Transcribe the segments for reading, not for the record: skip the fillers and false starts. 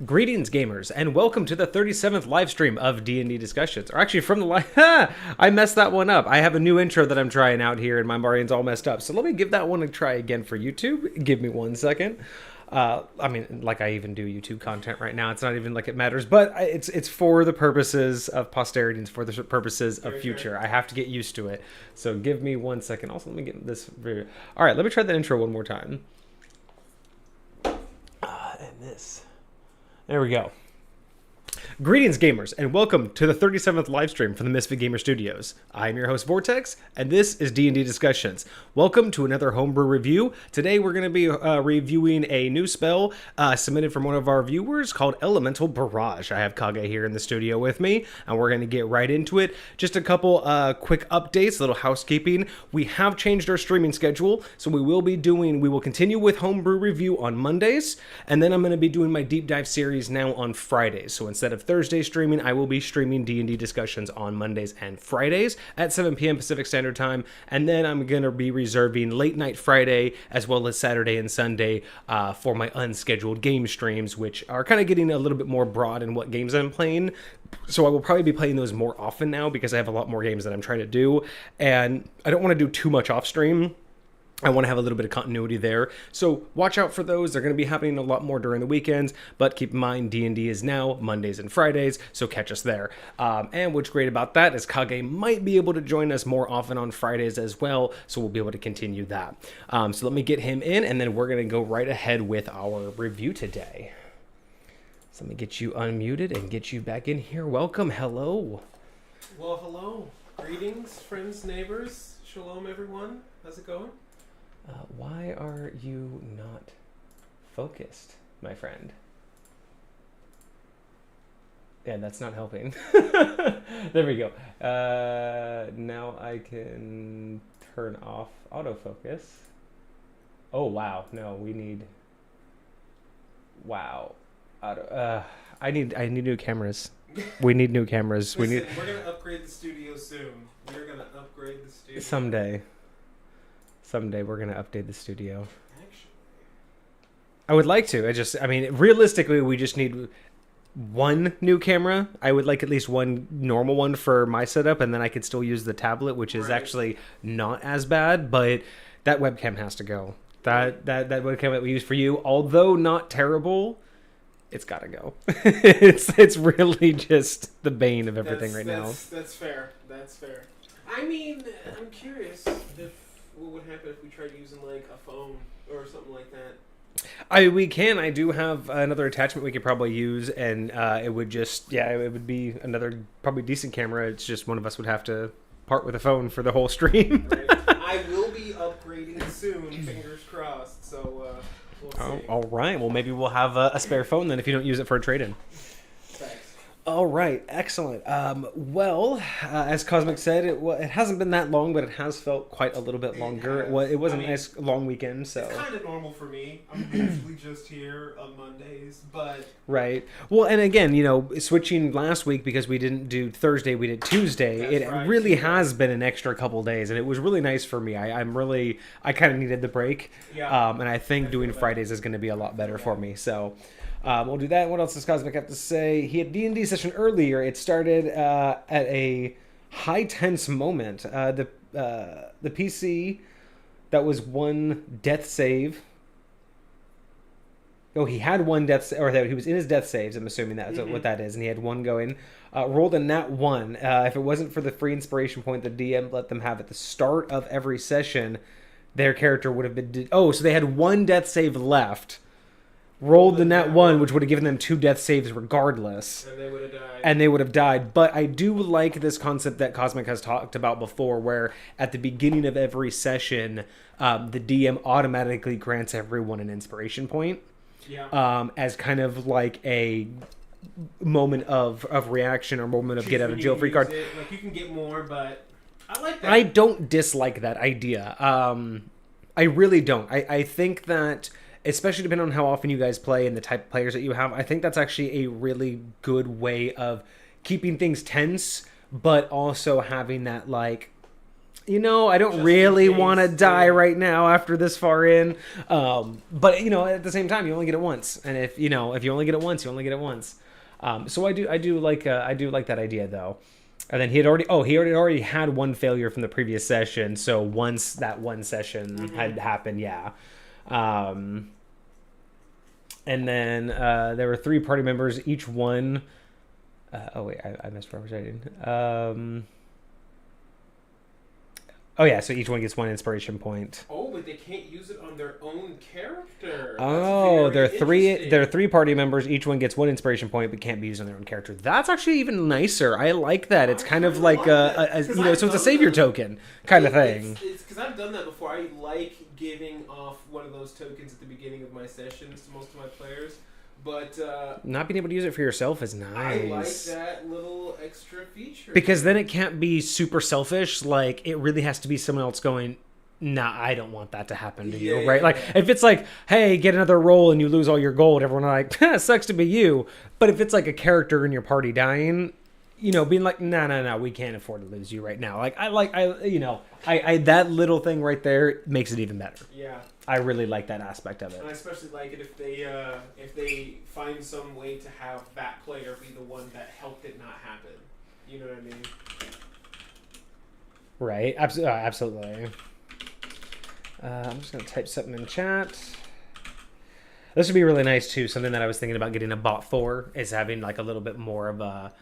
Greetings, gamers, and welcome to the 37th live stream of D&D Discussions. Or actually, from the live... I messed that one up. I have a new intro that I'm trying out here, and my Marian's all messed up. So let me give that one a try again for YouTube. Give me 1 second. I mean, like I even do YouTube content right now. It's not even like it matters, but it's for the purposes of posterity and for the purposes of future. I have to get used to it. So give me 1 second. Also, let me get this... All right, let me try that intro one more time. And this... There we go. Greetings, gamers, and welcome to the 37th live stream from the MisfitGamersStudios. I'm your host, Vortex, and this is D&D Discussions. Welcome to another homebrew review. Today, we're going to be reviewing a new spell submitted from one of our viewers called Elemental Barrage. I have Kage here in the studio with me, and we're going to get right into it. Just a couple quick updates, a little housekeeping. We have changed our streaming schedule, so we will continue with homebrew review on Mondays, and then I'm going to be doing my deep dive series now on Fridays. So instead of Thursday streaming, I will be streaming D&D Discussions on Mondays and Fridays at 7 p.m. Pacific Standard Time, and then I'm going to be reserving late night Friday as well as Saturday and Sunday for my unscheduled game streams, which are kind of getting a little bit more broad in what games I'm playing. So I will probably be playing those more often now because I have a lot more games that I'm trying to do, and I don't want to do too much off stream. I want to have a little bit of continuity there. So watch out for those. They're going to be happening a lot more during the weekends, but keep in mind D&D is now Mondays and Fridays, so catch us there. And what's great about that is Kage might be able to join us more often on Fridays as well, so we'll be able to continue that. So let me get him in, and then we're going to go right ahead with our review today. So let me get you unmuted and get you back in here. Welcome. Hello. Well, hello. Greetings, friends, neighbors. Shalom, everyone. How's it going? Why are you not focused, my friend? Yeah, that's not helping. There we go. Now I can turn off autofocus. Oh, wow. No, we need... Wow. I need new cameras. We need new cameras. Listen, we're going to upgrade the studio soon. We're going to upgrade the studio. Someday we're going to update the studio. Actually, I would like to. I mean, realistically, we just need one new camera. I would like at least one normal one for my setup, and then I could still use the tablet, which is actually not as bad, but that webcam has to go. That webcam that we use for you, although not terrible, it's got to go. It's really just the bane of everything now. That's fair. That's fair. I mean, I'm curious what would happen if we tried using like a phone or something like that. We can. I do have another attachment we could probably use, and it would just, it would be another probably decent camera. It's just one of us would have to part with a phone for the whole stream. Right. I will be upgrading soon, fingers crossed, so we'll see. All right. Well, maybe we'll have a spare phone then if you don't use it for a trade-in. Thanks. All right, excellent. As Cosmic said, it hasn't been that long, but it has felt quite a little bit longer. It was a nice long weekend, so... It's kind of normal for me. I'm usually just here on Mondays, but... Right. Well, and again, switching last week because we didn't do Thursday, we did Tuesday. It really has been an extra couple days, and it was really nice for me. I kind of needed the break, and I think doing Fridays is going to be a lot better for me, so... We'll do that. What else does Cosmic have to say? He had D&D session earlier. It started at a high tense moment. The PC, that was one death save. Oh, he had one death, or he was in his death saves. I'm assuming that's what that is, and he had one going. Rolled a nat 1. If it wasn't for the free inspiration point the DM let them have at the start of every session, their character would have been. So they had one death save left. Rolled the nat 1, which would have given them 2 death saves regardless. And they would have have died. died. But I do like this concept that Cosmic has talked about before, where at the beginning of every session, the DM automatically grants everyone an inspiration point. Yeah. As kind of like a moment of reaction or moment of get out of jail free card. Like, you can get more, but I like that. I don't dislike that idea. I really don't. I think that... especially depending on how often you guys play and the type of players that you have, I think that's actually a really good way of keeping things tense, but also having that, like, I don't Just really in case, want to die yeah. right now after this far in. But at the same time, you only get it once, and if you only get it once, you only get it once. So I do like that idea though. And then he already had one failure from the previous session. So once that one session had happened, yeah. And then there were 3 party members, each one. I misrepresented. So each one gets 1 inspiration point. Oh, but they can't use it on their own character. Oh, That's very there are 3 party members. Each one gets 1 inspiration point, but can't be used on their own character. That's actually even nicer. I like that. It's kind of like so it's a savior token kind of thing. It's because I've done that before. I like giving off one of those tokens at the beginning of my sessions to most of my players. But not being able to use it for yourself is nice. I like that little extra feature. Because then it can't be super selfish. Like, it really has to be someone else going, nah, I don't want that to happen to you, right? Like, if it's like, hey, get another roll and you lose all your gold, everyone like, sucks to be you. But if it's like a character in your party dying, being like, no, we can't afford to lose you right now. Like, I that little thing right there makes it even better. Yeah. I really like that aspect of it. And I especially like it if they find some way to have that player be the one that helped it not happen. You know what I mean? Right. Absolutely. I'm just going to type something in chat. This would be really nice, too. Something that I was thinking about getting a bot for is having like a little bit more of a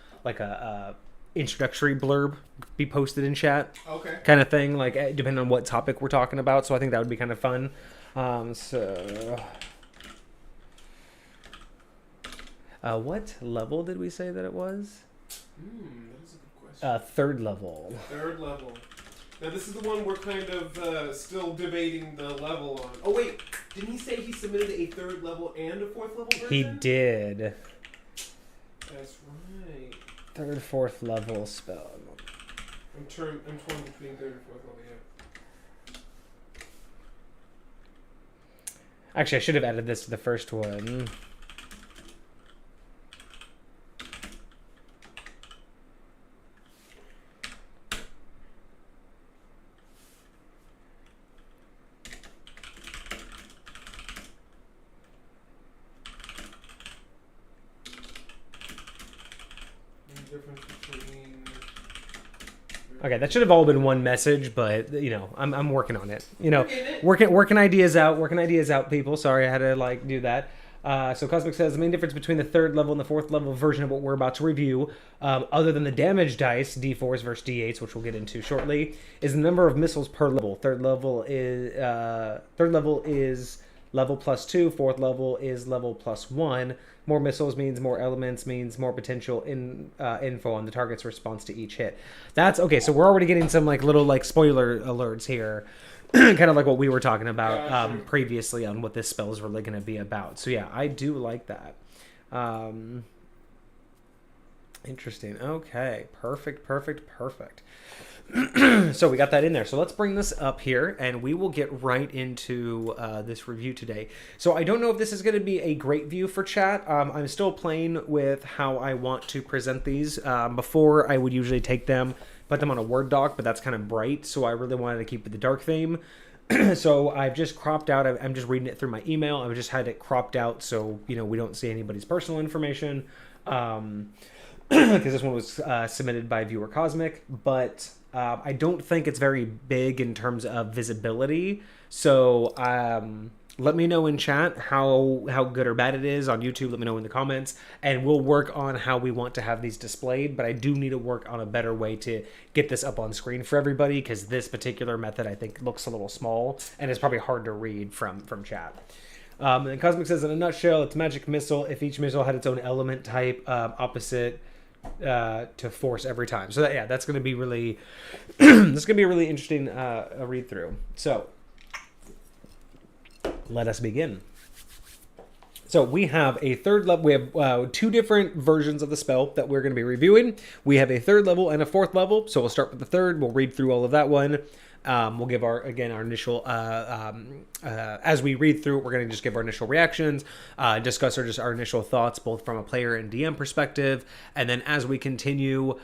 introductory blurb be posted in chat. Okay. Kind of thing, like depending on what topic we're talking about. So I think that would be kind of fun. What level did we say that it was? That is a good question. 3rd level. 3rd level. Now this is the one we're kind of still debating the level on. Oh wait, didn't he say he submitted a 3rd level and a 4th level version? He did. That's right. 3rd, 4th level spell. I'm torn between 3rd and 4th level, yeah. Actually, I should have added this to the first one. Okay, that should have all been one message, but I'm working on it. Working ideas out, people. Sorry, I had to do that. So Cosmic says the main difference between the 3rd level and the 4th level version of what we're about to review, other than the damage dice, D4s versus D8s, which we'll get into shortly, is the number of missiles per level. 3rd level is level +2. 4th level is level +1. More missiles means more elements, means more potential info on the target's response to each hit. That's okay. So we're already getting some little spoiler alerts here, kind of like what we were talking about previously on what this spell is really going to be about. So yeah, I do like that. Interesting. Okay. Perfect. So we got that in there. So let's bring this up here and we will get right into this review today. So I don't know if this is going to be a great view for chat. I'm still playing with how I want to present these. Before I would usually take them, put them on a Word doc, but that's kind of bright. So I really wanted to keep with the dark theme. So I've just cropped out. I'm just reading it through my email. I've just had it cropped out so, we don't see anybody's personal information. Because this one was submitted by viewer Cosmic, but I don't think it's very big in terms of visibility. So let me know in chat how good or bad it is on YouTube. Let me know in the comments, and we'll work on how we want to have these displayed. But I do need to work on a better way to get this up on screen for everybody, because this particular method I think looks a little small and it's probably hard to read from chat. And Cosmic says, in a nutshell, it's a magic missile. If each missile had its own element type, opposite to force every time. So that's going to be really this is going to be a really interesting read through. So let us begin. So we have a 3rd level. We have 2 different versions of the spell that we're going to be reviewing. We have a 3rd level and a 4th level. So we'll start with the 3rd. We'll read through all of that one. We'll give our initial, as we read through it, we're going to just give our initial reactions, discuss our initial thoughts, both from a player and DM perspective. And then as we continue,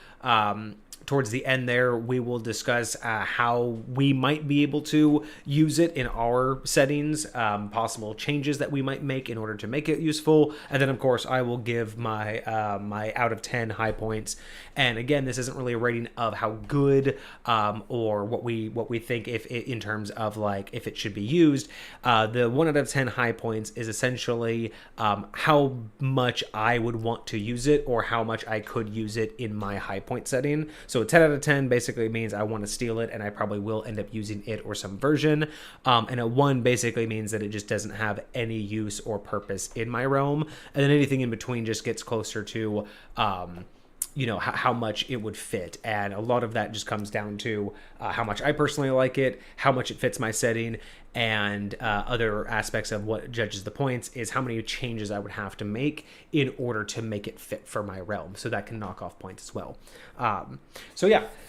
towards the end there, we will discuss how we might be able to use it in our settings, possible changes that we might make in order to make it useful. And then, of course, I will give my my out of 10 high points. And again, this isn't really a rating of how good or what we think if in terms of like if it should be used. The 1 out of 10 high points is essentially how much I would want to use it or how much I could use it in my high point setting. So a 10 out of 10 basically means I want to steal it and I probably will end up using it or some version. And a 1 basically means that it just doesn't have any use or purpose in my realm. And then anything in between just gets closer to, how much it would fit. And a lot of that just comes down to how much I personally like it, how much it fits my setting, and other aspects of what judges the points is how many changes I would have to make in order to make it fit for my realm. So that can knock off points as well.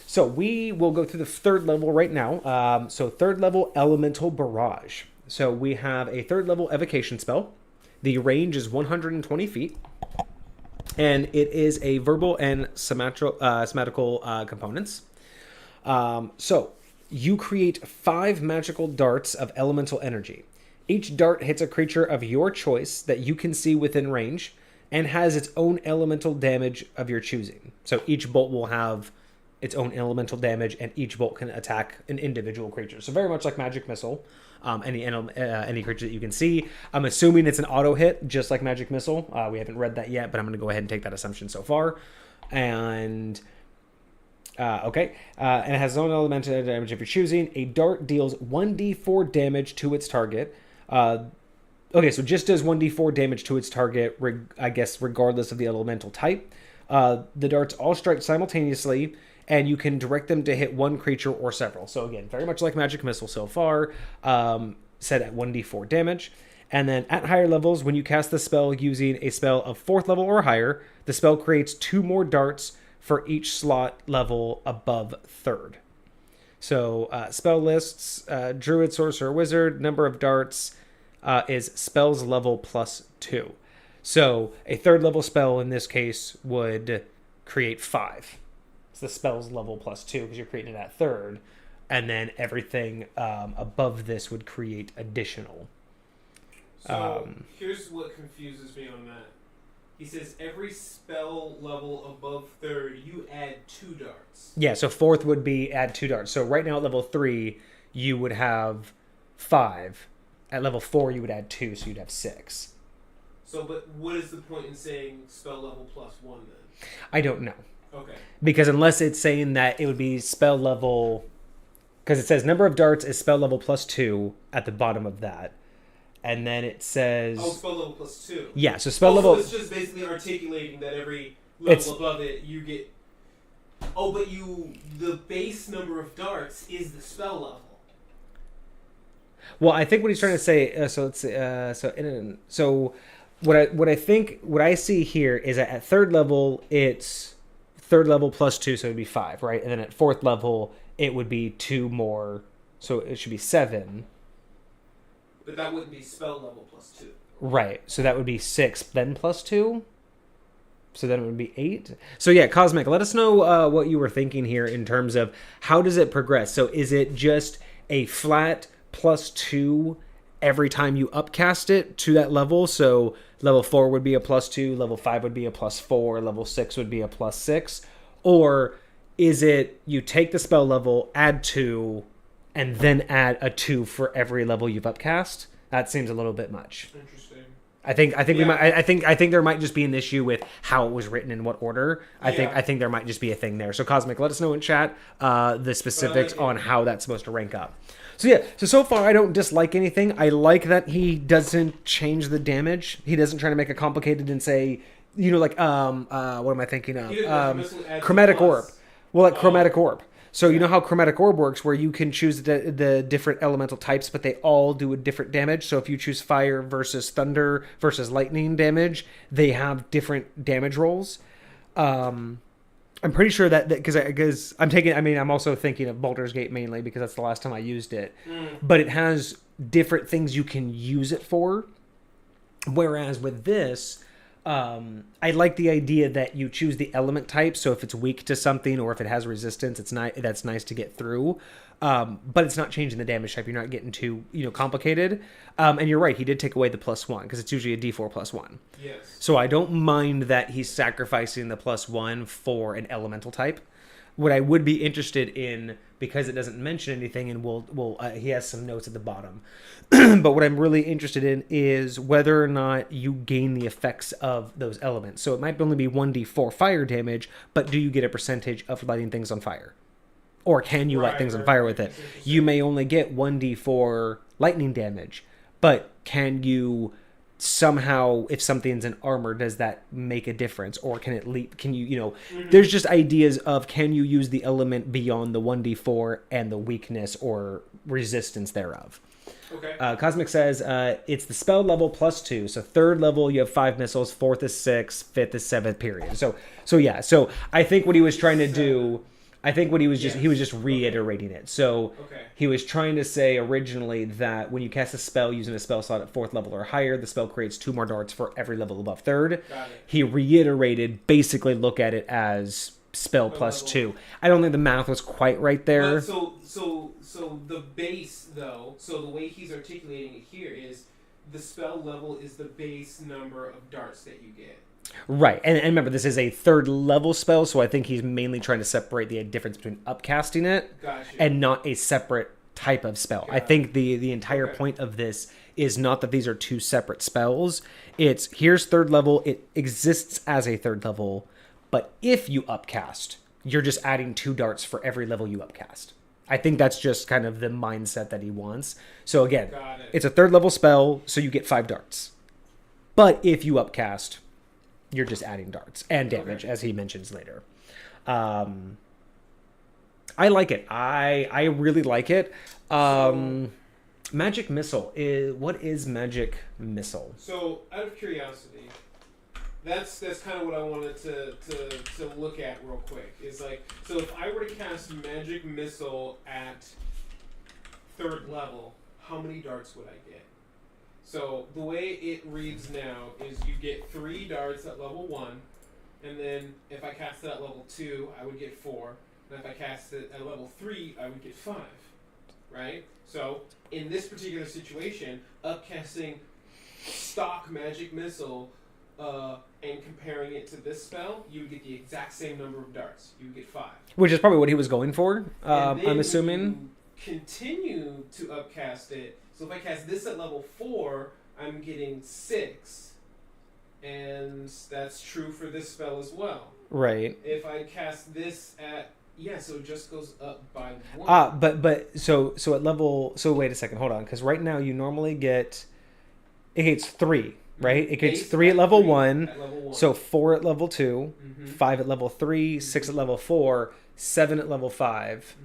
So we will go through the third level right now. So third level, Elemental Barrage. So we have a third level evocation spell. The range is 120 feet. And it is a verbal and somatical components. So you create 5 magical darts of elemental energy. Each dart hits a creature of your choice that you can see within range and has its own elemental damage of your choosing. So each bolt will have its own elemental damage, and each bolt can attack an individual creature. So very much like Magic Missile, any creature that you can see. I'm assuming it's an auto hit, just like Magic Missile. We haven't read that yet, but I'm going to go ahead and take that assumption so far. And and it has its own elemental damage of your choosing. A dart deals 1d4 damage to its target. So just does 1d4 damage to its target, I guess, regardless of the elemental type. The darts all strike simultaneously, and you can direct them to hit one creature or several. So again, very much like Magic Missile so far, set at 1d4 damage. And then at higher levels, when you cast the spell using a spell of 4th level or higher, the spell creates 2 more darts for each slot level above 3rd. So spell lists, Druid, Sorcerer, Wizard, number of darts is spells level +2. So a 3rd level spell in this case would create 5. It's the spells level +2 because you're creating it at 3rd. And then everything above this would create additional. So here's what confuses me on that. He says every spell level above 3rd, you add 2 darts. Yeah, so 4th would be add 2 darts. So right now at level 3, you would have 5. At level 4, you would add 2, so you'd have 6. So, but what is the point in saying spell level +1 then? I don't know. Okay. Because unless it's saying that it would be spell level... Because it says number of darts is spell level +2 at the bottom of that. And then it says... Oh, spell level +2. Yeah, so spell level... So it's just basically articulating that every level above it, you get... Oh, but the base number of darts is the spell level. Well, I think what he's trying to say... What I see here is that at 3rd level, it's 3rd level +2, so it would be 5, right? And then at 4th level, it would be 2 more, so it should be 7. But that wouldn't be spell level +2. Right, so that would be 6, then +2? So then it would be 8? So yeah, Cosmic, let us know what you were thinking here in terms of how does it progress? So is it just a flat +2 every time you upcast it to that level? So level 4 would be a +2, level 5 would be a +4, level 6 would be a +6? Or is it you take the spell level, add 2, and then add a 2 for every level you've upcast? That seems a little bit much. Interesting. I think there might just be an issue with how it was written in what order. I think there might just be a thing there. So Cosmic, let us know in chat the specifics on how that's supposed to rank up. So far I don't dislike anything. I like that he doesn't change the damage. He doesn't try to make it complicated and say, what am I thinking of? Chromatic Orb. Well, like Chromatic Orb. So you know how Chromatic Orb works, where you can choose the different elemental types, but they all do a different damage. So if you choose fire versus thunder versus lightning damage, they have different damage rolls. I'm pretty sure that because I'm also thinking of Baldur's Gate mainly because that's the last time I used it. But it has different things you can use it for. Whereas with this, I like the idea that you choose the element type. So if it's weak to something or if it has resistance, that's nice to get through. But it's not changing the damage type. You're not getting too complicated. And you're right. He did take away the +1 because it's usually a D4 +1. Yes. So I don't mind that he's sacrificing the +1 for an elemental type. What I would be interested in, because it doesn't mention anything, and he has some notes at the bottom, but what I'm really interested in is whether or not you gain the effects of those elements. So it might only be 1d4 fire damage, but do you get a percentage of lighting things on fire? Or can you light things on fire with it? You may only get 1d4 lightning damage, but can you somehow, if something's in armor, does that make a difference? Or can it leap? Can you, there's just ideas of, can you use the element beyond the 1d4 and the weakness or resistance thereof? Okay. Cosmic says it's the spell level +2. So 3rd level you have 5 missiles, 4th is 6, 5th is 7th, period. So yeah. So I think what he was trying to do, he was just reiterating it. So he was trying to say originally that when you cast a spell using a spell slot at 4th level or higher, the spell creates 2 more darts for every level above 3rd. Got it. He reiterated, basically look at it as spell +2. I don't think the math was quite right there. But so the base though, so the way he's articulating it here is the spell level is the base number of darts that you get. Right, and remember, this is a 3rd level spell, so I think he's mainly trying to separate the difference between upcasting it and not a separate type of spell. I think the entire point of this is not that these are 2 separate spells. It's, here's 3rd level, it exists as a 3rd level, but if you upcast, you're just adding 2 darts for every level you upcast. I think that's just kind of the mindset that he wants. So again, it's a 3rd level spell, so you get 5 darts. But if you upcast, you're just adding darts and damage, as he mentions later. I like it. I really like it. Magic Missile. What is Magic Missile? So, out of curiosity, that's kind of what I wanted to look at real quick. Is like, so if I were to cast Magic Missile at 3rd level, how many darts would I get? So the way it reads now is you get 3 darts at level 1, and then if I cast it at level 2, I would get 4, and if I cast it at level 3, I would get 5, right? So in this particular situation, upcasting stock Magic Missile and comparing it to this spell, you would get the exact same number of darts. You would get 5. Which is probably what he was going for, I'm assuming. Continue to upcast it. So if I cast this at level 4, I'm getting 6. And that's true for this spell as well. Right. If I cast this at... Yeah, so it just goes up by 1. But so at level... So wait a second, hold on. Because right now you normally get... It gets 3, right? It gets 3 at level 1. So 4 at level 2. 5 at level 3. 6 at level 4. 7 at level 5.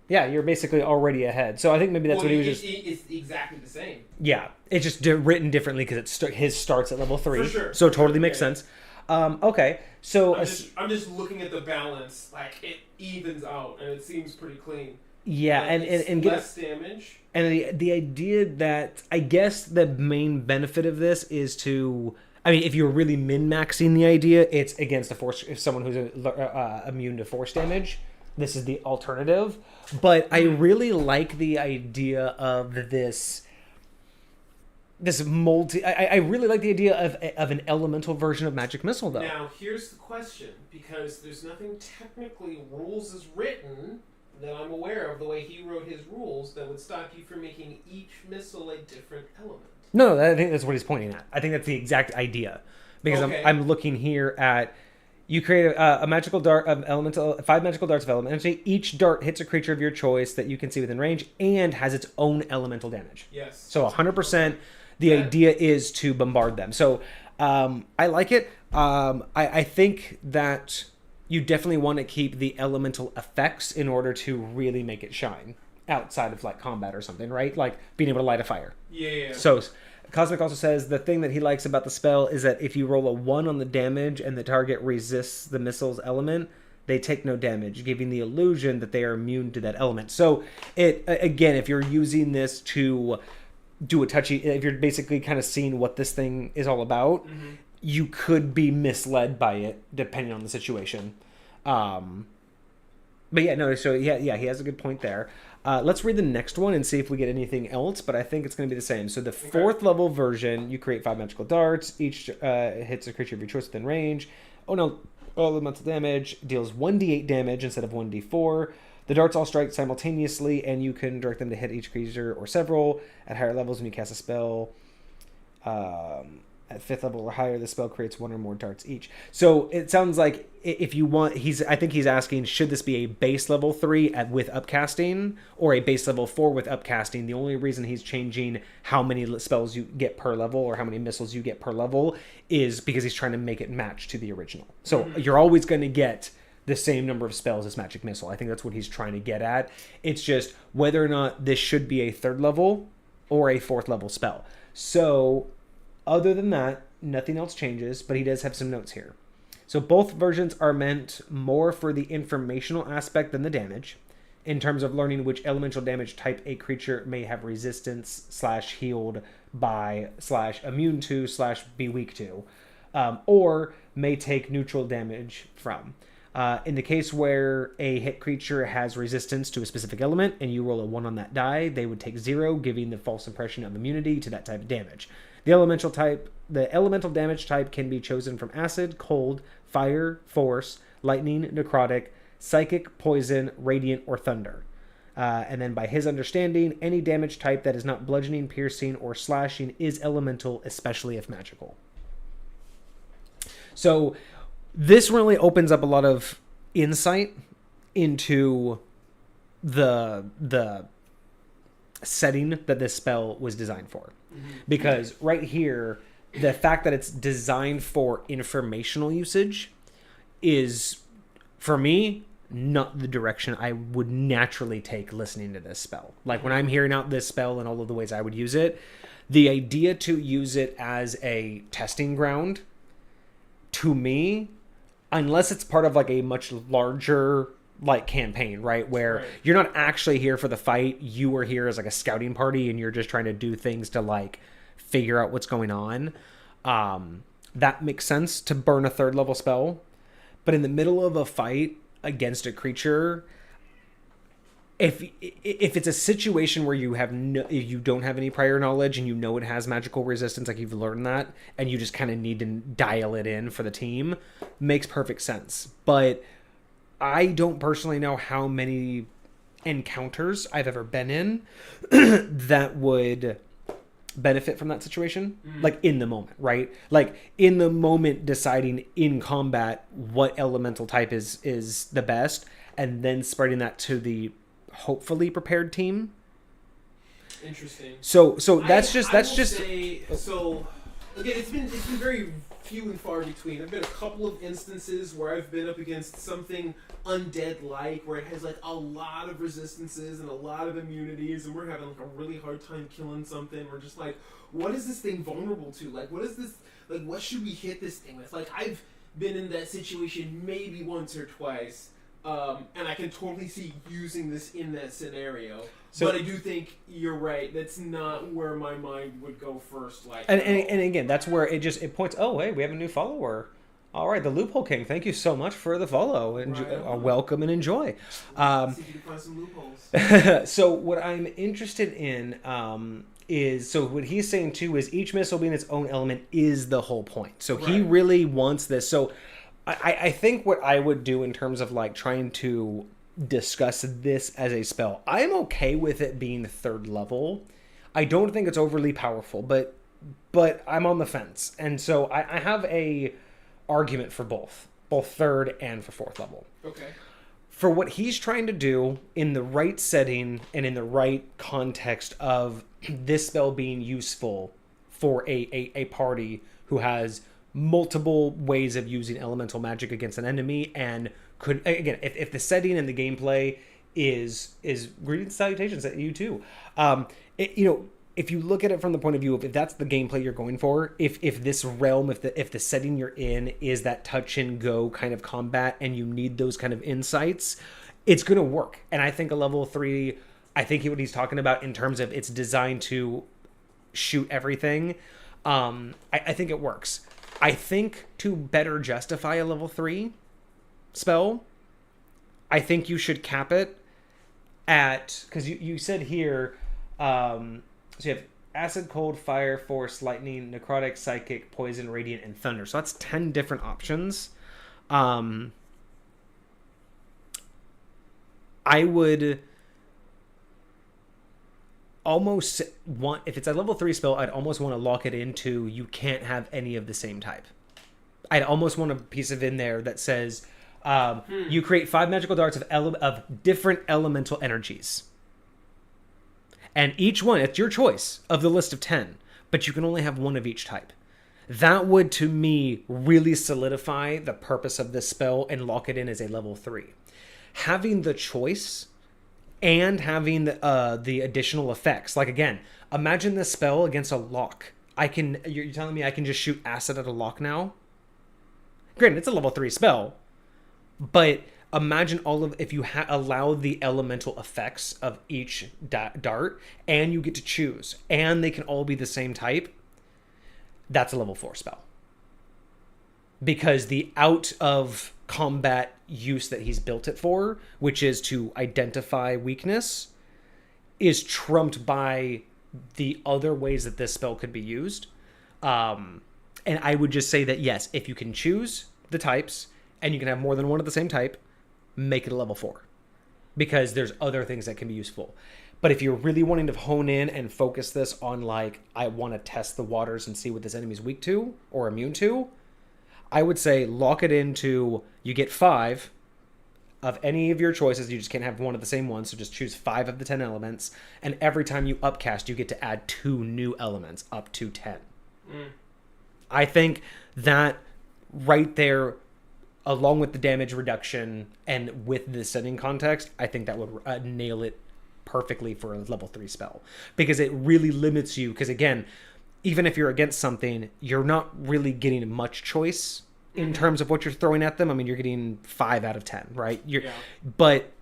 Yeah, you're basically already ahead. So I think maybe that's what he was just... It's exactly the same. Yeah, it's just written differently because his starts at level 3. For sure. So it totally makes sense. Okay, so... I'm just looking at the balance. Like, it evens out, and it seems pretty clean. Yeah, and less damage. And the idea that... I guess the main benefit of this is to... I mean, if you're really min-maxing the idea, it's against a force... If someone who's immune to force damage... This is the alternative, but I really like the idea of this multi. I really like the idea of an elemental version of Magic Missile, though. Now, here's the question, because there's nothing technically rules as written that I'm aware of, the way he wrote his rules, that would stop you from making each missile a different element. No, I think that's what he's pointing at. I think that's the exact idea, because I'm looking here at. You create a magical dart of elemental, 5 magical darts of elemental energy. Each dart hits a creature of your choice that you can see within range and has its own elemental damage. Yes. So 100%, the idea is to bombard them. So I like it. I think that you definitely want to keep the elemental effects in order to really make it shine outside of like combat or something, right? Like being able to light a fire. Yeah. So... Cosmic also says the thing that he likes about the spell is that if you roll a 1 on the damage and the target resists the missile's element, they take no damage, giving the illusion that they are immune to that element. So, again, if you're using this to do a touchy... If you're basically kind of seeing what this thing is all about, you could be misled by it depending on the situation. But yeah, no, so yeah, he has a good point there. Let's read the next one and see if we get anything else, but I think it's going to be the same. So the fourth level version, you create 5 magical darts. Each hits a creature of your choice within range. Oh no, all elemental damage. Deals 1d8 damage instead of 1d4. The darts all strike simultaneously, and you can direct them to hit each creature or several. At higher levels, when you cast a spell, at 5th level or higher, the spell creates 1 or more darts each. So it sounds like if you want, I think he's asking, should this be a base level 3 with upcasting or a base level 4 with upcasting? The only reason he's changing how many spells you get per level or how many missiles you get per level is because he's trying to make it match to the original. So you're always going to get the same number of spells as Magic Missile. I think that's what he's trying to get at. It's just whether or not this should be a 3rd level or a 4th level spell. So other than that, nothing else changes, but he does have some notes here. So both versions are meant more for the informational aspect than the damage, in terms of learning which elemental damage type a creature may have resistance / healed by / immune to / be weak to, or may take neutral damage from. In the case where a hit creature has resistance to a specific element and you roll a 1 on that die, they would take 0, giving the false impression of immunity to that type of damage. The elemental damage type can be chosen from acid, cold, fire, force, lightning, necrotic, psychic, poison, radiant, or thunder. And then by his understanding, any damage type that is not bludgeoning, piercing, or slashing is elemental, especially if magical. So this really opens up a lot of insight into the setting that this spell was designed for. Because right here, the fact that it's designed for informational usage is, for me, not the direction I would naturally take listening to this spell. Like when I'm hearing out this spell and all of the ways I would use it, the idea to use it as a testing ground, to me, unless it's part of like a much larger like campaign, right? Where you're not actually here for the fight. You are here as like a scouting party and you're just trying to do things to like figure out what's going on. That makes sense to burn a 3rd level spell. But in the middle of a fight against a creature, if it's a situation where you don't have any prior knowledge and you know it has magical resistance, like you've learned that, and you just kind of need to dial it in for the team, makes perfect sense. But I don't personally know how many encounters I've ever been in that would benefit from that situation. Like in the moment, right? Like in the moment deciding in combat what elemental type is the best and then spreading that to the hopefully prepared team. Interesting. So that's Again, it's been very few and far between. There've been a couple of instances where I've been up against something undead-like, where it has like a lot of resistances and a lot of immunities, and we're having like a really hard time killing something. We're just like, what is this thing vulnerable to? Like, what is this? Like, what should we hit this thing with? Like, I've been in that situation maybe once or twice. And I can totally see using this in that scenario. But I do think you're right. That's not where my mind would go first. Like, and again, that's where it points. Oh, hey, we have a new follower. All right, the Loophole King. Thank you so much for the follow. Welcome and enjoy. See if you can find some loopholes. So what I'm interested in is, so what he's saying too is each missile being its own element is the whole point. So he really wants this. So I think what I would do in terms of like trying to discuss this as a spell, I'm okay with it being 3rd level. I don't think it's overly powerful, but I'm on the fence. And so I have a argument for both 3rd and for 4th level. Okay. For what he's trying to do in the right setting and in the right context of this spell being useful for a party who has multiple ways of using elemental magic against an enemy, and could, again, if the setting and the gameplay is greetings, salutations at you too. If you look at it from the point of view of if that's the gameplay you're going for, if this realm, if the setting you're in is that touch and go kind of combat and you need those kind of insights, it's going to work. And I think a level 3, I think what he's talking about in terms of it's designed to shoot everything, I think it works. I think to better justify a level 3 spell, I think you should cap it at, because you said here, so you have acid, cold, fire, force, lightning, necrotic, psychic, poison, radiant, and thunder. So that's 10 different options. I would almost want, if it's a level 3 spell, I'd almost want to lock it into you can't have any of the same type. I'd almost want a piece of in there that says you create 5 magical darts of different elemental energies. And each one, it's your choice of the list of 10, but you can only have one of each type. That would, to me, really solidify the purpose of this spell and lock it in as a level 3. Having the choice and having the additional effects. Like, again, imagine this spell against a lock. You're telling me I can just shoot acid at a lock now? Granted, it's a level 3 spell, but imagine if you allow the elemental effects of each dart, and you get to choose, and they can all be the same type. That's a level 4 spell. Because the out of combat use that he's built it for, which is to identify weakness, is trumped by the other ways that this spell could be used. And I would just say that, yes, if you can choose the types, and you can have more than one of the same type, make it a level 4. Because there's other things that can be useful. But if you're really wanting to hone in and focus this on, like, I want to test the waters and see what this enemy's weak to or immune to, I would say lock it into, you get 5 of any of your choices. You just can't have one of the same ones, so just choose 5 of the 10 elements. And every time you upcast, you get to add 2 new elements, up to 10. I think that right there, along with the damage reduction and with the setting context, I think that would nail it perfectly for a level 3 spell. Because it really limits you, because again, even if you're against something, you're not really getting much choice in terms of what you're throwing at them. I mean, you're getting 5 out of 10, right? But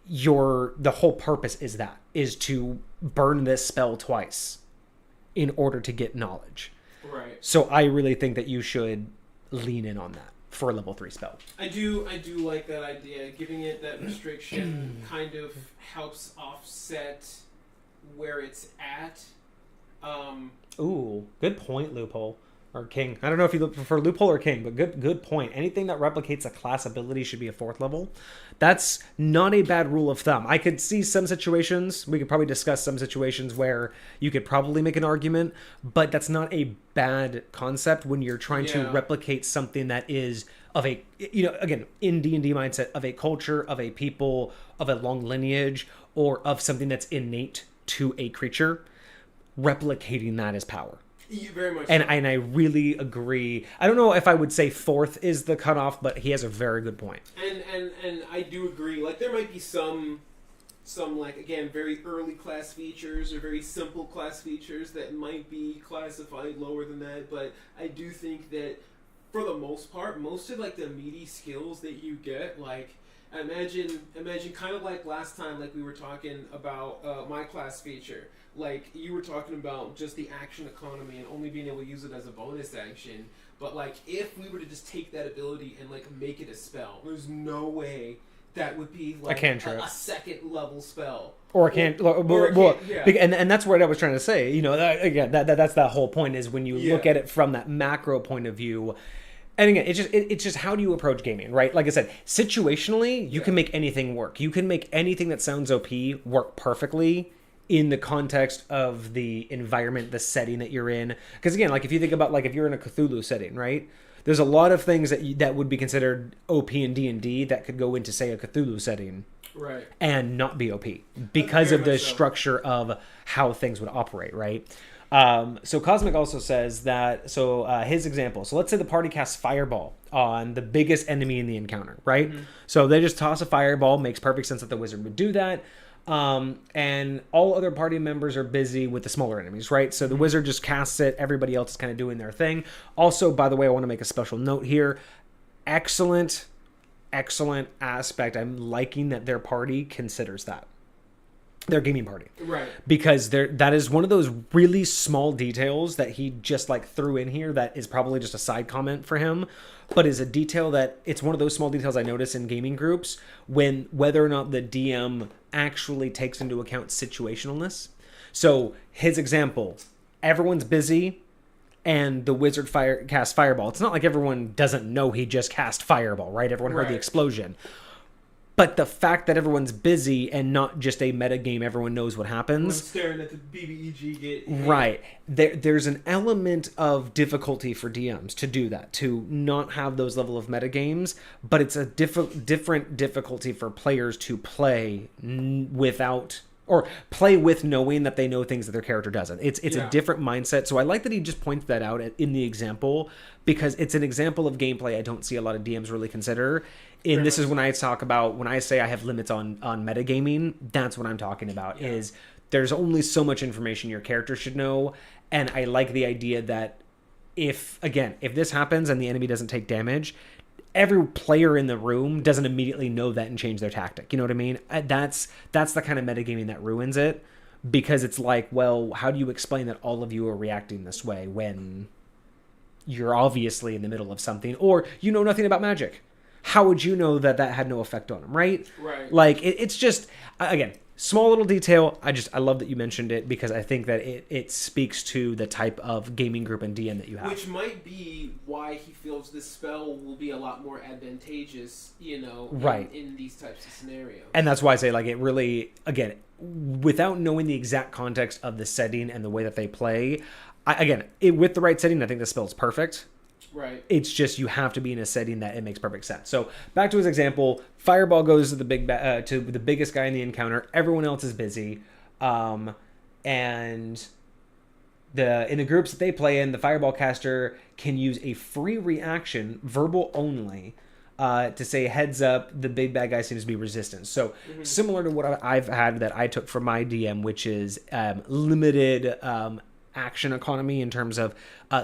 the whole purpose is to burn this spell twice in order to get knowledge. Right. So I really think that you should lean in on that for a level 3 spell. I do like that idea. Giving it that restriction kind of helps offset where it's at. Ooh, good point, Loophole. Or King. I don't know if you prefer Loophole or King, but good point. Anything that replicates a class ability should be a 4th level. That's not a bad rule of thumb. I could see some situations, we could probably discuss some situations where you could probably make an argument, but that's not a bad concept when you're trying to replicate something that is of a, again, in D&D mindset, of a culture, of a people, of a long lineage, or of something that's innate to a creature. Replicating that is power. Very much and I really agree. I don't know if I would say 4th is the cutoff, but he has a very good point. And I do agree. Like, there might be some like, again, very early class features or very simple class features that might be classified lower than that, but I do think that for the most part, most of, like, the meaty skills that you get, like, imagine kind of like last time, like we were talking about my class feature. Like, you were talking about just the action economy and only being able to use it as a bonus action. But, like, if we were to just take that ability and, like, make it a spell, there's no way that would be, like, a 2nd level spell. Or a can't. And that's what I was trying to say. Again, that's the whole point, is when you look at it from that macro point of view. And again, it's just how do you approach gaming, right? Like I said, situationally, you can make anything work. You can make anything that sounds OP work perfectly in the context of the environment, the setting that you're in. Because again, like, if you think about, like, if you're in a Cthulhu setting, right? There's a lot of things that would be considered OP in D&D that could go into, say, a Cthulhu setting. Right. And not be OP. Because of the structure of how things would operate, right? So Cosmic also says that, his example, so let's say the party casts Fireball on the biggest enemy in the encounter, right? Mm-hmm. So they just toss a Fireball, makes perfect sense that the wizard would do that. And all other party members are busy with the smaller enemies, right? So the wizard just casts it. Everybody else is kind of doing their thing. Also, by the way, I want to make a special note here. Excellent aspect. I'm liking that their party considers that. their gaming party. Right. Because that is one of those really small details that he just like threw in here that is probably just a side comment for him, but is a detail that it's one of those small details I notice in gaming groups whether or not the DM actually takes into account situationalness. So his example, everyone's busy and the wizard casts Fireball. It's not like everyone doesn't know he just cast Fireball, right? Everyone heard the explosion. But the fact that everyone's busy and not just a meta game, everyone knows what happens. I'm staring at the BBEG get right. There's an element of difficulty for DMs to do that, to not have those level of meta games, but it's a different difficulty for players to play without, or play with knowing that they know things that their character doesn't. It's a different mindset. So I like that he just pointed that out in the example, because it's an example of gameplay I don't see a lot of DMs really consider. And this is when I talk about, when I say I have limits on metagaming, that's what I'm talking about, is there's only so much information your character should know. And I like the idea that if this happens and the enemy doesn't take damage, every player in the room doesn't immediately know that and change their tactic. You know what I mean? That's the kind of metagaming that ruins it, because it's like, well, how do you explain that all of you are reacting this way when you're obviously in the middle of something, or you know nothing about magic? How would you know that had no effect on him, right? Right. Like, it's just, again, small little detail. I love that you mentioned it, because I think that it speaks to the type of gaming group and DM that you have. Which might be why he feels this spell will be a lot more advantageous, right, in these types of scenarios. And that's why I say, like, it really, again, without knowing the exact context of the setting and the way that they play, with the right setting, I think the spell is perfect. Right. It's just you have to be in a setting that it makes perfect sense. So back to his example, Fireball goes to the biggest guy in the encounter. Everyone else is busy, and in the groups that they play in, the Fireball caster can use a free reaction, verbal only, to say, heads up, the big bad guy seems to be resistant. So similar to what I've had that I took from my DM, which is limited action economy in terms of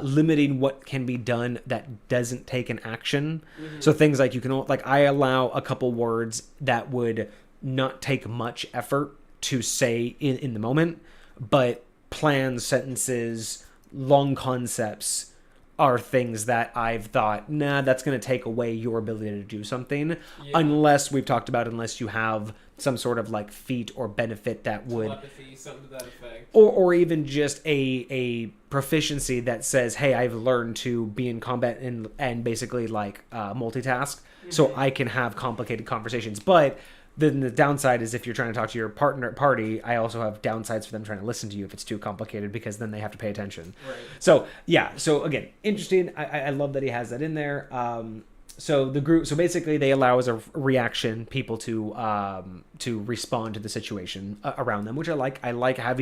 limiting what can be done that doesn't take an action. So things like I allow a couple words that would not take much effort to say in the moment, but plans, sentences, long concepts are things that I've thought, that's going to take away your ability to do something, unless you have some sort of like feat or benefit that would, telepathy, something to that effect, or even just a proficiency that says, hey, I've learned to be in combat and basically like multitask, so I can have complicated conversations. But then the downside is, if you're trying to talk to your party, I also have downsides for them trying to listen to you if it's too complicated, because then they have to pay attention. Right. So again, interesting. I love that he has that in there. So the group, so basically they allow as a reaction people to respond to the situation around them, which I like. I like that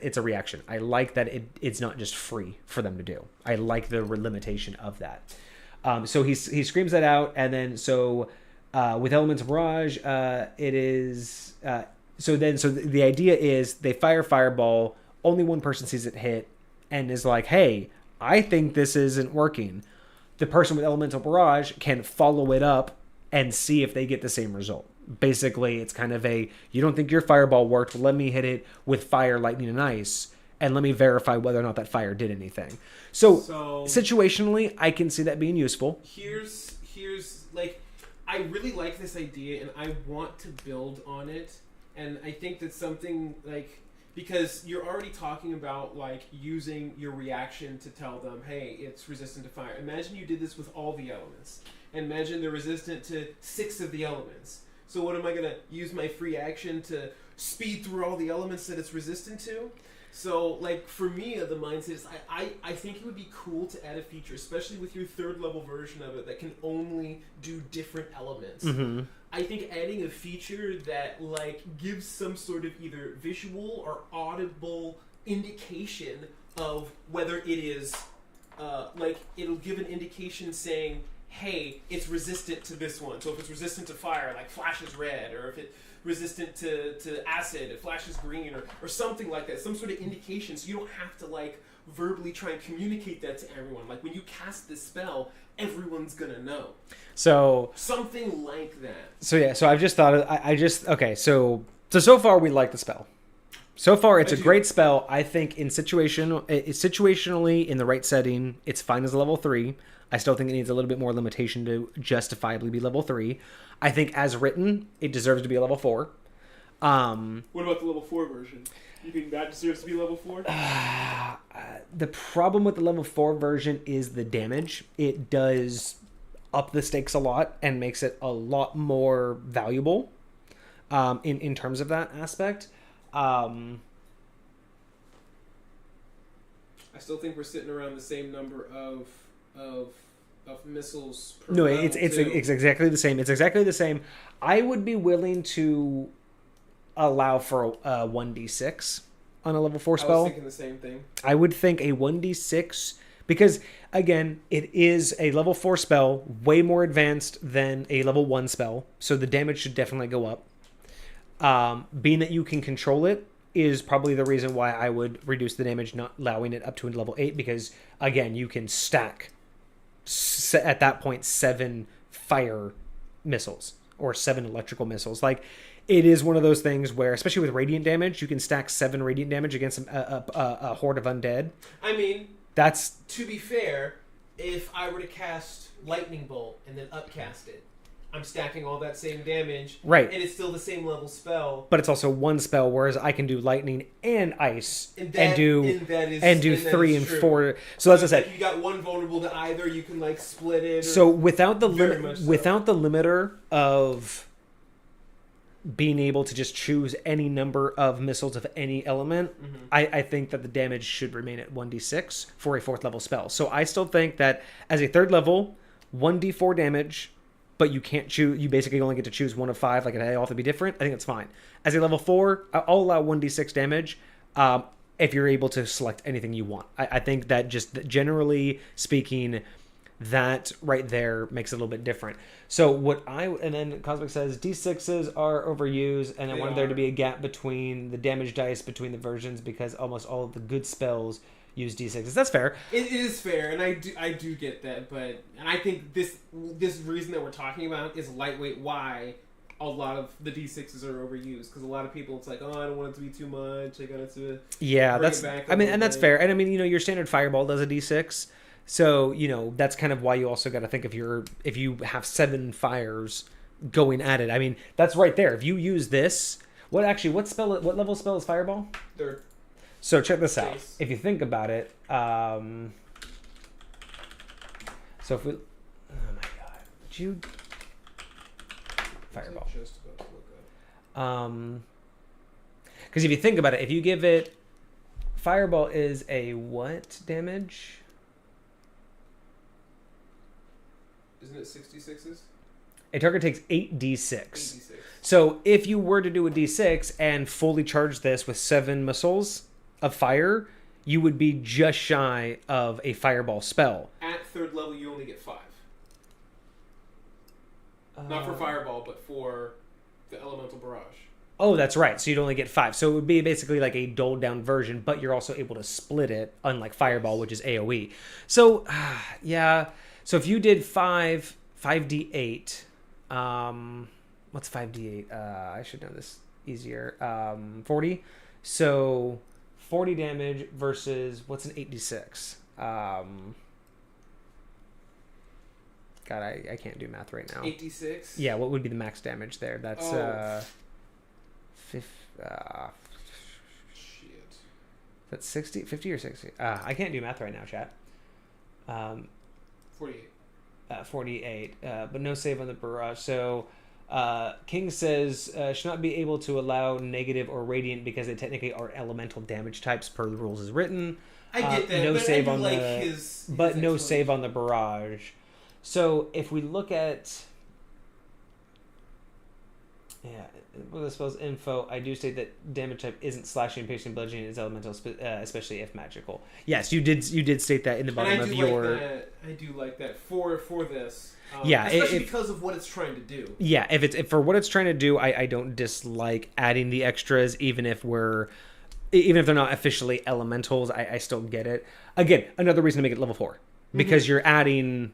it's a reaction. I like that it's not just free for them to do. I like the limitation of that. So he screams that out, and then with Elements of Barrage, it is so the idea is they fire Fireball. Only one person sees it hit and is like, hey, I think this isn't working. The person with Elemental Barrage can follow it up and see if they get the same result. Basically, it's kind of you don't think your Fireball worked, well, let me hit it with Fire, Lightning, and Ice, and let me verify whether or not that fire did anything. So situationally, I can see that being useful. Here's like, I really like this idea, and I want to build on it, and I think that's something like, because you're already talking about like using your reaction to tell them, hey, it's resistant to fire. Imagine you did this with all the elements. And imagine they're resistant to 6 of the elements. So what am I going to use my free action to speed through all the elements that it's resistant to? So like for me, the mindset is I think it would be cool to add a feature, especially with your 3rd level version of it, that can only do different elements. Mm-hmm. I think adding a feature that like gives some sort of either visual or audible indication of whether it is like it'll give an indication saying, hey, it's resistant to this one. So if it's resistant to fire, like flashes red, or if it's resistant to acid, it flashes green, or something like that. Some sort of indication, so you don't have to like verbally try and communicate that to everyone. Like, when you cast this spell, everyone's gonna know. So something like that. So yeah, so I've just thought okay, so far we like the spell. So far it's a great spell. I think situationally in the right setting, it's fine as a level 3. I still think it needs a little bit more limitation to justifiably be level 3. I think as written, it deserves to be a level 4. What about the level 4 version? You think that deserves to be level 4? The problem with the level 4 version is the damage. It does up the stakes a lot and makes it a lot more valuable in terms of that aspect. I still think we're sitting around the same number of missiles per No, level, it's exactly the same. It's exactly the same. I would be willing to allow for a 1d6 on a level 4 spell. I was thinking the same thing. I would think a 1d6, because again, it is a level 4 spell, way more advanced than a level 1 spell, so the damage should definitely go up. Being that you can control it is probably the reason why I would reduce the damage, not allowing it up to a level 8, because again, you can stack at that point 7 fire missiles or 7 electrical missiles. Like, it is one of those things where, especially with radiant damage, you can stack 7 radiant damage against a horde of undead. I mean, that's, to be fair, if I were to cast Lightning Bolt and then upcast it, I'm stacking all that same damage, right? And it's still the same level spell, but it's also one spell, whereas I can do lightning and ice and do 3 and 4. So as I said, if you got one vulnerable to either, you can like split it. So without the limiter of being able to just choose any number of missiles of any element, I think that the damage should remain at 1d6 for a 4th level spell. So I still think that as a 3rd level, 1d4 damage, but you can't choose. You basically only get to choose one of 5. Like, they all have to be different. I think it's fine. As a level 4, I'll allow 1d6 damage if you're able to select anything you want. I think that just generally speaking, that right there makes it a little bit different. So and then Cosmic says D6s are overused, and I wanted there to be a gap between the damage dice between the versions because almost all of the good spells use D6s. That's fair. It is fair, and I do get that, and I think this reason that we're talking about is lightweight why a lot of the D6s are overused, because a lot of people, it's like, oh, I don't want it to be too much, I got it to that's it back and that's fair. And I mean, your standard fireball does a D6, so that's kind of why you also got to think if you have 7 fires going at it. I mean, that's right there. If you use this, what level spell is fireball? 3rd. So check this out. If you think about it, so if we, oh my god, did you fireball? Just about to look up. Because if you think about it, if you give it fireball is a what damage? Isn't it 66s? A target takes 8d6. So if you were to do a d6 and fully charge this with 7 missiles of fire, you would be just shy of a fireball spell. At 3rd level, you only get 5. Not for fireball, but for the elemental barrage. Oh, that's right. So you'd only get 5. So it would be basically like a doled down version, but you're also able to split it, unlike fireball, which is AoE. So, yeah. So if you did 5d8, what's 5d8? I should know this easier. 40. So 40 damage versus, what's an 8d6? God, I can't do math right now. 8d6? Yeah, what would be the max damage there? That's shit. That's 60, 50 or 60? I can't do math right now, chat. 48. 48, but no save on the barrage. So King says should not be able to allow negative or radiant because they technically are elemental damage types per the rules as written. I get that, no but save I do on like the, his but no save on the barrage. So if we look at, with the spell's info, I do state that damage type isn't slashing, piercing, bludgeoning. It's elemental, especially if magical. Yes, you did state that in the bottom of your. I do like that for this. Especially because of what it's trying to do. Yeah, if for what it's trying to do, I don't dislike adding the extras, even if we're even if they're not officially elementals, I still get it. Again, another reason to make it level 4 because you're adding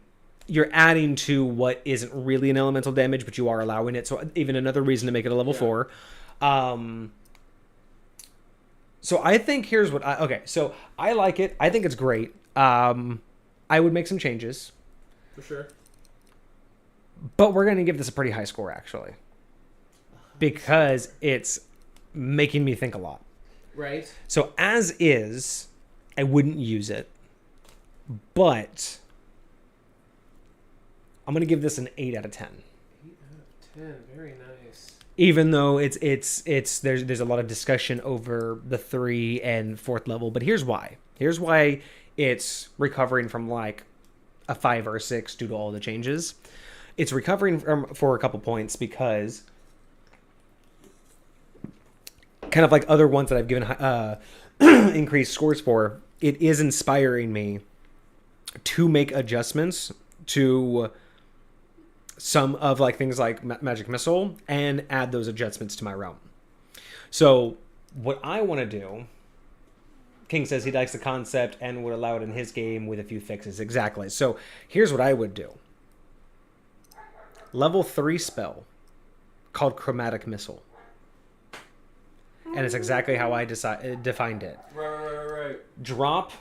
to what isn't really an elemental damage, but you are allowing it. So even another reason to make it a level 4. So I think here's what so I like it. I think it's great. I would make some changes. For sure. But we're going to give this a pretty high score, actually. Because it's making me think a lot. Right. So as is, I wouldn't use it. But I'm going to give this an 8 out of 10. 8 out of 10. Very nice. Even though there's a lot of discussion over the 3 and 4th level. But here's why. Here's why it's recovering from like a 5 or a 6 due to all the changes. It's recovering for a couple points because kind of like other ones that I've given increased scores for, it is inspiring me to make adjustments to some of like things like Magic Missile and add those adjustments to my realm. So what I want to do, King says he likes the concept and would allow it in his game with a few fixes. Exactly. So here's what I would do. Level 3 spell called Chromatic Missile. And it's exactly how I defined it. Right. Drop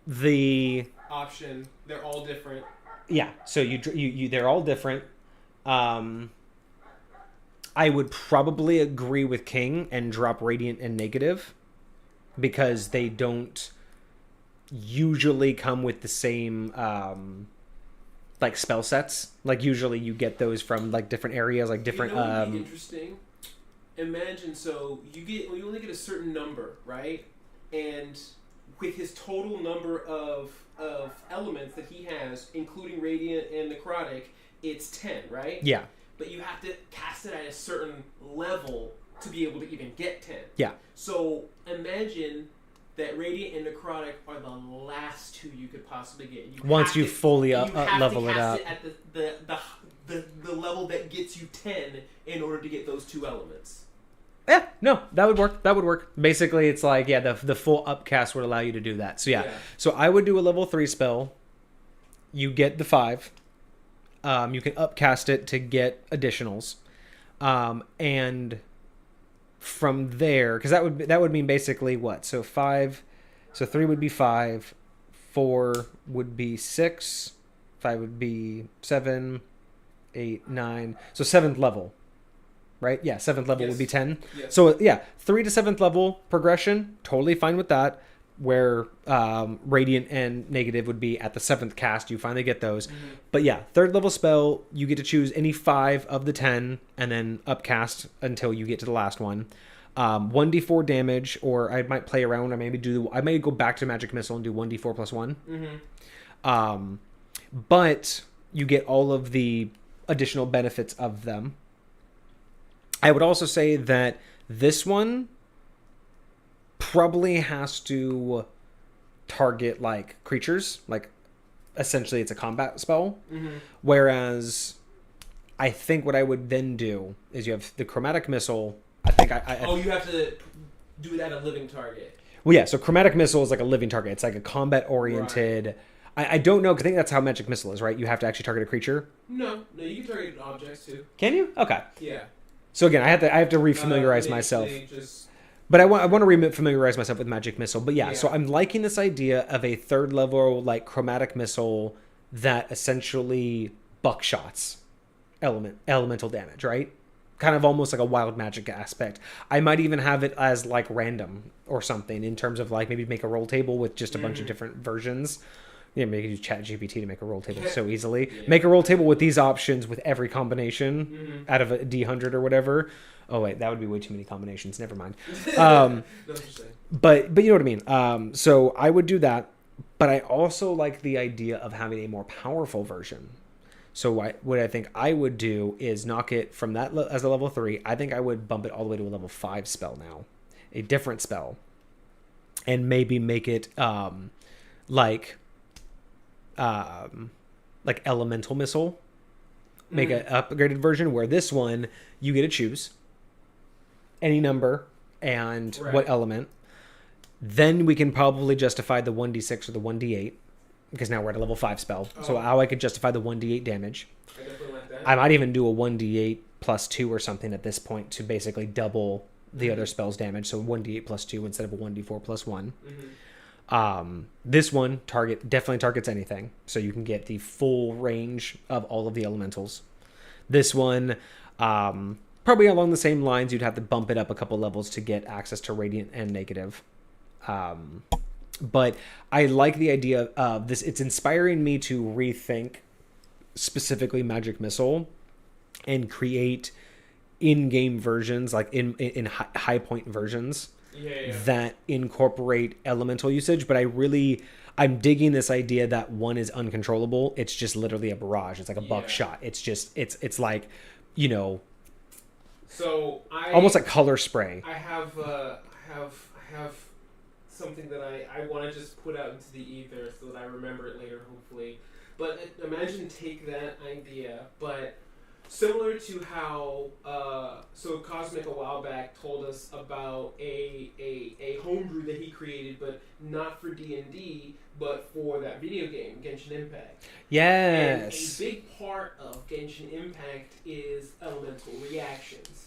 the option. They're all different. Yeah, so you they're all different. I would probably agree with King and drop Radiant and Negative because they don't usually come with the same like spell sets. Like usually you get those from like different areas, like different. You know what would be interesting? Imagine you only get a certain number, right? And with his total number of elements that he has, including Radiant and Necrotic, it's 10, right? Yeah. But you have to cast it at a certain level to be able to even get 10. Yeah. So imagine that Radiant and Necrotic are the last 2 you could possibly get. Once you fully level it up. You have to cast it at the level that gets you 10 in order to get those 2 elements. Yeah, no, that would work. That would work. Basically, it's like, the full upcast would allow you to do that. So, yeah. So, I would do a level 3 spell. You get the 5. You can upcast it to get additionals. And from there, because that would mean basically what? So, 5. So, 3 would be 5. 4 would be 6. 5 would be 7. 8, 9. So, 7th level. Right? Yeah, 7th level would be 10. Yes. So, 3 to 7th level progression, totally fine with that. Where Radiant and Negative would be at the 7th cast. You finally get those. Mm-hmm. But 3rd level spell, you get to choose any 5 of the 10 and then upcast until you get to the last one. 1d4 damage, or I might play around. I may go back to Magic Missile and do 1d4 plus 1. Mm-hmm. But you get all of the additional benefits of them. I would also say that this one probably has to target like creatures, like essentially it's a combat spell. Mm-hmm. Whereas I think what I would then do is you have the Chromatic Missile. I think you have to do it at a living target. Well, yeah. So Chromatic Missile is like a living target. It's like a combat oriented. Right. I don't know because I think that's how Magic Missile is, right? You have to actually target a creature. No, you can target objects too. Can you? Okay. Yeah. So again, I have to refamiliarize myself. But I want to refamiliarize myself with Magic Missile. But so I'm liking this idea of a 3rd level like Chromatic Missile that essentially buckshots elemental damage, right? Kind of almost like a wild magic aspect. I might even have it as like random or something in terms of like maybe make a roll table with just a bunch of different versions. Yeah, maybe use ChatGPT to make a roll table so easily. Yeah. Make a roll table with these options with every combination out of a D100 or whatever. Oh wait, that would be way too many combinations. Never mind. But you know what I mean. So I would do that, but I also like the idea of having a more powerful version. So what I think I would do is knock it from that as a level 3. I think I would bump it all the way to a level 5 spell now, a different spell, and maybe make it like Elemental Missile. Make an upgraded version where this one you get to choose any number and what element. Then we can probably justify the 1d6 or the 1d8, because now we're at a level 5 spell. So how I could justify the 1d8 damage. I definitely like that. I might even do a 1d8 plus 2 or something at this point to basically double the other spell's damage. So 1d8 plus 2 instead of a 1d4 plus 1. This one definitely targets anything. So you can get the full range of all of the elementals. This one, probably along the same lines, you'd have to bump it up a couple levels to get access to radiant and negative. But I like the idea of this. It's inspiring me to rethink specifically Magic Missile and create in-game versions, like in high point versions that incorporate elemental usage. But I'm digging this idea that one is uncontrollable. It's just literally a barrage. It's like a buckshot. It's just it's like, you know, so almost like color spray. I have something that I want to just put out into the ether so that I remember it later, hopefully. But imagine take that idea, but similar to how so Cosmic a while back told us about a homebrew that he created, but not for D&D, but for that video game, Genshin Impact. Yes. And a big part of Genshin Impact is elemental reactions.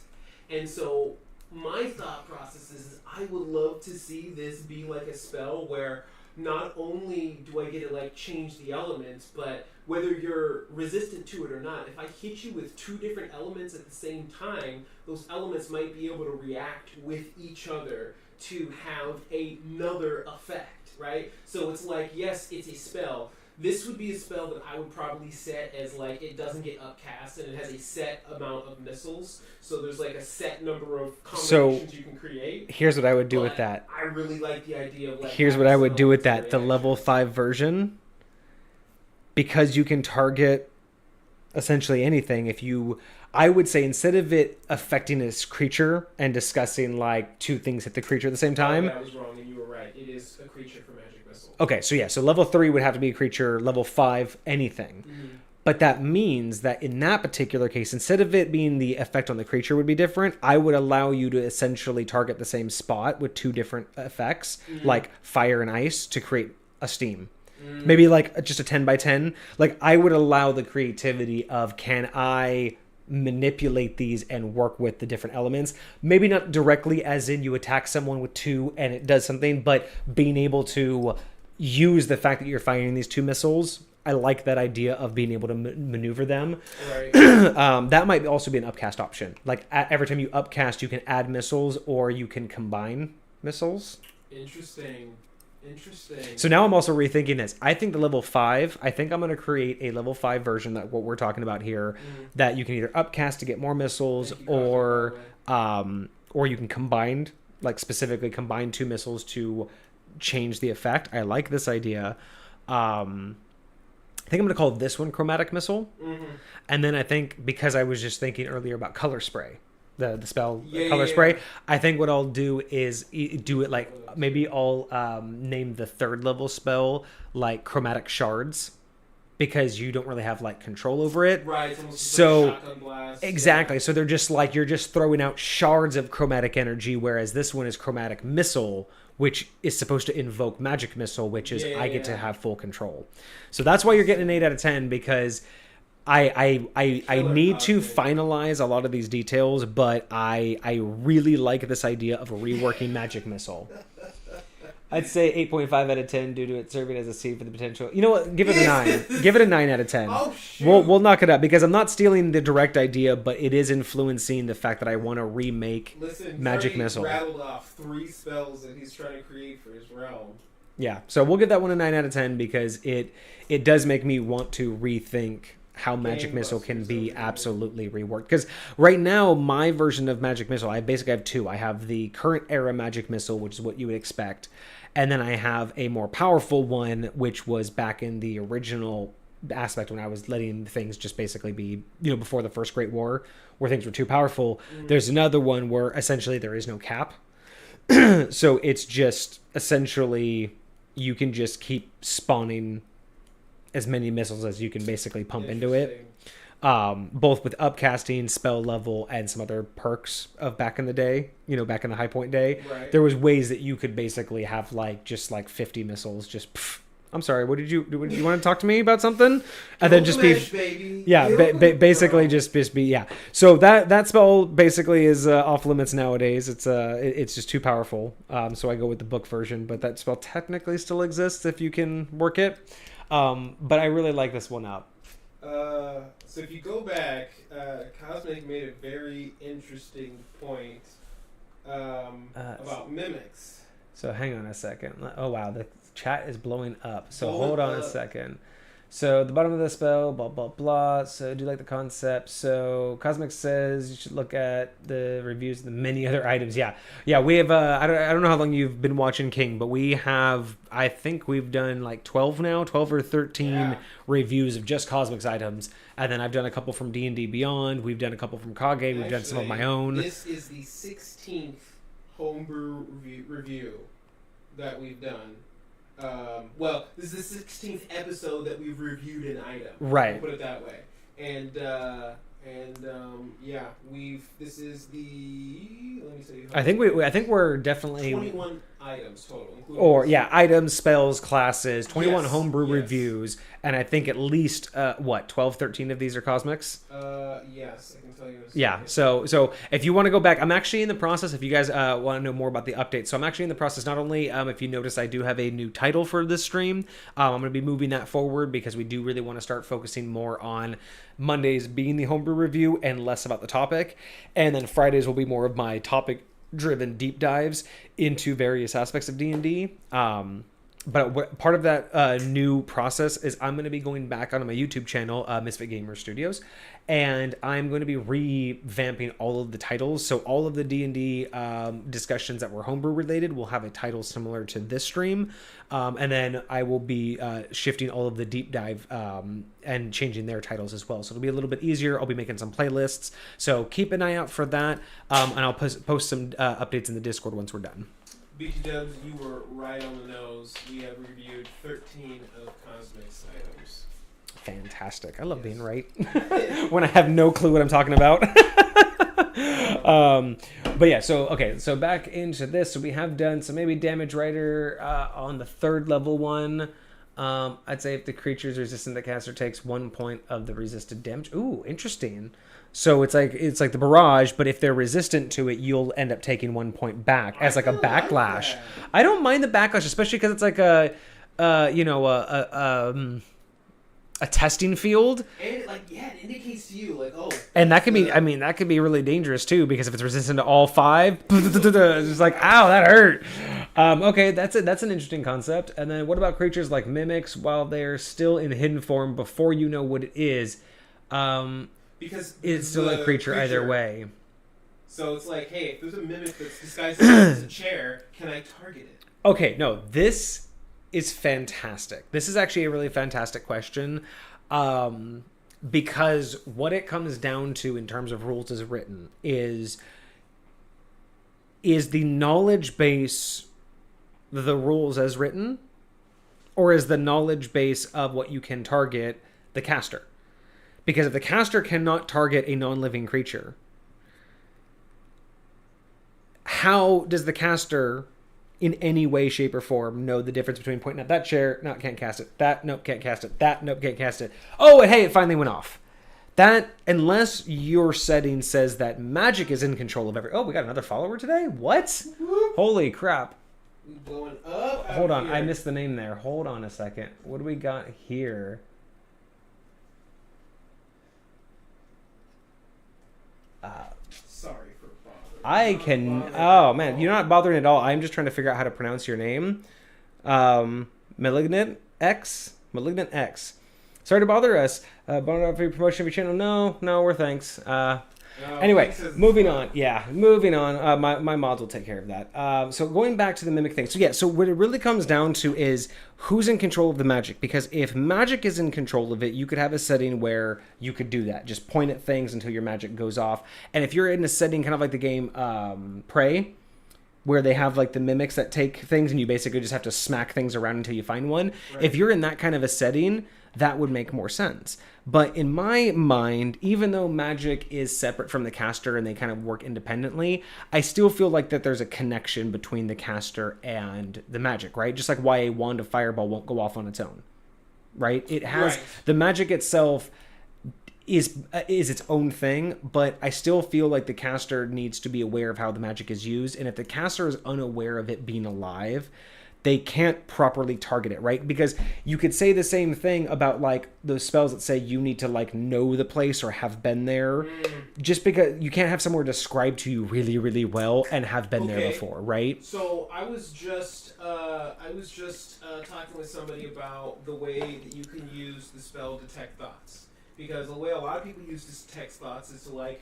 And so my thought process is I would love to see this be like a spell where not only do I get to like change the elements, but whether you're resistant to it or not, if I hit you with two different elements at the same time, those elements might be able to react with each other to have another effect, right? So it's like, yes, it's a spell. This would be a spell that I would probably set as like it doesn't get upcast and it has a set amount of missiles. So there's like a set number of combinations you can create. Here's what I would do with that. I really like the idea of like. Here's what I would do with that. The level 5 version, because you can target essentially anything. I would say instead of it affecting this creature and discussing like two things hit the creature at the same time. I was wrong and you were right. It is a creature for Magic Missile. Okay, so level 3 would have to be a creature, level 5, anything. Mm-hmm. But that means that in that particular case, instead of it being the effect on the creature would be different, I would allow you to essentially target the same spot with two different effects, like fire and ice, to create a steam. Maybe like just a 10 by 10. Like I would allow the creativity of, can I manipulate these and work with the different elements? Maybe not directly as in you attack someone with 2 and it does something, but being able to use the fact that you're firing these 2 missiles. I like that idea of being able to maneuver them. Right. That might also be an upcast option. Like every time you upcast, you can add missiles or you can combine missiles. Interesting. So now I'm also rethinking this. I think the level 5, I think I'm going to create a level 5 version that what we're talking about here, that you can either upcast to get more missiles or you can combine, like specifically combine 2 missiles to change the effect. I like this idea. I think I'm going to call this one Chromatic Missile. And then I think, because I was just thinking earlier about Color Spray, the spell Color Spray, I think what I'll do is do it like, maybe I'll name the 3rd level spell like Chromatic Shards, because you don't really have like control over it. Right. It's almost so like a shotgun blast. Exactly. Yeah. So they're just like, you're just throwing out shards of chromatic energy, whereas this one is Chromatic Missile, which is supposed to invoke Magic Missile, which is I get to have full control. So that's why you're getting an 8 out of 10, because I need to finalize a lot of these details, but I really like this idea of reworking Magic Missile. I'd say 8.5 out of 10 due to it serving as a seed for the potential. You know what? Give it a 9. Give it a 9 out of 10. Oh, shoot. We'll knock it up, because I'm not stealing the direct idea, but it is influencing the fact that I want to remake Magic Missile. Rattled off 3 spells that he's trying to create for his realm. Yeah, so we'll give that one a 9 out of 10, because it does make me want to rethink how Magic Missile can be absolutely reworked. Because right now, my version of Magic Missile, I basically have 2. I have the current era Magic Missile, which is what you would expect. And then I have a more powerful one, which was back in the original aspect when I was letting things just basically be, before the First Great War, where things were too powerful. There's another one where essentially there is no cap. So it's just essentially you can just keep spawning as many missiles as you can basically pump into it. both with upcasting, spell level, and some other perks of back in the day, back in the high point day. Right. There was ways that you could basically have just 50 missiles, just I'm sorry, what did you want to talk to me about something? And then just Gilgamesh, baby. yeah, basically just be, yeah. So that spell basically is off limits nowadays. It's just too powerful. So I go with the book version, but that spell technically still exists if you can work it. But I really like this one up. So if you go back, Cosmic made a very interesting point about mimics. So hang on a second. Oh wow, the chat is blowing up. So Blowing hold on up. a second. So the bottom of the spell, blah blah blah. So do you like the concept? So Cosmic says you should look at the reviews of the many other items. Yeah. We have. I don't know how long you've been watching King, but we have. I think we've done like 12 or 13 reviews of just Cosmic's items, and then I've done a couple from D&D Beyond. We've done a couple from Kage. We've done some of my own. This is the 16th homebrew review that we've done. Well, this is the 16th episode that we've reviewed an item. Right. I'll put it that way. And this is the, let me see. I think we're definitely 21 items total. Items, spells, classes, 21 homebrew yes. reviews, and I think at least 12, 13 of these are Cosmics. Yes, I can tell you. Yeah, so if you want to go back, I'm actually in the process, if you guys want to know more about the update, so I'm actually in the process, not only, if you notice, I do have a new title for this stream. I'm going to be moving that forward because we do really want to start focusing more on Mondays being the homebrew review and less about the topic, and then Fridays will be more of my topic-driven deep dives into various aspects of D&D. But part of that new process is I'm going to be going back onto my YouTube channel, MisfitGamersStudios, and I'm going to be revamping all of the titles. So all of the D&D discussions that were homebrew related will have a title similar to this stream, and then I will be shifting all of the deep dive and changing their titles as well. So it'll be a little bit easier. I'll be making some playlists, so keep an eye out for that, and I'll post some updates in the Discord once we're done. BT Dubs, you were right on the nose. We have reviewed 13 of Cosmic's items. Fantastic. I love being right when I have no clue what I'm talking about. But yeah, so back into this. So we have done some maybe Damage Rider on the 3rd level one. I'd say if the creature's resistant, the caster takes 1 point of the resisted damage. Ooh, interesting. So it's like the Barrage, but if they're resistant to it, you'll end up taking 1 point back as like a backlash. I don't mind the backlash, especially because it's like a testing field. And it indicates to you And that could be, that could be really dangerous too, because if it's resistant to all 5, it's just like, ow, that hurt. Okay, that's it. That's an interesting concept. And then what about creatures like mimics while they're still in hidden form before you know what it is? Because it's still a creature either way. So it's like, hey, if there's a mimic that's disguised as a chair, can I target it? Okay, no, this is fantastic. This is actually a really fantastic question, because what it comes down to in terms of rules as written is the knowledge base the rules as written, or is the knowledge base of what you can target the caster? Because if the caster cannot target a non-living creature, how does the caster, in any way, shape, or form, know the difference between pointing at that chair, no, can't cast it, that, nope, can't cast it, that, nope, can't cast it, oh, and hey, it finally went off. That, unless your setting says that magic is in control of oh, we got another follower today? What? Holy crap. Going up. Hold on, I missed the name there. Hold on a second. What do we got here? Sorry for bothering. I can. Oh man, you're not bothering at all. I'm just trying to figure out how to pronounce your name. Malignant X. Sorry to bother us. Bother for your promotion of your channel. No, we're thanks. Anyway, moving on. Yeah, moving on. My mods will take care of that. So going back to the mimic thing. So what it really comes down to is who's in control of the magic. Because if magic is in control of it, you could have a setting where you could do that. Just point at things until your magic goes off. And if you're in a setting kind of like the game Prey, where they have like the mimics that take things and you basically just have to smack things around until you find one. Right. If you're in that kind of a setting, that would make more sense. But in my mind, even though magic is separate from the caster and they kind of work independently, I still feel like that there's a connection between the caster and the magic, right? Just like why a wand of fireball won't go off on its own, right? It has the magic itself is its own thing, but I still feel like the caster needs to be aware of how the magic is used, and if the caster is unaware of it being alive, they can't properly target it, right? Because you could say the same thing about like those spells that say you need to like know the place or have been there, just because you can't have somewhere described to you really, really well and have been there before, right? So I was just talking with somebody about the way that you can use the spell Detect Thoughts, because the way a lot of people use Detect Thoughts is to like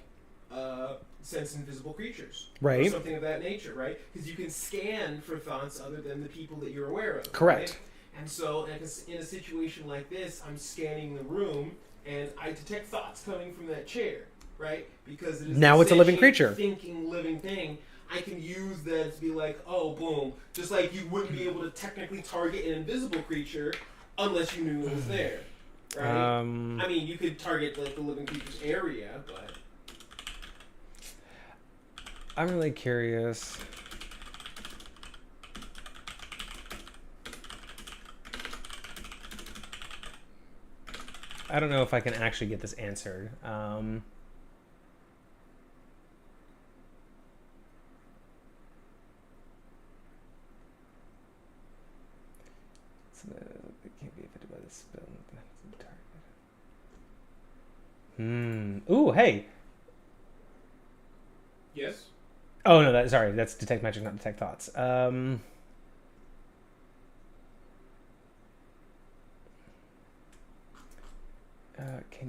sense invisible creatures, right? Or something of that nature, right? Because you can scan for thoughts other than the people that you're aware of. Correct. Right? And so, in a situation like this, I'm scanning the room and I detect thoughts coming from that chair, right? Because it is now it's a living creature, thinking living thing. I can use that to be like, oh, boom. Just like you wouldn't be able to technically target an invisible creature unless you knew it was there, right? I mean, you could target like the living creature's area, but. I'm really curious. I don't know if I can actually get this answered. So it can't be affected by the spell. Ooh, hey. Yes? Oh no, that's detect magic, not detect thoughts. Can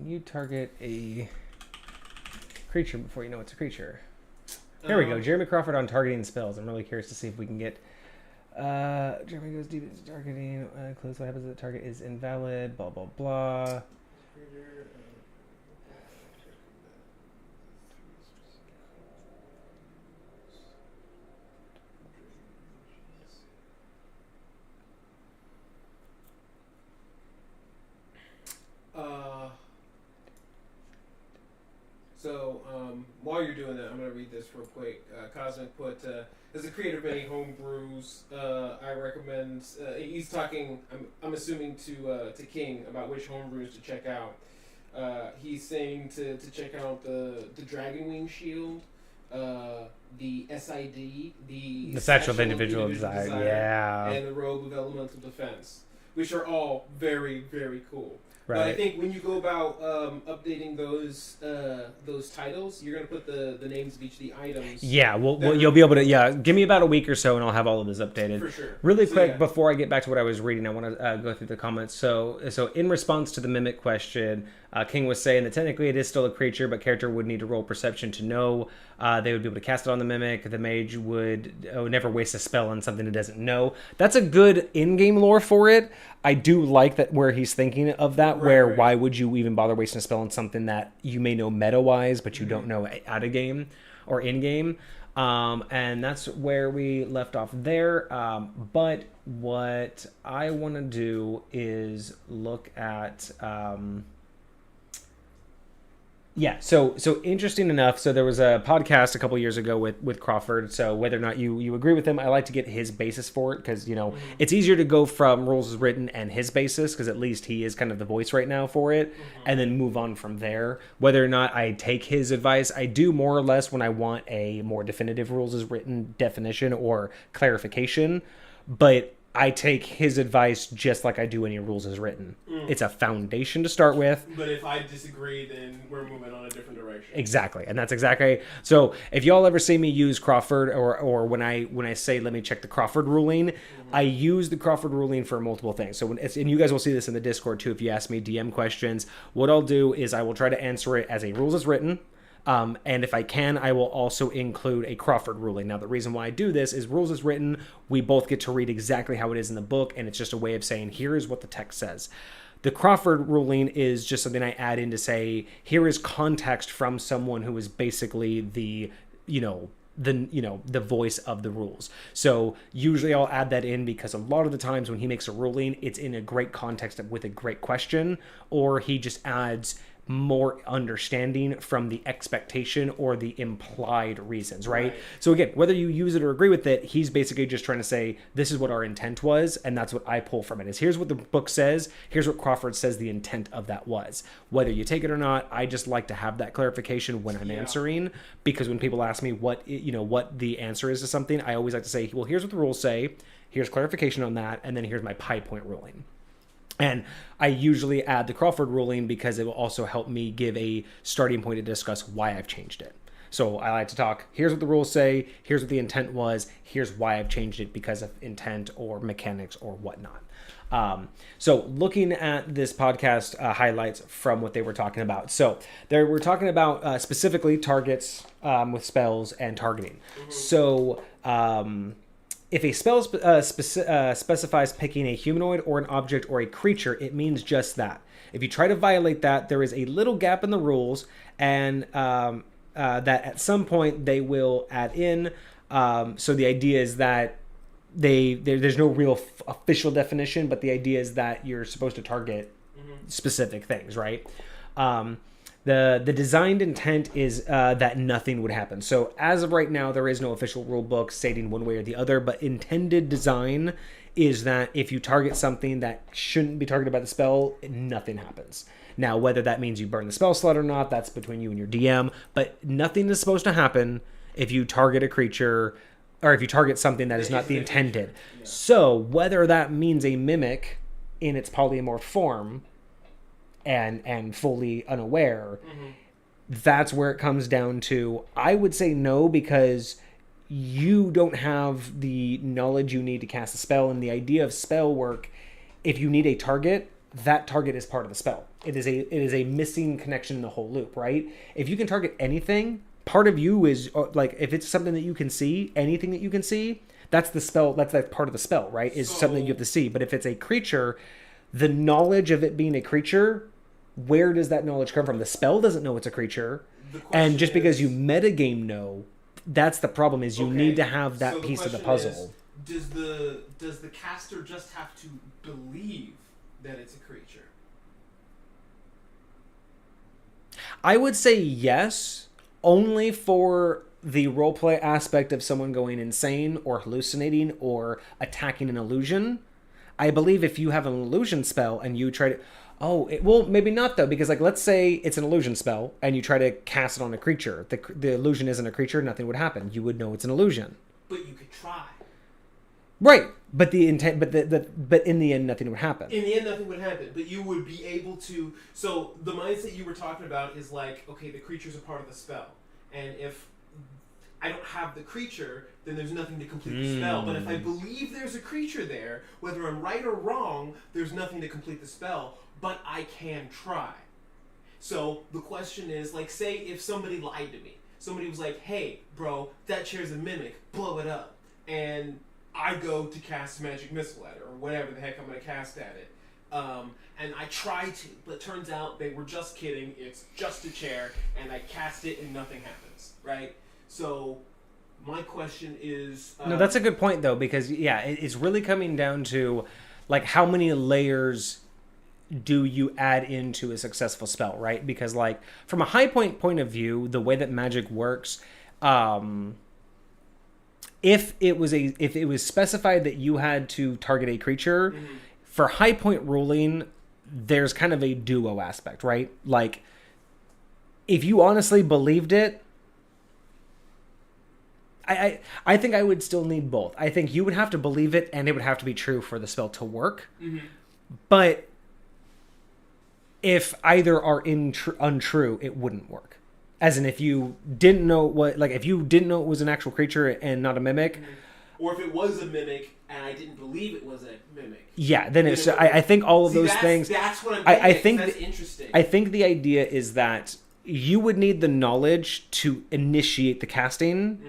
you target a creature before you know it's a creature? There we go. Jeremy Crawford on targeting spells. I'm really curious to see if we can get. Jeremy goes deep into targeting. Close. What happens if the target is invalid? Blah blah blah. So, while you're doing that, I'm going to read this real quick. Cosmic put, as a creator of many home brews, I recommend, he's talking, I'm assuming to King about which home brews to check out. He's saying to check out the Dragon Wing Shield, the SID, the Satchel of Individual Desire, yeah, and the Robe of Elemental Defense, which are all very, very cool. Right. But I think when you go about updating those titles, you're going to put the names of each of the items. Yeah, well, you'll be able to, give me about a week or so, and I'll have all of this updated. For sure. Really quick, before I get back to what I was reading, I want to go through the comments. So in response to the Mimic question, King was saying that technically it is still a creature, but character would need to roll Perception to know. They would be able to cast it on the Mimic. The Mage would never waste a spell on something it doesn't know. That's a good in-game lore for it. I do like that where he's thinking of that, right. Why would you even bother wasting a spell on something that you may know meta-wise, but you don't know out of game or in-game. And that's where we left off there. But what I want to do is look at... So interesting enough. So there was a podcast a couple years ago with Crawford. So whether or not you agree with him, I like to get his basis for it because, it's easier to go from rules as written and his basis because at least he is kind of the voice right now for it and then move on from there. Whether or not I take his advice, I do more or less when I want a more definitive rules as written definition or clarification. But I take his advice just like I do any rules as written. It's a foundation to start with. But if I disagree, then we're moving on a different direction. Exactly, and that's exactly. So if y'all ever see me use Crawford, or when I say let me check the Crawford ruling, I use the Crawford ruling for multiple things. So and you guys will see this in the Discord too. If you ask me DM questions, what I'll do is I will try to answer it as a rules as written. And if I can, I will also include a Crawford ruling. Now, the reason why I do this is rules as written. We both get to read exactly how it is in the book, and it's just a way of saying, here is what the text says. The Crawford ruling is just something I add in to say, here is context from someone who is basically the, the voice of the rules. So usually I'll add that in because a lot of the times when he makes a ruling, it's in a great context with a great question, or he just adds more understanding from the expectation or the implied reasons, right? So again, whether you use it or agree with it, he's basically just trying to say, this is what our intent was, and that's what I pull from it, is here's what the book says, here's what Crawford says the intent of that was. Whether you take it or not, I just like to have that clarification when I'm answering, because when people ask me what the answer is to something, I always like to say, well, here's what the rules say, here's clarification on that, and then here's my high point ruling. And I usually add the Crawford ruling because it will also help me give a starting point to discuss why I've changed it. So I like to talk, here's what the rules say, here's what the intent was, here's why I've changed it because of intent or mechanics or whatnot. So looking at this podcast highlights from what they were talking about. So they were talking about specifically targets with spells and targeting. Mm-hmm. So if a spell specifies picking a humanoid or an object or a creature, it means just that. If you try to violate that, there is a little gap in the rules, and that at some point they will add in. So the idea is that there's no real official definition, but the idea is that you're supposed to target specific things, right? The designed intent is that nothing would happen. So as of right now, there is no official rule book stating one way or the other, but intended design is that if you target something that shouldn't be targeted by the spell, nothing happens. Now, whether that means you burn the spell slot or not, that's between you and your DM, but nothing is supposed to happen if you target a creature or if you target something that is not the intended. Yeah. So whether that means a mimic in its polymorph form and fully unaware, that's where it comes down to. I would say no, because you don't have the knowledge you need to cast a spell, and the idea of spell work, if you need a target, that target is part of the spell. It is a missing connection in the whole loop, right? If you can target anything, part of you is like, if it's something that you can see, anything that you can see, that's the spell, that's like part of the spell, right? Is something that you have to see. But if it's a creature, the knowledge of it being a creature, where does that knowledge come from? The spell doesn't know it's a creature, and just because you metagame know, that's the problem. Is you need to have that piece of the puzzle. Does the caster just have to believe that it's a creature? I would say yes, only for the roleplay aspect of someone going insane or hallucinating or attacking an illusion. I believe if you have an illusion spell and you try to... well, maybe not, though, because, like, let's say it's an illusion spell and you try to cast it on a creature. The illusion isn't a creature, nothing would happen. You would know it's an illusion. But you could try. Right. But the intent, but in the end, nothing would happen. In the end, nothing would happen. But you would be able to... So the mindset you were talking about is like, okay, the creature's a part of the spell. And if I don't have the creature, then there's nothing to complete the spell. But if I believe there's a creature there, whether I'm right or wrong, there's nothing to complete the spell. But I can try. So the question is, like, say if somebody lied to me. Somebody was like, hey, bro, that chair's a mimic. Blow it up. And I go to cast Magic Missile at it, or whatever the heck I'm going to cast at it. And I try to, but turns out they were just kidding. It's just a chair, and I cast it and nothing happens, right? So my question is... no, that's a good point, though, because, yeah, it's really coming down to, like, how many layers do you add into a successful spell, right? Because, like, from a high point of view, the way that magic works... If it was specified that you had to target a creature, for high point ruling, there's kind of a duo aspect, right? Like, if you honestly believed it, I think I would still need both. I think you would have to believe it, and it would have to be true for the spell to work. But if either are untrue, it wouldn't work. As in, if you didn't know if you didn't know it was an actual creature and not a mimic, or if it was a mimic and I didn't believe it was a mimic. Yeah, then it's. I think all of those things. That's what I'm thinking. I think that's interesting. I think the idea is that you would need the knowledge to initiate the casting,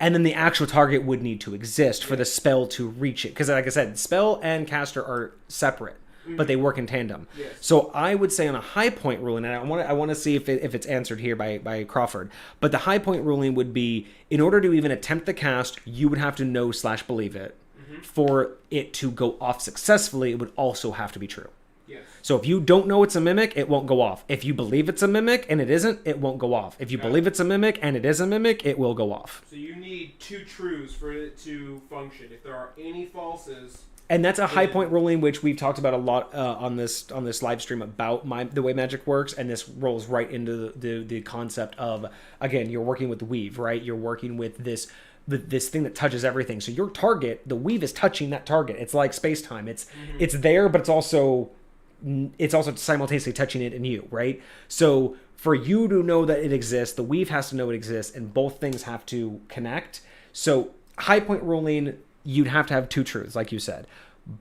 and then the actual target would need to exist for the spell to reach it. Because, like I said, spell and caster are separate. but they work in tandem. Yes. So I would say on a high point ruling, and I want to see if it's answered here by Crawford, but the high point ruling would be, in order to even attempt the cast, you would have to know/believe it. For it to go off successfully, it would also have to be true. Yes. So if you don't know it's a mimic, it won't go off. If you believe it's a mimic and it isn't, it won't go off. If you believe it's a mimic and it is a mimic, it will go off. So you need 2 truths for it to function. If there are any falses... And that's a high point ruling, which we've talked about a lot on this live stream about the way magic works, and this rolls right into the concept of, again, you're working with the weave, right? You're working with this thing that touches everything. So your target, the weave is touching that target. It's like space-time. It's there, but it's also simultaneously touching it in you, right? So for you to know that it exists, the weave has to know it exists, and both things have to connect. So high point ruling, you'd have to have 2 truths, like you said.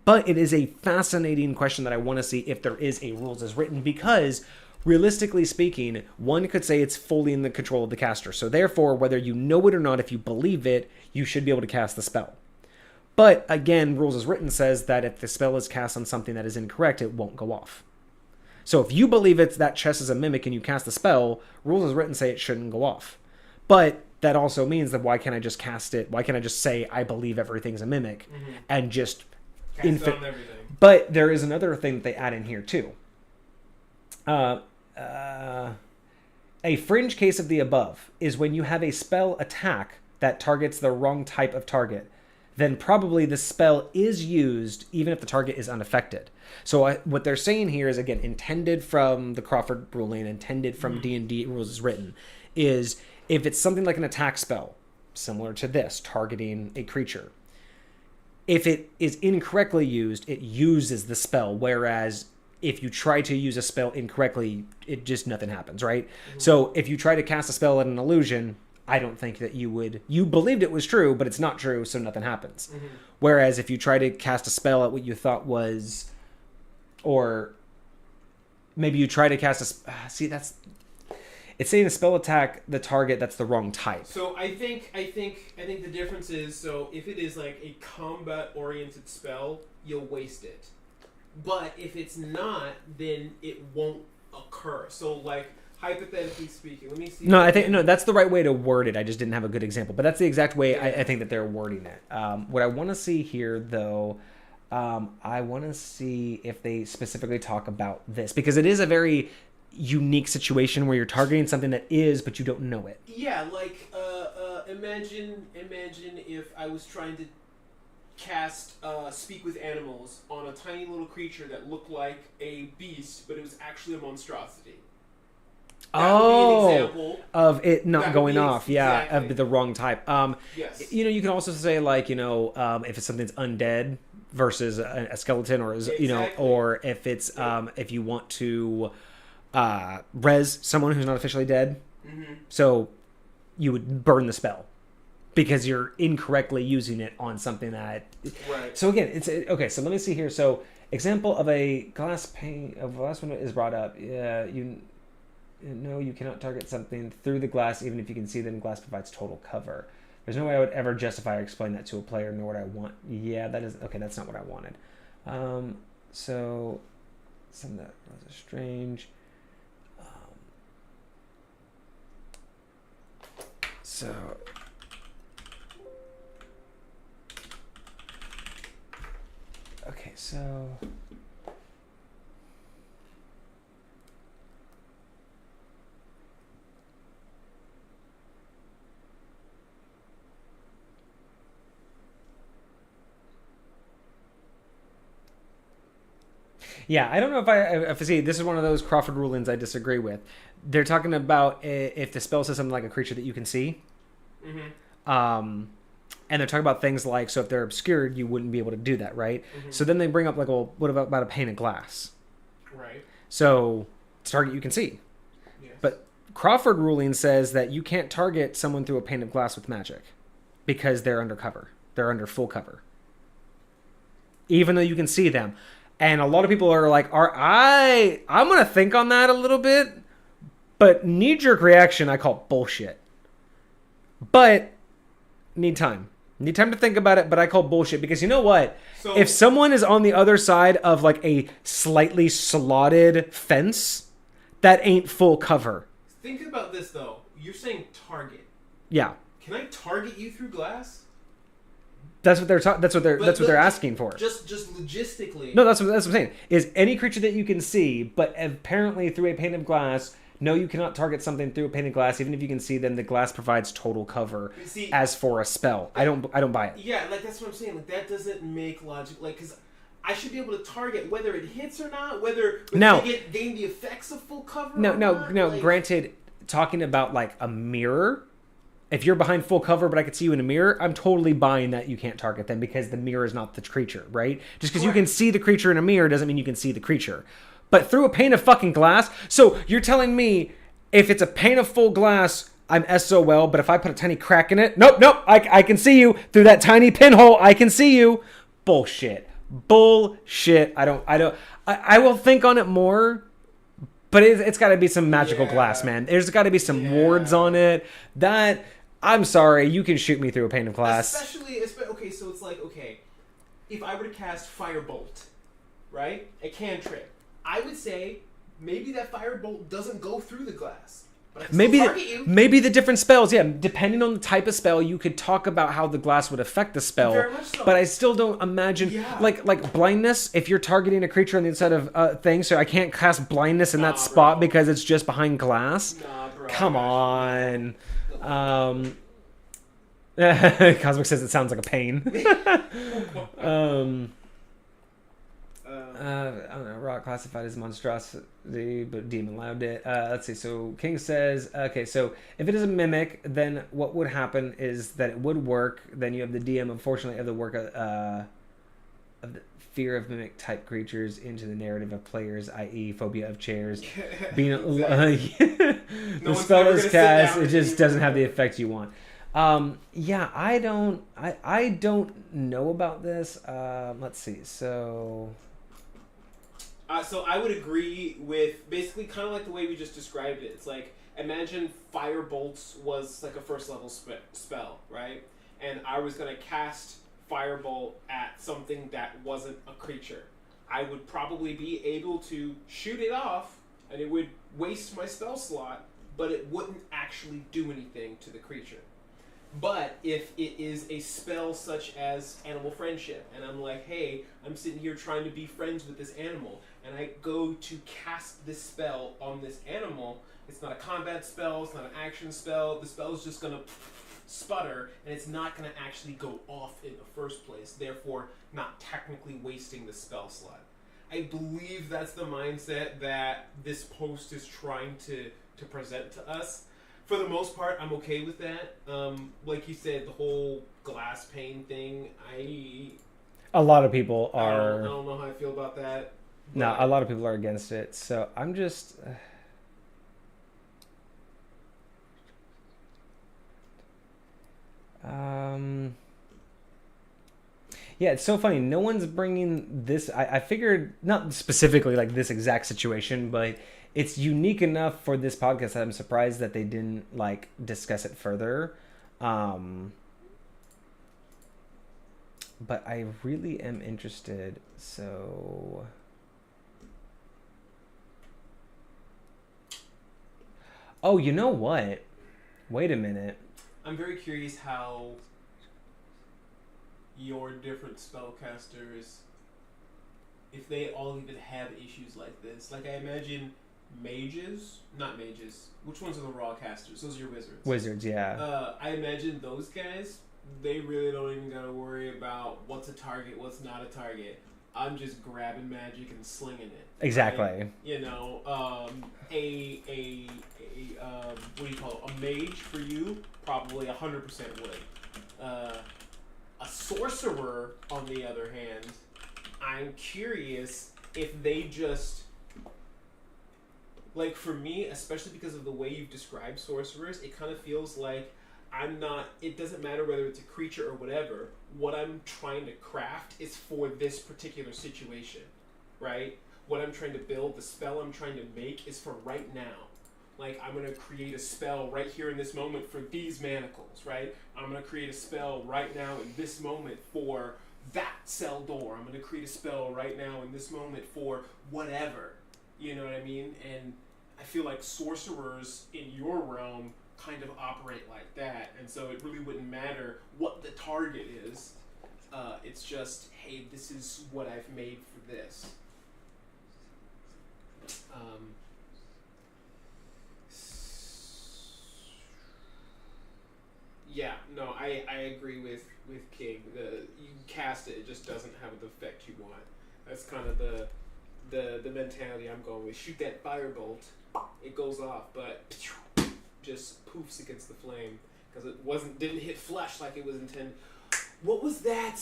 But it is a fascinating question that I want to see if there is a rules as written, because realistically speaking, one could say it's fully in the control of the caster. So therefore, whether you know it or not, if you believe it, you should be able to cast the spell. But again, rules as written says that if the spell is cast on something that is incorrect, it won't go off. So if you believe it's that chest is a mimic and you cast the spell, rules as written say it shouldn't go off. But that also means that why can't I just cast it? Why can't I just say I believe everything's a mimic and just Cast it on everything. But there is another thing that they add in here too. A fringe case of the above is when you have a spell attack that targets the wrong type of target, then probably the spell is used even if the target is unaffected. So what they're saying here is, again, intended from the Crawford ruling, intended from D&D rules as written, is if it's something like an attack spell, similar to this, targeting a creature, if it is incorrectly used, it uses the spell, whereas if you try to use a spell incorrectly, it just nothing happens, right? So if you try to cast a spell at an illusion, I don't think that you believed it was true, but it's not true, so nothing happens. Whereas if you try to cast a spell at what you thought was, or maybe you try to cast it's saying a spell attack the target that's the wrong type. So I think the difference is, so if it is like a combat oriented spell, you'll waste it. But if it's not, then it won't occur. So, like, hypothetically speaking, let me see. No, I think that's the right way to word it. I just didn't have a good example, but that's the exact way I think that they're wording it. What I want to see here, though, I want to see if they specifically talk about this, because it is a very unique situation where you're targeting something that is, but you don't know it. Yeah, like imagine if I was trying to cast Speak with Animals on a tiny little creature that looked like a beast, but it was actually a monstrosity. That would be an example of it not going off, exactly. of the wrong type. Yes. You can also say, like, if it's something's undead versus a skeleton, or or if it's if you want to res someone who's not officially dead, so you would burn the spell because you're incorrectly using it on something that. Right. So again, it's okay. So let me see here. So example of a glass window is brought up. No, you cannot target something through the glass, even if you can see them. Glass provides total cover. There's no way I would ever justify or explain that to a player, nor would I want. Yeah, that is okay. That's not what I wanted. So something that was strange. So. Okay, so. Yeah, I don't know if I see. This is one of those Crawford rulings I disagree with. They're talking about if the spell says something like a creature that you can see. And they're talking about things like, so if they're obscured, you wouldn't be able to do that, right? So then they bring up, like, well, what about a pane of glass? Right. So it's a target you can see. Yes. But Crawford ruling says that you can't target someone through a pane of glass with magic because they're under cover. They're under full cover. Even though you can see them. And a lot of people are like, I'm going to think on that a little bit, but knee-jerk reaction, I call bullshit. But need time. Need time to think about it, but I call bullshit because you know what? So- if someone is on the other side of like a slightly slotted fence, that ain't full cover. Think about this though. You're saying target. Yeah. Can I target you through glass? That's what they're asking for. Just logistically. No, that's what I'm saying. Is any creature that you can see, but apparently through a pane of glass. No, you cannot target something through a pane of glass. Even if you can see them, the glass provides total cover. See, as for a spell, I don't buy it. Yeah, like that's what I'm saying. Like that doesn't make logic. Like, because I should be able to target whether it hits or not. Whether they gain the effects of full cover. No. Like, Granted, talking about like a mirror. If you're behind full cover, but I could see you in a mirror, I'm totally buying that you can't target them because the mirror is not the creature, right? Just because you can see the creature in a mirror doesn't mean you can see the creature. But through a pane of fucking glass, so you're telling me if it's a pane of full glass, I'm SOL, but if I put a tiny crack in it, nope, I can see you through that tiny pinhole. I can see you. Bullshit. I will think on it more, but it's got to be some magical glass, man. There's got to be some wards on it. That, I'm sorry, you can shoot me through a pane of glass. Especially, okay, so it's like, okay, if I were to cast Firebolt, right, a cantrip, I would say maybe that Firebolt doesn't go through the glass. But I can still target you. Maybe the different spells, yeah, depending on the type of spell, you could talk about how the glass would affect the spell. Very much so. But I still don't imagine, like blindness, if you're targeting a creature on the inside of things, so I can't cast blindness in that spot because it's just behind glass. Nah, bro. Come on. Cosmic says it sounds like a pain. I don't know. Rock classified as monstrosity, but demon allowed it. Let's see. So King says, okay, so if it is a mimic, then what would happen is that it would work. Then you have the DM, unfortunately, of the work of the fear of mimic type creatures into the narrative of players, i.e., phobia of chairs. Being the spell is cast, it just doesn't have the effect you want. Yeah, I don't know about this. Let's see. So I would agree with basically kind of like the way we just described it. It's like, imagine Firebolts was like a first level spell, right? And I was going to cast Firebolt at something that wasn't a creature. I would probably be able to shoot it off, and it would waste my spell slot, but it wouldn't actually do anything to the creature. But if it is a spell such as Animal Friendship, and I'm like, hey, I'm sitting here trying to be friends with this animal, and I go to cast this spell on this animal, it's not a combat spell, it's not an action spell, the spell is just going to sputter, and it's not going to actually go off in the first place, therefore not technically wasting the spell slot. I believe that's the mindset that this post is trying to present to us. For the most part, I'm okay with that. Like you said, the whole glass pane thing, a lot of people are... I don't know how I feel about that. No, a lot of people are against it, so I'm just... Yeah, it's so funny. No one's bringing this... I figured, not specifically like this exact situation, but it's unique enough for this podcast that I'm surprised that they didn't like discuss it further. But I really am interested, so... Oh, you know what? Wait a minute. I'm very curious how your different spellcasters, if they all even have issues like this. Like, I imagine not mages. Which ones are the raw casters? Those are your wizards. Wizards, yeah. I imagine those guys, they really don't even gotta worry about what's a target, what's not a target. I'm just grabbing magic and slinging it. Exactly. Right? You know, what do you call it? A mage for you, probably 100% would. A sorcerer, on the other hand, I'm curious if they just... Like, for me, especially because of the way you've described sorcerers, it kind of feels like it doesn't matter whether it's a creature or whatever, what I'm trying to craft is for this particular situation, right? What I'm trying to build, the spell I'm trying to make is for right now. Like, I'm going to create a spell right here in this moment for these manacles, right? I'm going to create a spell right now in this moment for that cell door. I'm going to create a spell right now in this moment for whatever. You know what I mean? And I feel like sorcerers in your realm kind of operate like that. And so it really wouldn't matter what the target is. It's just, hey, this is what I've made for this. Yeah, no, I agree with King. You cast it, it just doesn't have the effect you want. That's kind of the mentality I'm going with. Shoot that firebolt, it goes off, but just poofs against the flame because it didn't hit flesh like it was intended. What was that?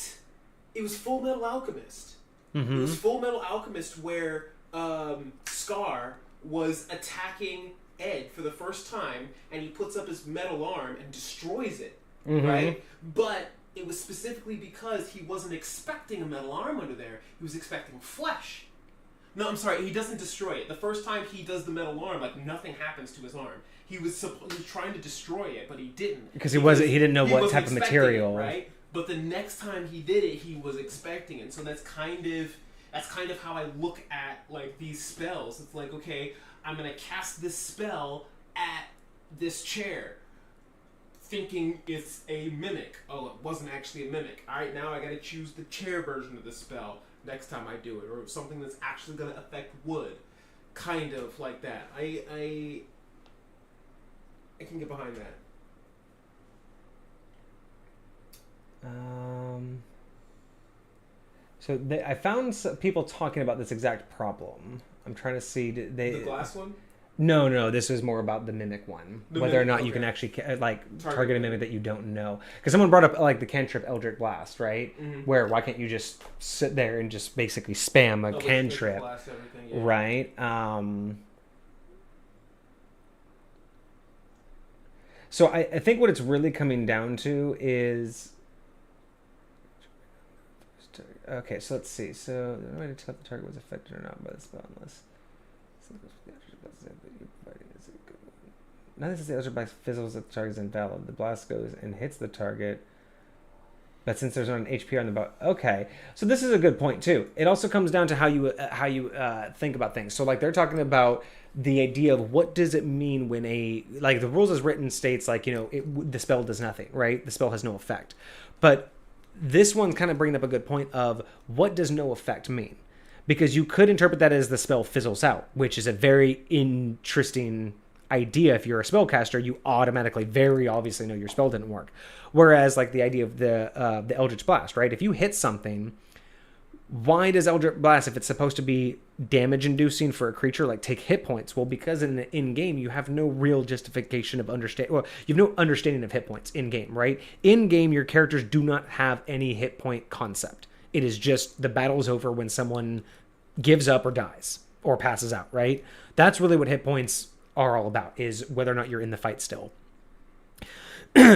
It was Full Metal Alchemist. Mm-hmm. It was Full Metal Alchemist where Scar was attacking Ed for the first time, and he puts up his metal arm and destroys it, right? But it was specifically because he wasn't expecting a metal arm under there. He was expecting flesh. No, I'm sorry, he doesn't destroy it. The first time he does the metal arm, like, nothing happens to his arm. He was trying to destroy it, but he didn't. Because he didn't know what type of material. It, right? But the next time he did it, he was expecting it. So that's kind of how I look at, like, these spells. It's like, okay, I'm going to cast this spell at this chair, thinking it's a mimic. Oh, it wasn't actually a mimic. All right, now I got to choose the chair version of the spell next time I do it, or something that's actually going to affect wood. Kind of like that. I can get behind that. So I found some people talking about this exact problem. I'm trying to see The glass one? No, this is more about the mimic one. Whether or not you can actually target a mimic that you don't know. Because someone brought up like the cantrip Eldritch Blast, right? Mm-hmm. Where why can't you just sit there and just basically spam a cantrip, right? So I think what it's really coming down to is, okay, so let's see. So the way to tell if the target was affected or not by the spell, unless not necessarily the blast fizzles if the target is invalid. The blast goes and hits the target, but since there's not an HP on the bow, okay. So this is a good point too. It also comes down to how you think about things. So like they're talking about the idea of what does it mean when the rules as written states like, you know, the spell does nothing, right? The spell has no effect. But this one's kind of bringing up a good point of what does no effect mean? Because you could interpret that as the spell fizzles out, which is a very interesting idea. If you're a spellcaster, you automatically very obviously know your spell didn't work. Whereas like the idea of the Eldritch Blast, right? If you hit something, why does Eldritch Blast, if it's supposed to be damage inducing for a creature, like take hit points? Well, because in game you have no real justification of you have no understanding of hit points in game, right? In game your characters do not have any hit point concept. It is just the battle's over when someone gives up or dies or passes out, right? That's really what hit points are all about, is whether or not you're in the fight still.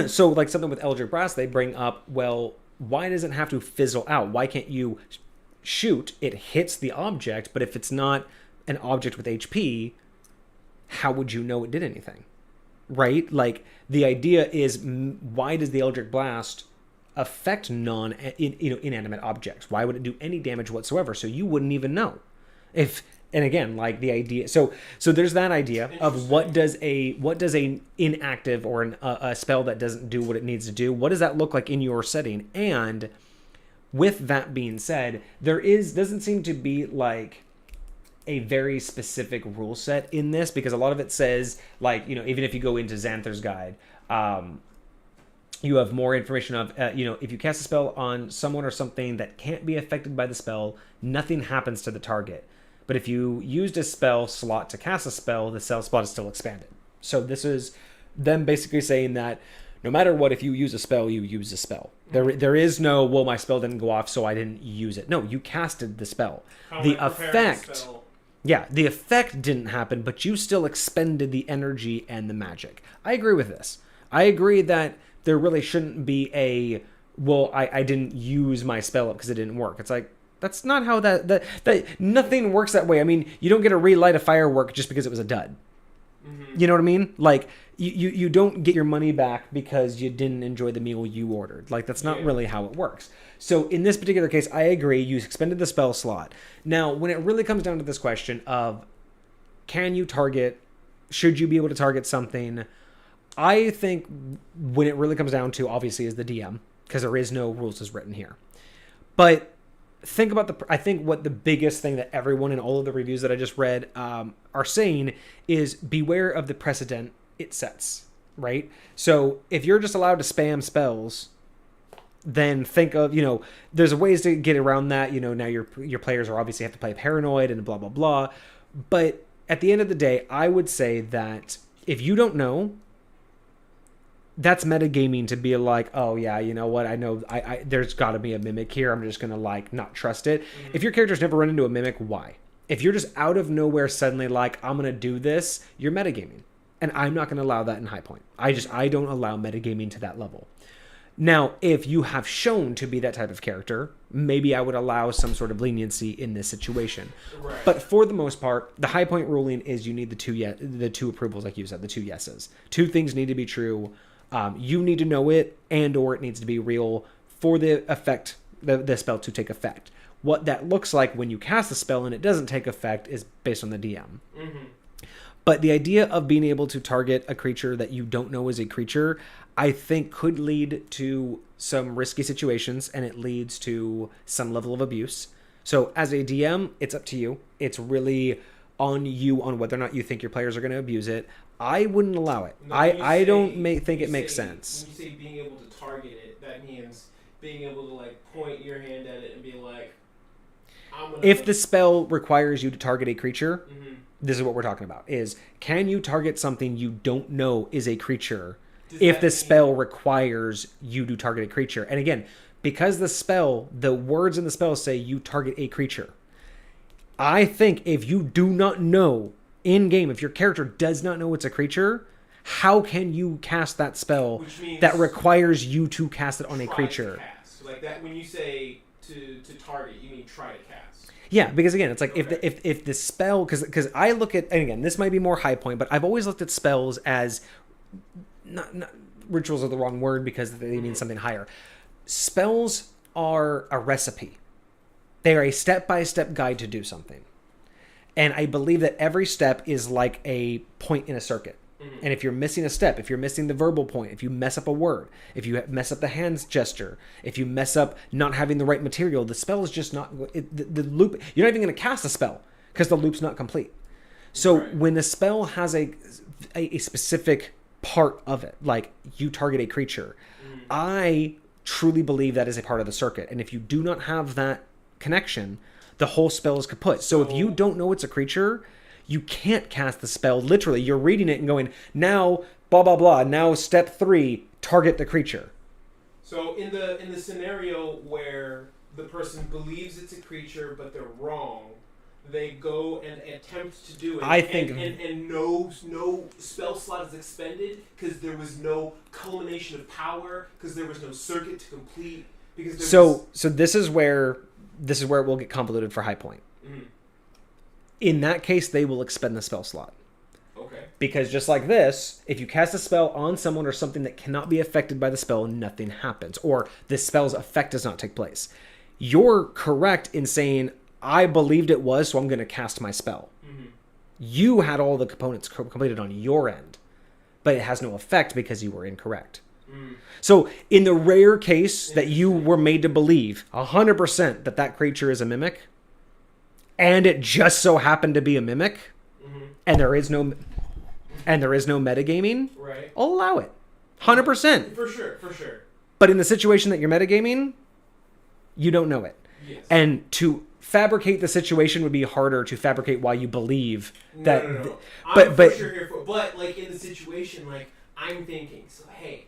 So like something with Eldritch Blast, they bring up, well, why does it have to fizzle out? Why can't you shoot, it hits the object, but if it's not an object with HP, how would you know it did anything? Right? Like the idea is, why does the Eldritch Blast affect inanimate objects? Why would it do any damage whatsoever? So you wouldn't even know. And again, like the idea, so there's that idea of what does a inactive or a spell that doesn't do what it needs to do, what does that look like in your setting? And with that being said, doesn't seem to be like a very specific rule set in this, because a lot of it says, like, you know, even if you go into Xanther's Guide, you have more information of, if you cast a spell on someone or something that can't be affected by the spell, nothing happens to the target. But if you used a spell slot to cast a spell, the spell slot is still expanded. So this is them basically saying that no matter what, if you use a spell, you use a spell. There is no, well, my spell didn't go off, so I didn't use it. No, you casted the spell. The effect didn't happen, but you still expended the energy and the magic. I agree with this. I agree that there really shouldn't be I didn't use my spell up because it didn't work. It's like, that's not how that nothing works that way. I mean, you don't get to relight a firework just because it was a dud. You know what I mean? Like, you don't get your money back because you didn't enjoy the meal you ordered. Like, that's not really how it works. So in this particular case, I agree. You expended the spell slot. Now, when it really comes down to this question of can you target, should you be able to target something, I think when it really comes down to, obviously, is the DM, because there is no rules as written here. But think about I think what the biggest thing that everyone in all of the reviews that I just read are saying is beware of the precedent it sets, right? So if you're just allowed to spam spells, then think of, there's ways to get around that. Now your players are obviously have to play paranoid and blah, blah, blah. But at the end of the day, I would say that if you don't know, that's metagaming to be like, oh yeah, you know what? I know there's got to be a mimic here. I'm just going to like not trust it. If your character's never run into a mimic, why? If you're just out of nowhere suddenly like, I'm going to do this, you're metagaming. And I'm not going to allow that in High Point. I don't allow metagaming to that level. Now, if you have shown to be that type of character, maybe I would allow some sort of leniency in this situation. Right. But for the most part, the High Point ruling is you need the two approvals, like you said, the two yeses. Two things need to be true. You need to know it, and or it needs to be real for the effect, the spell to take effect. What that looks like when you cast the spell and it doesn't take effect is based on the DM. But the idea of being able to target a creature that you don't know is a creature, I think could lead to some risky situations, and it leads to some level of abuse. So as a DM, it's up to you. It's really on you on whether or not you think your players are going to abuse it. I wouldn't allow it. No, I don't think it makes sense. When you say being able to target it, that means being able to like point your hand at it and be like, I'm gonna... If the spell requires you to target a creature, this is what we're talking about, is can you target something you don't know is a creature if the spell requires you to target a creature? And again, because the words in the spell say you target a creature, I think if you do not know in game, if your character does not know it's a creature, how can you cast that spell that requires you to cast it on a creature? Like that, when you say to target, you mean try to cast. Yeah, because again, it's like if the spell, because I look at, and again, this might be more High Point, but I've always looked at spells as not rituals are the wrong word because they mean something higher. Spells are a recipe. They are a step-by-step guide to do something. And I believe that every step is like a point in a circuit. And if you're missing a step, if you're missing the verbal point, if you mess up a word, if you mess up the hands gesture, if you mess up not having the right material, the spell is just not... the loop... You're not even going to cast a spell because the loop's not complete. So when a spell has a specific part of it, like you target a creature, I truly believe that is a part of the circuit. And if you do not have that connection, the whole spell is kaput. So if you don't know it's a creature, you can't cast the spell. Literally, you're reading it and going, now, blah, blah, blah. Now, step 3, target the creature. So in the scenario where the person believes it's a creature, but they're wrong, they go and attempt to do it. I think... And no spell slot is expended because there was no culmination of power, because there was no circuit to complete. Because So this is where it will get convoluted for High Point. In that case, they will expend the spell slot. Okay. Because just like this, if you cast a spell on someone or something that cannot be affected by the spell, nothing happens. Or the spell's effect does not take place. You're correct in saying, I believed it was, so I'm going to cast my spell. You had all the components completed on your end. But it has no effect because you were incorrect. So in the rare case that you were made to believe 100% that creature is a mimic, and it just so happened to be a mimic, and there is no metagaming, right, I'll allow it 100%. For sure. But in the situation that you're metagaming, you don't know it. Yes. And to fabricate the situation would be harder to fabricate why you believe that. No. But I'm for sure here for, but like in the situation, like I'm thinking, so hey,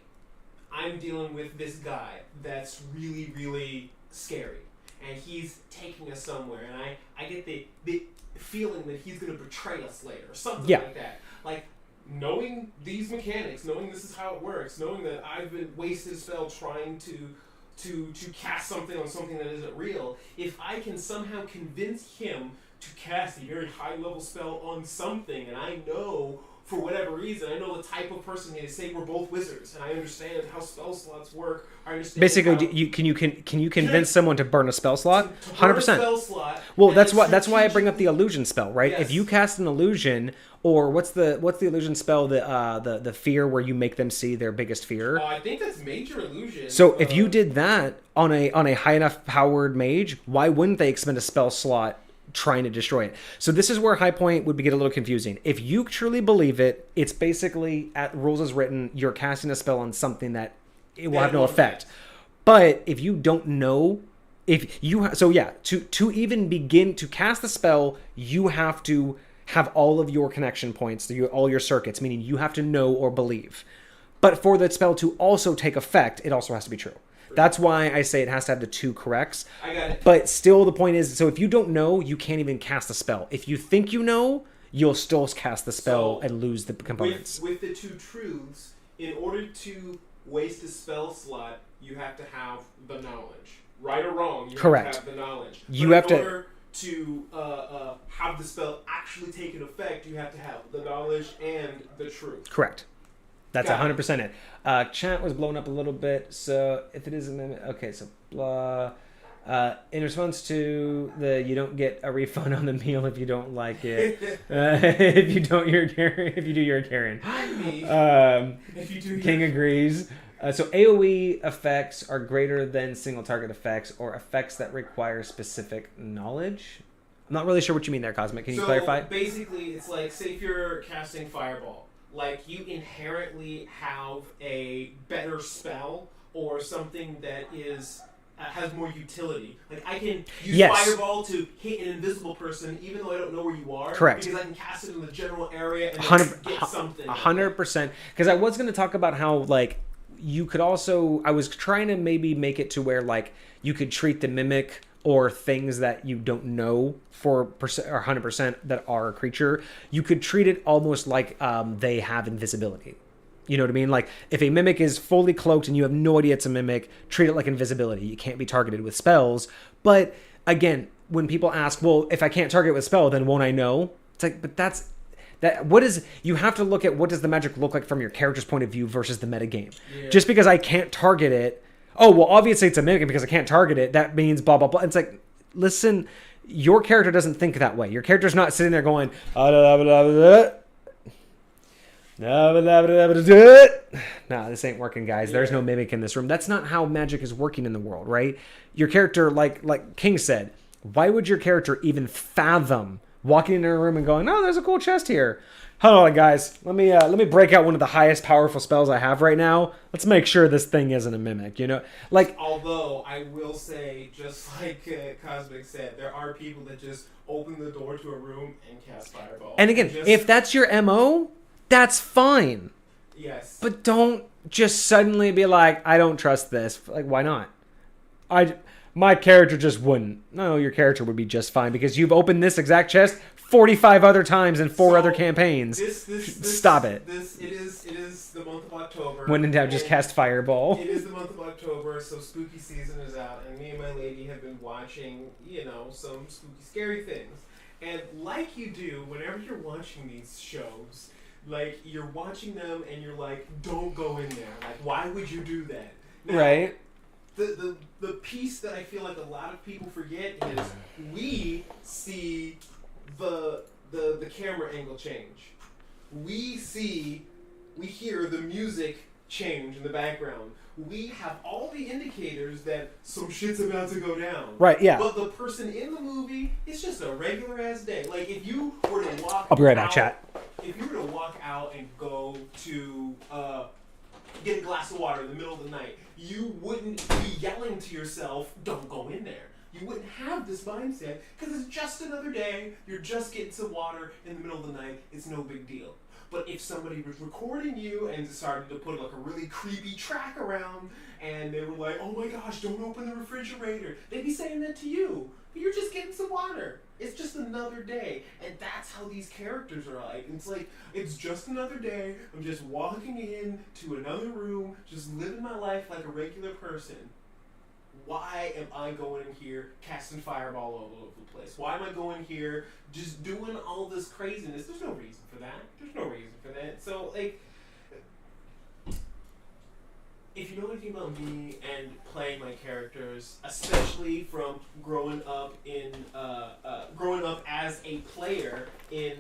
I'm dealing with this guy that's really, really scary, and he's taking us somewhere, and I get the feeling that he's going to betray us later, or something like that. Like, knowing these mechanics, knowing this is how it works, knowing that I've been wasted a spell trying to cast something on something that isn't real, if I can somehow convince him to cast a very high-level spell on something, and I know for whatever reason, I know the type of person he is. Say we're both wizards, and I understand how spell slots work. I understand. Basically, can you convince someone to burn a spell slot? 100%. Spell slot. Well, that's why I bring up the illusion spell, right? Yes. If you cast an illusion, or what's the illusion spell, the fear where you make them see their biggest fear? I think that's major illusion. So if you did that on a high enough powered mage, why wouldn't they expend a spell slot trying to destroy it? So this is where High Point would get a little confusing. If you truly believe it, it's basically at rules as written, you're casting a spell on something that it will have no effect. But if you don't know, to even begin to cast the spell, you have to have all of your connection points, all your circuits, meaning you have to know or believe. But for the spell to also take effect, it also has to be true. That's why I say it has to have the 2 corrects. I got it. But still, the point is, so if you don't know, you can't even cast the spell. If you think you know, you'll still cast the spell and lose the components. With the 2 truths, in order to waste a spell slot, you have to have the knowledge. Right or wrong, you Correct. have to have the knowledge. You have in order to have the spell actually take an effect, you have to have the knowledge and the truth. Correct. That's 100% it. Chat was blown up a little bit, so if it is amendment, okay, so blah. In response to the you don't get a refund on the meal if you don't like it. If you do, you're a Karen. If you do, King agrees. So AoE effects are greater than single target effects or effects that require specific knowledge. I'm not really sure what you mean there, Cosmic. Can you clarify? Basically, it's like, say if you're casting Fireball, like you inherently have a better spell or something that is has more utility. Like I can use Fireball to hit an invisible person even though I don't know where you are. Correct. Because I can cast it in the general area and get something. 100%. Because I was going to talk about how like you could also, I was trying to maybe make it to where like you could treat the mimic or things that you don't know for 100% that are a creature, you could treat it almost like they have invisibility. You know what I mean? Like if a mimic is fully cloaked and you have no idea it's a mimic, treat it like invisibility. You can't be targeted with spells. But again, when people ask, well, if I can't target with spell, then won't I know? It's like, but you have to look at what does the magic look like from your character's point of view versus the metagame. Yeah. Just because I can't target it, oh, well, obviously it's a mimic because I can't target it. That means blah, blah, blah. It's like, listen, your character doesn't think that way. Your character's not sitting there going, nah, this ain't working, guys. There's no mimic in this room. That's not how magic is working in the world, right? Your character, like King said, why would your character even fathom walking into a room and going, oh, there's a cool chest here. Hold on, guys. Let me break out one of the highest powerful spells I have right now. Let's make sure this thing isn't a mimic, you know? Like, although I will say, just like Cosmic said, there are people that just open the door to a room and cast Fireball. And again, if that's your MO, that's fine. Yes. But don't just suddenly be like, I don't trust this. Like, why not? My character just wouldn't. No, your character would be just fine because you've opened this exact chest 45 other times in 4 other campaigns. Stop it. It is the month of October. When in doubt, just cast Fireball. It is the month of October, so spooky season is out, and me and my lady have been watching, some spooky, scary things. And like you do, whenever you're watching these shows, like you're watching them and you're like, don't go in there. Like, why would you do that? Now, right. The piece that I feel like a lot of people forget is we see the camera angle change. We hear the music change in the background. We have all the indicators that some shit's about to go down. Right, yeah. But the person in the movie, it's just a regular ass day. Like if you were to walk I'll be right back, chat. If you were to walk out and go to get a glass of water in the middle of the night, you wouldn't be yelling to yourself, don't go in there. You wouldn't have this mindset because it's just another day. You're just getting some water in the middle of the night. It's no big deal. But if somebody was recording you and decided to put like a really creepy track around and they were like, oh my gosh, don't open the refrigerator, they'd be saying that to you. But you're just getting some water. It's just another day. And that's how these characters are like. It's like, it's just another day. I'm just walking in to another room, just living my life like a regular person. why am I going in here casting fireball all over the place? Why am I going here just doing all this craziness? There's no reason for that. There's no reason for that. So, like, if you know anything about me and playing my characters, especially from growing up as a player in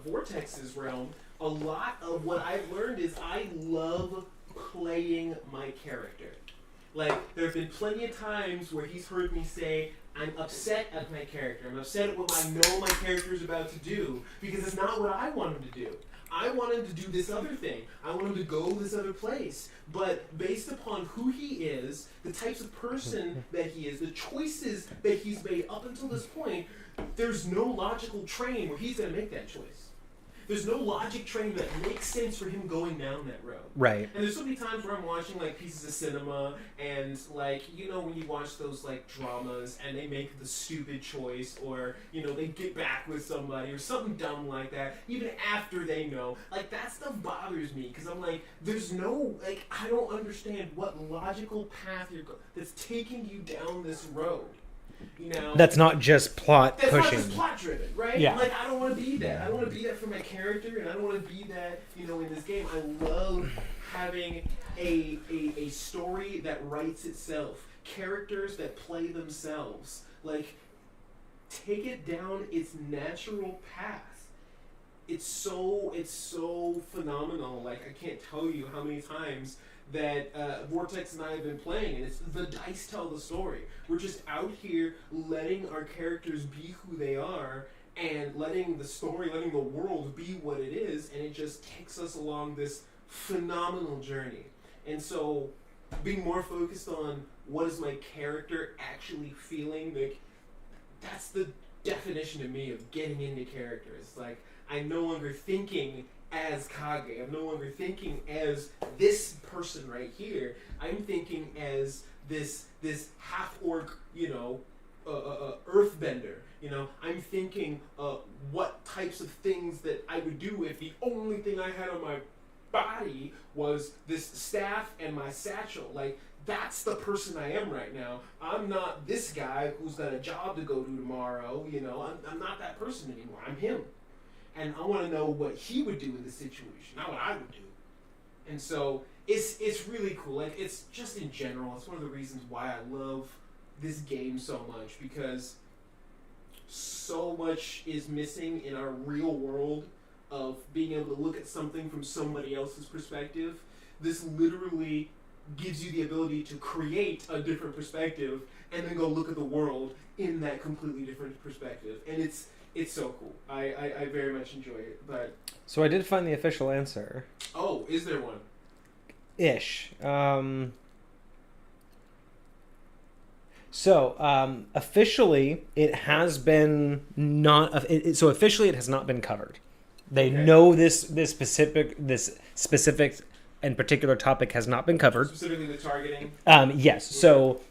Vortex's realm, a lot of what I've learned is I love playing my character. Like, there have been plenty of times where he's heard me say, I'm upset at my character. I'm upset at what I know my character is about to do because it's not what I want him to do. I want him to do this other thing. I want him to go this other place. But based upon who he is, the types of person that he is, the choices that he's made up until this point, there's no logical train where he's going to make that choice. There's no logic train that makes sense for him going down that road. Right. And there's so many times where I'm watching like pieces of cinema and like, you know, when you watch those like dramas and they make the stupid choice or, you know, they get back with somebody or something dumb like that, even after they know, like that stuff bothers me because I'm like, there's no, like, I don't understand what logical path that's taking you down this road. You know, that's not just plot that's pushing. not just plot driven, right? Yeah. Like, I don't want to be that. I don't want to be that for my character, and I don't want to be that, you know, in this game. I love having a story that writes itself, characters that play themselves. Like, take it down its natural path. It's so phenomenal. Like, I can't tell you how many times that Vortex and I have been playing, and it's the dice tell the story. We're just out here letting our characters be who they are and letting the story, letting the world be what it is, and it just takes us along this phenomenal journey. And so being more focused on what is my character actually feeling, like that's the definition to me of getting into characters. Like, I'm no longer thinking as Kage. I'm no longer thinking as this person right here. I'm thinking as this half-orc, you know, earthbender. You know, I'm thinking what types of things that I would do if the only thing I had on my body was this staff and my satchel. Like, that's the person I am right now. I'm not this guy who's got a job to go to tomorrow. You know, I'm not that person anymore. I'm him. And I want to know what he would do in this situation, not what I would do. And so it's really cool. Like, it's just in general, it's one of the reasons why I love this game so much, because so much is missing in our real world of being able to look at something from somebody else's perspective. This literally gives you the ability to create a different perspective and then go look at the world in that completely different perspective. And it's so cool. I very much enjoy it. But So I did find the official answer. oh, is there one? Ish. So officially, it has been not. So officially, it has not been covered. They Okay. know this specific and particular topic has not been covered. Specifically the targeting. Yes. So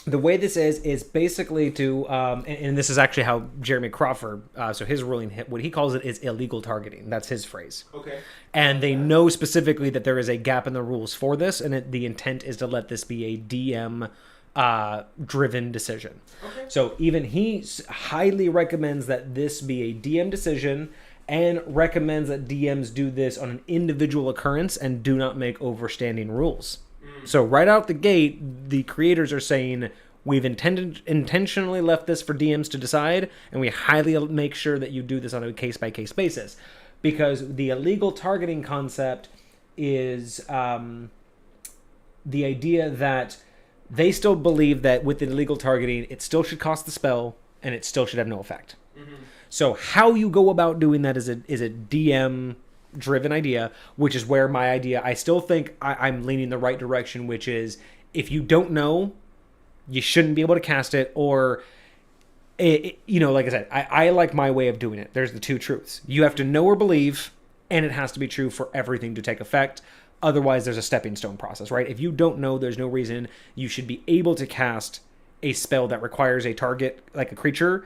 the way this is basically to, and this is actually how Jeremy Crawford, so his ruling, what he calls it is illegal targeting. That's his phrase. Okay. And they know specifically that there is a gap in the rules for this, and the intent is to let this be a DM driven decision. Okay. So even he highly recommends that this be a DM decision, and recommends that DMs do this on an individual occurrence and do not make overstanding rules. So right out the gate, the creators are saying, we've intentionally left this for DMs to decide, and we highly make sure that you do this on a case-by-case basis. Because the illegal targeting concept is the idea that they still believe that with the illegal targeting, it still should cost the spell, and it still should have no effect. Mm-hmm. So how you go about doing that is a DM-driven idea, which is where my idea, I still think I'm leaning the right direction, which is if you don't know, you shouldn't be able to cast it, or, like I said, I like my way of doing it. There's the two truths. You have to know or believe, and it has to be true for everything to take effect. Otherwise, there's a stepping stone process, right? If you don't know, there's no reason you should be able to cast a spell that requires a target, like a creature.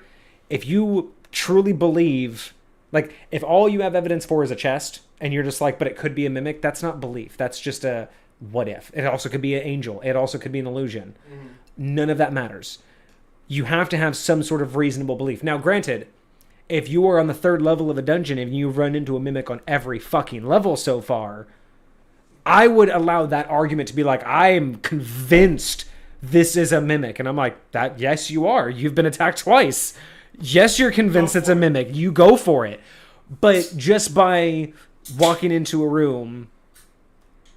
If you truly believe, like, if all you have evidence for is a chest, and you're just like, but it could be a mimic, that's not belief. That's just What if? It also could be an angel. It also could be an illusion. Mm-hmm. None of that matters. You have to have some sort of reasonable belief. Now, granted, if you are on the 3rd level of a dungeon and you run into a mimic on every fucking level so far, I would allow that argument to be like, I'm convinced this is a mimic. And I'm like, yes, you are. You've been attacked twice. Yes, you're convinced it's a mimic. You go for it. But just by walking into a room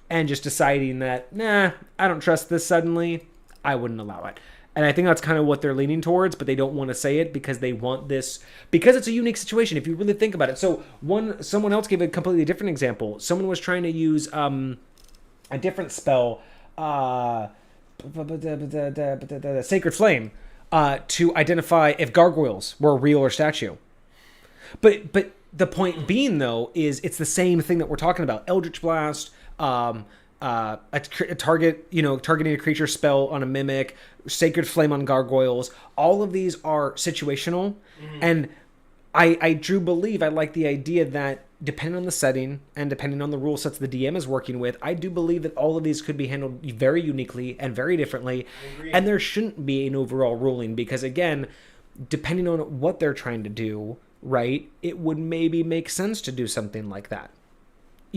and just deciding that, nah, I don't trust this suddenly, I wouldn't allow it. And I think that's kind of what they're leaning towards, but they don't want to say it because they want this, because it's a unique situation if you really think about it. So someone else gave a completely different example. Someone was trying to use a different spell, Sacred Flame, to identify if gargoyles were real or statue. But the point being, though, is it's the same thing that we're talking about. Eldritch Blast, a targeting a creature spell on a mimic, Sacred Flame on gargoyles. All of these are situational, and I do believe, I like the idea that depending on the setting and depending on the rule sets the DM is working with, I do believe that all of these could be handled very uniquely and very differently, and there shouldn't be an overall ruling because, again, depending on what they're trying to do, right, it would maybe make sense to do something like that.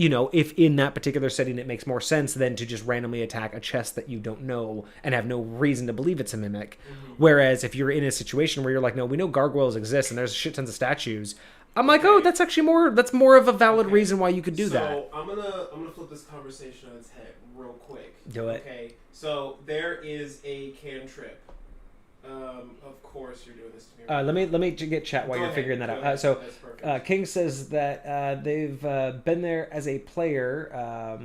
If in that particular setting it makes more sense than to just randomly attack a chest that you don't know and have no reason to believe it's a mimic. Whereas if you're in a situation where you're like, no, we know gargoyles exist and there's shit tons of statues, I'm like, oh, that's actually that's more of a valid reason why you could do that. So I'm gonna flip this conversation on its head real quick. Do it. Okay. So there is a cantrip. Of course you're doing this to me. Let me get chat while you're figuring that out. So King says that they've been there as a player.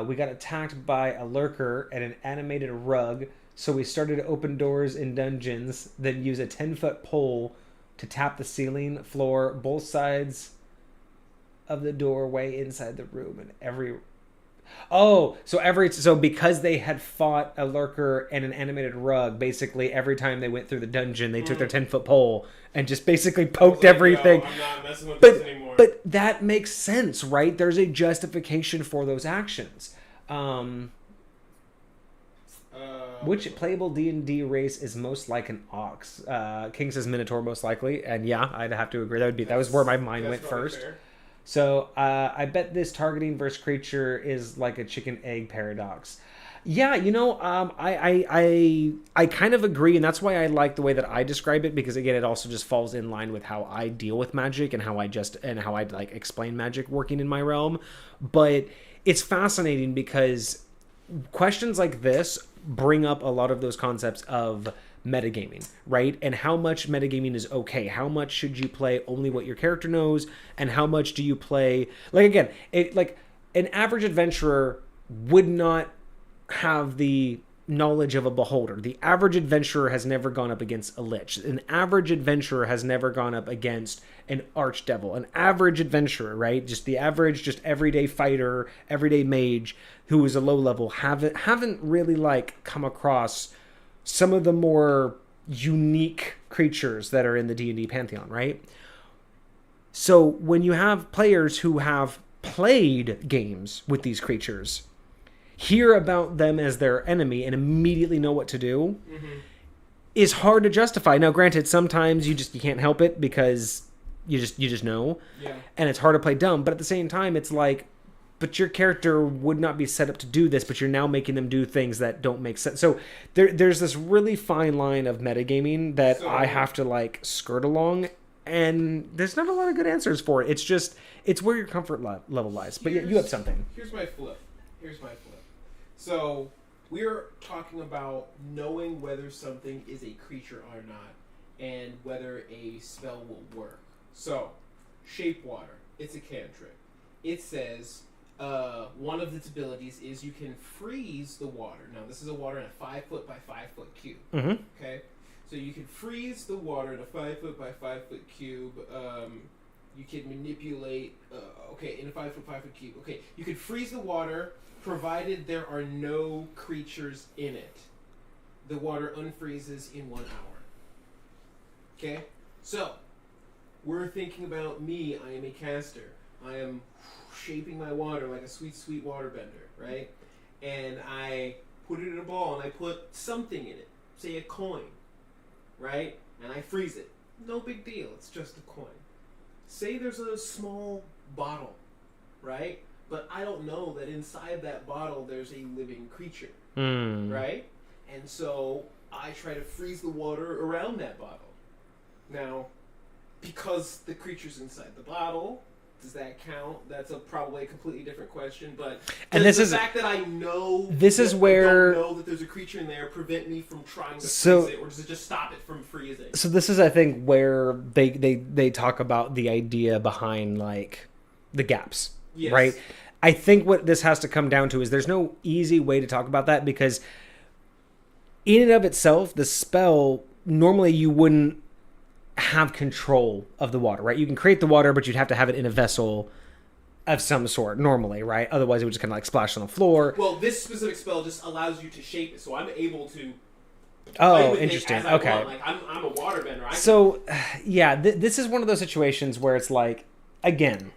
We got attacked by a lurker and an animated rug, so we started to open doors in dungeons, then use a 10-foot pole to tap the ceiling, floor, both sides of the doorway inside the room, and every... So because they had fought a lurker and an animated rug, basically every time they went through the dungeon, they took their 10-foot pole and just basically poked everything. No, I'm not messing with this anymore. But that makes sense, right? There's a justification for those actions. Which playable D&D race is most like an ox? King says Minotaur most likely, and yeah, I'd have to agree. That was where my mind went first. Fair. So I bet this targeting versus creature is like a chicken egg paradox. Yeah, I kind of agree, and that's why I like the way that I describe it, because again, it also just falls in line with how I deal with magic and how I like explain magic working in my realm. But it's fascinating because questions like this bring up a lot of those concepts of metagaming, right? And how much metagaming is okay? How much should you play only what your character knows, and how much do you play? Like, again, an average adventurer would not have the knowledge of a beholder. The average adventurer has never gone up against a lich. An average adventurer has never gone up against an archdevil. An average adventurer, right? Just the average, just everyday fighter, everyday mage who is a low level haven't really come across some of the more unique creatures that are in the D&D pantheon, right? So when you have players who have played games with these creatures, hear about them as their enemy and immediately know what to do, is hard to justify. Now, granted, sometimes you can't help it because you just know, and it's hard to play dumb. But at the same time, it's like, but your character would not be set up to do this, but you're now making them do things that don't make sense. So there's this really fine line of metagaming that I have to skirt along, and there's not a lot of good answers for it. It's where your comfort level lies. But you have something. Here's my flip. So we're talking about knowing whether something is a creature or not, and whether a spell will work. So, Shape Water. It's a cantrip. It says one of its abilities is you can freeze the water. Now, this is a water in a 5-foot by 5-foot cube. Okay? So you can freeze the water in a 5-foot by 5-foot cube. You can manipulate... in a 5-foot, 5-foot cube. Okay, you can freeze the water provided there are no creatures in it. The water unfreezes in 1 hour. Okay? So, we're thinking about me. I am a caster. I am shaping my water like a sweet, sweet water bender, right? And I put it in a ball and I put something in it, say a coin, right? And I freeze it. No big deal. It's just a coin. Say there's a small bottle, right? But I don't know that inside that bottle there's a living creature, right? And so I try to freeze the water around that bottle. Now, because the creature's inside the bottle, does that count? That's probably a completely different question. But and does the fact that I know I don't know that there's a creature in there prevent me from trying to freeze it, or does it just stop it from freezing? So this is, I think, where they talk about the idea behind like the gaps, right? I think what this has to come down to is there's no easy way to talk about that, because in and of itself, the spell, normally you wouldn't have control of the water, right? You can create the water, but you'd have to have it in a vessel of some sort normally, right? Otherwise it would just kind of like splash on the floor. Well, this specific spell just allows you to shape it, so I'm able to play with interesting. it as I want. Like I'm a waterbender. This is one of those situations where it's like, again,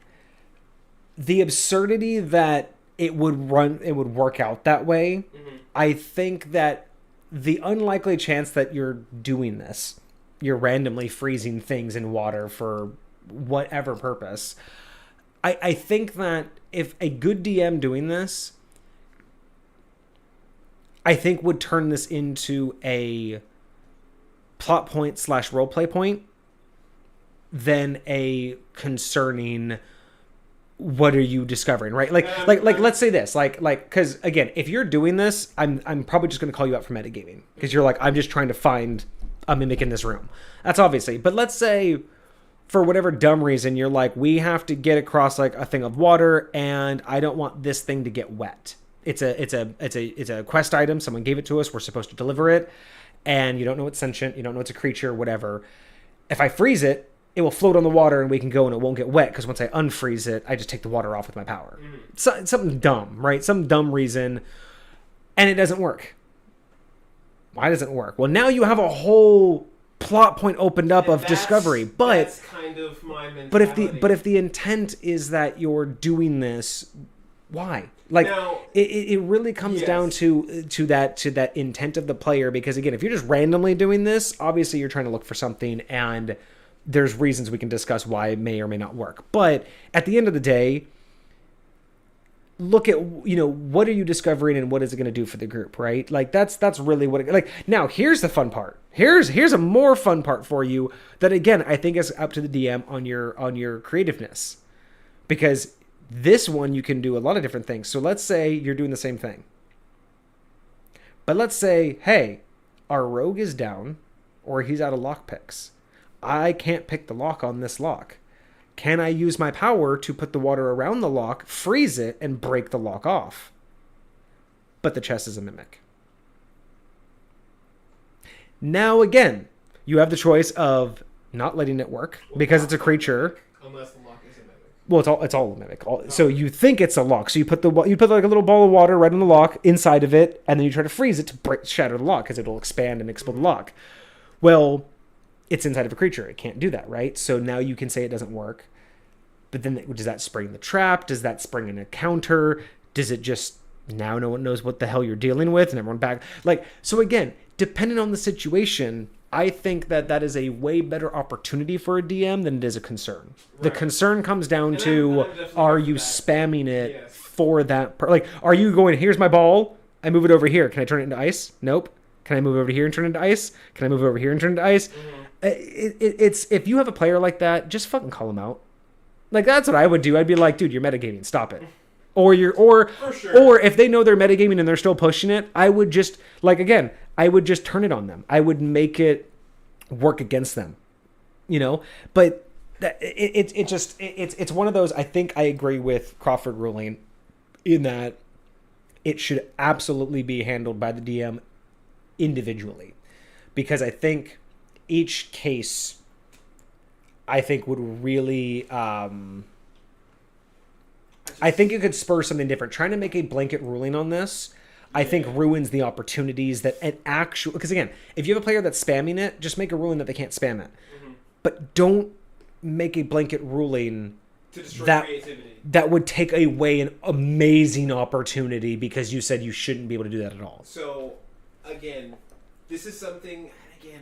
the absurdity that it would work out that way. I think that the unlikely chance that you're doing this, you're randomly freezing things in water for whatever purpose, I think that if a good DM doing this, I think would turn this into a plot point / roleplay point than a concerning what are you discovering, right? Like let's say this, like because again, if you're doing this, I'm probably just going to call you out for metagaming, because you're like, I'm just trying to find a mimic in this room. That's obviously. But let's say for whatever dumb reason you're like, we have to get across like a thing of water, and I don't want this thing to get wet. It's a quest item. Someone gave it to us. We're supposed to deliver it, and you don't know it's sentient. You don't know it's a creature, whatever. If I freeze it, it will float on the water and we can go and it won't get wet, because once I unfreeze it, I just take the water off with my power. So, something dumb, right? Some dumb reason, and it doesn't work. Why doesn't it work? Well, now you have a whole plot point opened up of discovery. But that's kind of my mentality. But if the intent is that you're doing this, why? Like now, it really comes down to that intent of the player, because again, if you're just randomly doing this, obviously you're trying to look for something, and there's reasons we can discuss why it may or may not work. But at the end of the day, look at, what are you discovering and what is it going to do for the group, right? Like that's really what like. Now here's the fun part. Here's a more fun part for you that, again, I think is up to the DM on your creativeness, because this one you can do a lot of different things. So let's say you're doing the same thing, but let's say, hey, our rogue is down, or he's out of lockpicks. I can't pick the lock on this lock. Can I use my power to put the water around the lock, freeze it, and break the lock off? But the chest is a mimic. Now, again, you have the choice of not letting it work because it's a creature. Unless the lock is a mimic. Well, it's all a mimic. So you think it's a lock. So you put like a little ball of water right on the lock inside of it, and then you try to freeze it to shatter the lock, because it'll expand and explode the lock. Well, it's inside of a creature. It can't do that, right? So now you can say it doesn't work. But then does that spring the trap? Does that spring an encounter? Does it just, now no one knows what the hell you're dealing with and everyone back? Like, so again, depending on the situation, I think that is a way better opportunity for a DM than it is a concern. Right. The concern comes down to, are you spamming it for that? Like, are you going, here's my ball, I move it over here. Can I turn it into ice? Nope. Can I move over here and turn it into ice? Can I move over here and turn it into ice? It's if you have a player like that, just fucking call them out. Like, that's what I would do. I'd be like, dude, you're metagaming. Stop it. Or if they know they're metagaming and they're still pushing it, I would just, like, again, I would just turn it on them. I would make it work against them, But it's one of those. I think I agree with Crawford ruling in that it should absolutely be handled by the DM individually, because I think each case, I think, would really I think it could spur something different. Trying to make a blanket ruling on this, I think, ruins the opportunities that an actual, because again, if you have a player that's spamming it, just make a ruling that they can't spam it. But don't make a blanket ruling to destroy that creativity. that would take away an amazing opportunity because you said you shouldn't be able to do that at all. So, again, this is something. Again,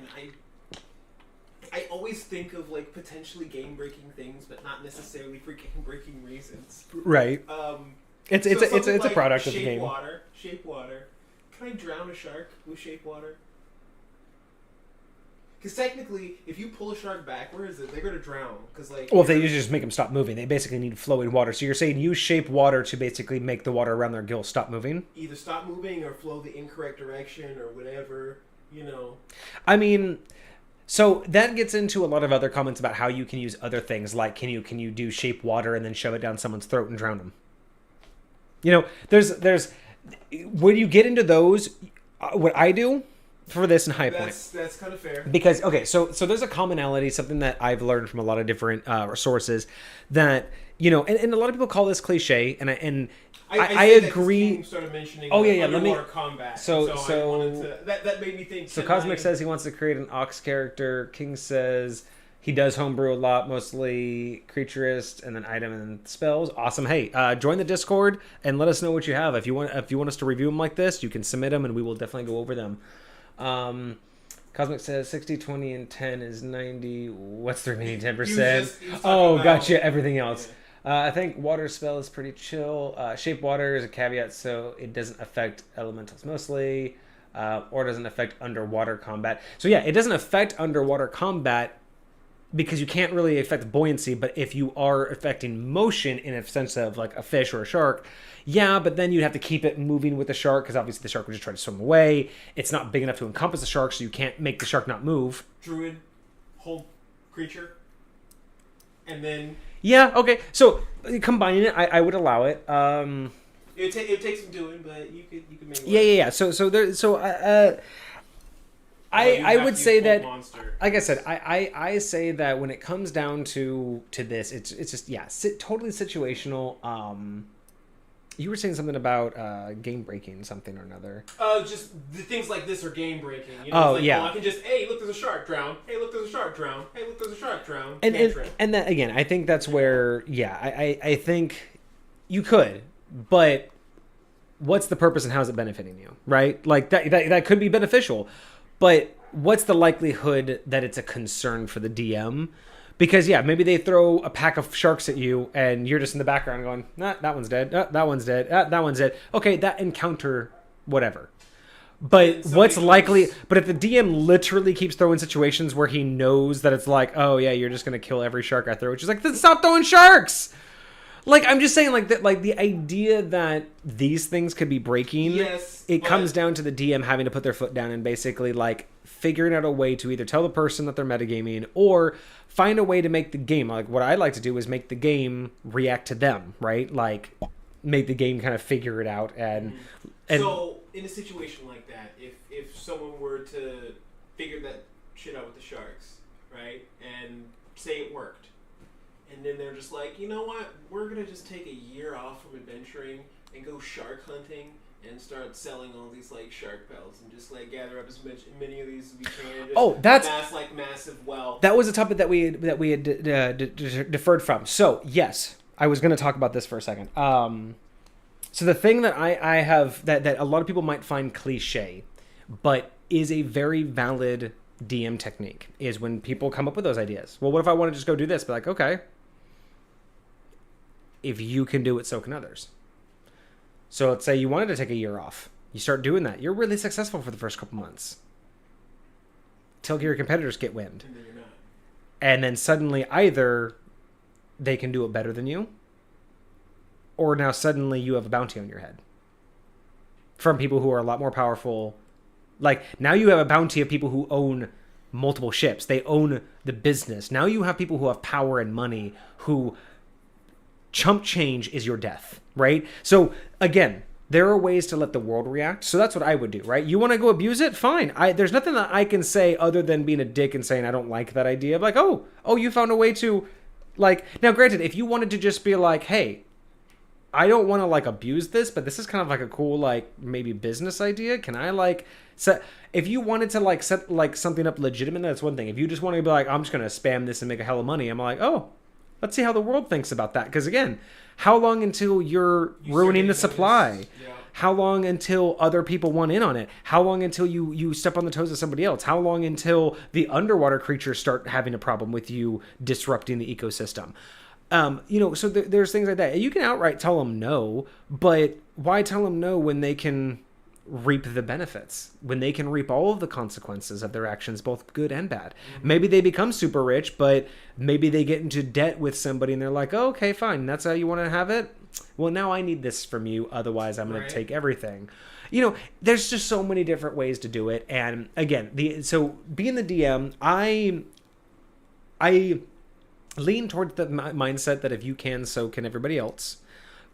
I always think of like potentially game-breaking things, but not necessarily for game-breaking reasons. Right. It's a product of the game. Shape water. Can I drown a shark with shape water? Because technically, if you pull a shark back, where is it? They're going to drown. Cause like, well, if they usually just make them stop moving, they basically need flowing water. So you're saying use shape water to basically make the water around their gills stop moving? Either stop moving or flow the incorrect direction or whatever, you know. I mean, so that gets into a lot of other comments about how you can use other things, like can you do shape water and then shove it down someone's throat and drown them? You know, there's when you get into those, what I do for this in High Point. That's kind of fair. Because, okay, so there's a commonality, something that I've learned from a lot of different sources that, you know, and a lot of people call this cliche, and I agree. That started mentioning underwater combat. So I wanted to, that made me think. So Cosmic says he wants to create an Ox character. King says he does homebrew a lot, mostly creaturist, and then item and spells. Awesome. Hey, join the Discord and let us know what you have. If you want us to review them like this, you can submit them, and we will definitely go over them. Cosmic says 60, 20, and 10 is 90. What's the remaining 10%? Oh, gotcha. Everything else. Yeah. I think water spell is pretty chill. Shape water is a caveat, so it doesn't affect elementals mostly, or doesn't affect underwater combat. So yeah, it doesn't affect underwater combat because you can't really affect buoyancy, but if you are affecting motion in a sense of like a fish or a shark, yeah, but then you'd have to keep it moving with the shark because obviously the shark would just try to swim away. It's not big enough to encompass the shark, so you can't make the shark not move. Druid, hold creature, and then... Yeah, okay. So combining it, I would allow it. It takes some doing, but you could make it work. Yeah. I would say that, monster. like I said, I say that when it comes down to this, it's just totally situational. You were saying something about game breaking something or another. Just the things like this are game breaking. You know, yeah. I can just look, there's a shark, drown. Hey, look, there's a shark, drown. Hey, look, there's a shark, drown. And that again, I think that's where I think you could, but what's the purpose and how's it benefiting you, right? Like that could be beneficial. But what's the likelihood that it's a concern for the DM? Because, maybe they throw a pack of sharks at you and you're just in the background going, that one's dead, that one's dead, that one's dead. Okay, that encounter, whatever. But what's likely... But if the DM literally keeps throwing situations where he knows that it's like, oh, yeah, you're just going to kill every shark I throw, which is like, then stop throwing sharks! Like, I'm just saying, like, that, like the idea that these things could be breaking, comes down to the DM having to put their foot down and basically, like, figuring out a way to either tell the person that they're metagaming or find a way to make the game. Like, what I like to do is make the game react to them, right? Like, make the game kind of figure it out. And so, in a situation like that, if someone were to figure that shit out with the sharks, right, and say it worked, and then they're just like, you know what? We're going to just take a year off from adventuring and go shark hunting and start selling all these, like, shark pelts and just, like, gather up as many of these as we can. Just amass, like, massive wealth. That was a topic that we had deferred from. So, yes, I was going to talk about this for a second. So the thing that I have, that a lot of people might find cliche, but is a very valid DM technique, is when people come up with those ideas. Well, what if I want to just go do this? Be like, okay. If you can do it, so can others. So let's say you wanted to take a year off. You start doing that. You're really successful for the first couple months. Till your competitors get wind. And then you're not. And then suddenly either they can do it better than you, or now suddenly you have a bounty on your head. From people who are a lot more powerful. Like, now you have a bounty of people who own multiple ships. They own the business. Now you have people who have power and money who... Chump change is your death, right? So, again, there are ways to let the world react. So that's what I would do, right? You want to go abuse it? Fine. There's nothing that I can say other than being a dick and saying I don't like that idea. Like, oh, you found a way to, like... Now, granted, if you wanted to just be like, hey, I don't want to, like, abuse this, but this is kind of like a cool, like, maybe business idea. Can I, like... if you wanted to, like, set, like, something up legitimate, that's one thing. If you just want to be like, I'm just going to spam this and make a hell of money, I'm like, oh... Let's see how the world thinks about that. Because again, how long until you're ruining the supply? Yeah. How long until other people want in on it? How long until you step on the toes of somebody else? How long until the underwater creatures start having a problem with you disrupting the ecosystem? So there's things like that. You can outright tell them no, but why tell them no when they can reap the benefits, when they can reap all of the consequences of their actions, both good and bad? Mm-hmm. Maybe they become super rich, but maybe they get into debt with somebody and they're like, oh, okay, fine. That's how you want to have it. Well, now I need this from you. Otherwise, I'm going to take everything. There's just so many different ways to do it. And again, so being the DM, I lean towards the mindset that if you can, so can everybody else.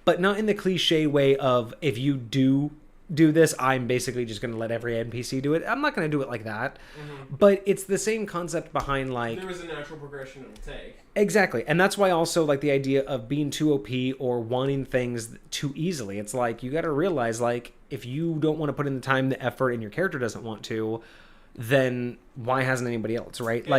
But not in the cliche way of, if you do this, I'm basically just going to let every NPC do it. I'm not going to do it like that. Mm-hmm. But it's the same concept behind, like... There is a natural progression it'll take. Exactly. And that's why also, like, the idea of being too OP or wanting things too easily. It's like, you got to realize, like, if you don't want to put in the time, the effort, and your character doesn't want to, then why hasn't anybody else, right?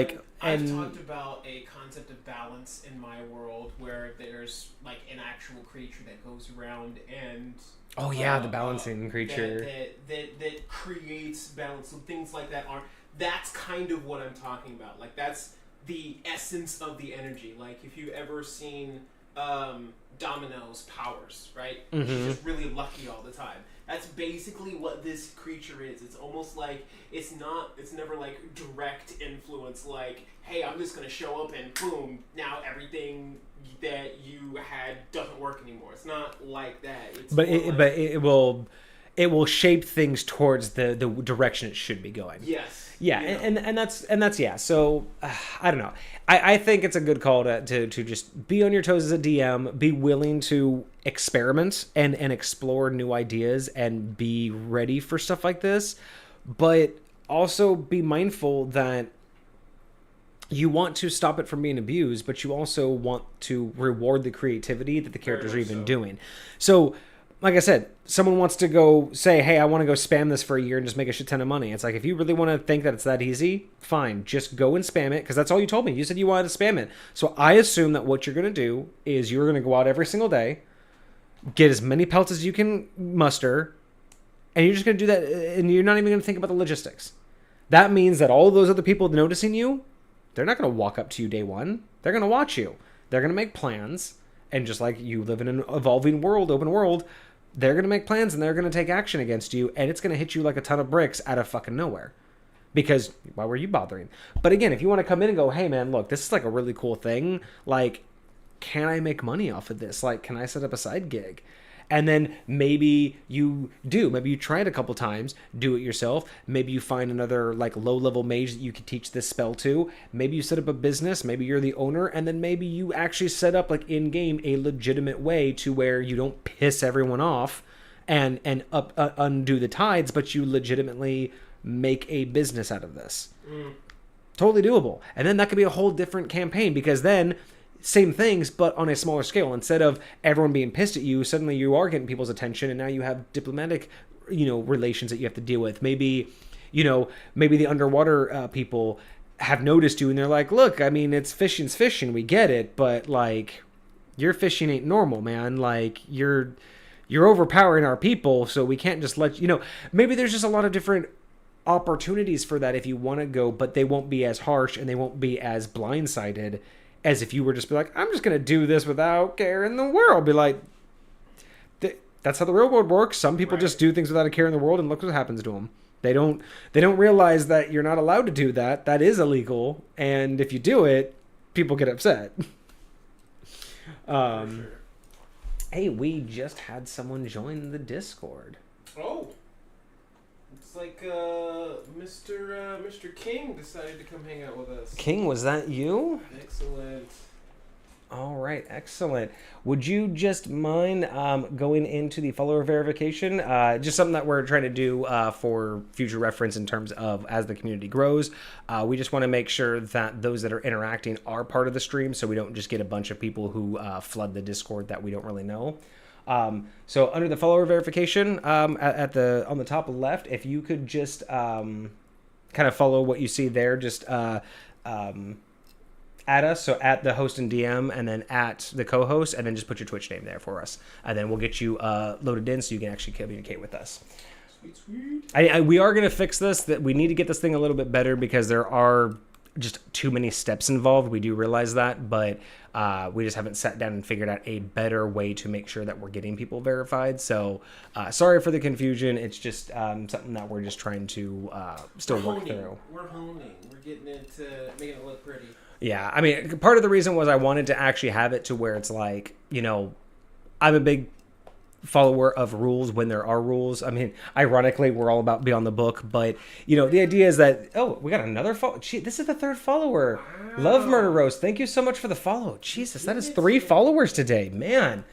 I've talked about a concept of balance in my world where there's, like, an actual creature that goes around and... Oh yeah, the balancing creature that creates balance. So things like that aren't. That's kind of what I'm talking about. Like, that's the essence of the energy. Like, if you've ever seen Domino's powers, right? Mm-hmm. She's just really lucky all the time. That's basically what this creature is. It's almost like it's never like direct influence. Like, hey, I'm just gonna show up and boom, now everything that you had doesn't work anymore. It's not like that. It will shape things towards the direction it should be going. Yes. Yeah, and that's yeah. So I don't know. I think it's a good call to just be on your toes as a DM, be willing to experiment and explore new ideas and be ready for stuff like this, but also be mindful that you want to stop it from being abused, but you also want to reward the creativity that the characters are even doing. So, like I said, someone wants to go say, hey, I want to go spam this for a year and just make a shit ton of money. It's like, if you really want to think that it's that easy, fine. Just go and spam it, because that's all you told me. You said you wanted to spam it. So I assume that what you're going to do is you're going to go out every single day, get as many pelts as you can muster, and you're just going to do that, and you're not even going to think about the logistics. That means that all those other people noticing you, they're not going to walk up to you day one. They're going to watch you. They're going to make plans. And just like you live in an evolving world, open world, they're going to make plans and they're going to take action against you. And it's going to hit you like a ton of bricks out of fucking nowhere. Because why were you bothering? But again, if you want to come in and go, hey man, look, this is like a really cool thing. Like, can I make money off of this? Like, can I set up a side gig? And then maybe you do. Maybe you try it a couple times, do it yourself. Maybe you find another like low-level mage that you could teach this spell to. Maybe you set up a business. Maybe you're the owner. And then maybe you actually set up like in-game a legitimate way to where you don't piss everyone off and undo the tides, but you legitimately make a business out of this. Totally doable. And then that could be a whole different campaign, because then... same things, but on a smaller scale. Instead of everyone being pissed at you, suddenly you are getting people's attention, and now you have diplomatic, relations that you have to deal with. Maybe the underwater people have noticed you, and they're like, look, I mean, it's fishing's fishing, we get it, but like, your fishing ain't normal, man. Like, you're overpowering our people, so we can't just let you. Maybe there's just a lot of different opportunities for that if you want to go, but they won't be as harsh and they won't be as blindsided as if you were just be like, I'm just going to do this without care in the world. Be like, that's how the real world works. Some people just do things without a care in the world, and look what happens to them. They don't realize that you're not allowed to do that. That is illegal. And if you do it, people get upset. Hey, we just had someone join the Discord. Oh. It's like Mr. King decided to come hang out with us. King, was that you? Excellent. All right, excellent. Would you just mind going into the follower verification? Just something that we're trying to do for future reference in terms of as the community grows. We just want to make sure that those that are interacting are part of the stream, so we don't just get a bunch of people who flood the Discord that we don't really know. So under the follower verification, on the top left, if you could just kind of follow what you see there, just at us, so at the host and DM, and then at the co-host, and then just put your Twitch name there for us, and then we'll get you loaded in so you can actually communicate with us. Sweet. We are going to fix this. That we need to get this thing a little bit better because there are just too many steps involved. We do realize that, but we just haven't sat down and figured out a better way to make sure that we're getting people verified. So sorry for the confusion. It's just something that we're just trying to still work through. We're honing. We're getting into making it look pretty. Yeah, I mean, part of the reason was I wanted to actually have it to where it's like, you know, I'm a big follower of rules when there are rules. I mean, ironically, we're all about beyond the book, but you know, the idea is that we got another follow. Gee, this is the third follower. Wow. Love Murder Rose. Thank you so much for the follow. Jesus, that is 3 followers today, man.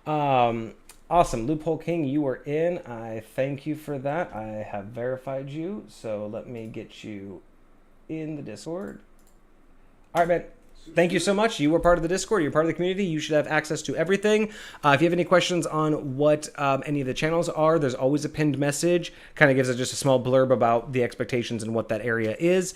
Awesome. Loophole King, you are in. I thank you for that. I have verified you, so let me get you in the Discord. All right, man. Thank you so much. You were part of the Discord. You're part of the community. You should have access to everything. If you have any questions on what any of the channels are, there's always a pinned message. Kind of gives us just a small blurb about the expectations and what that area is.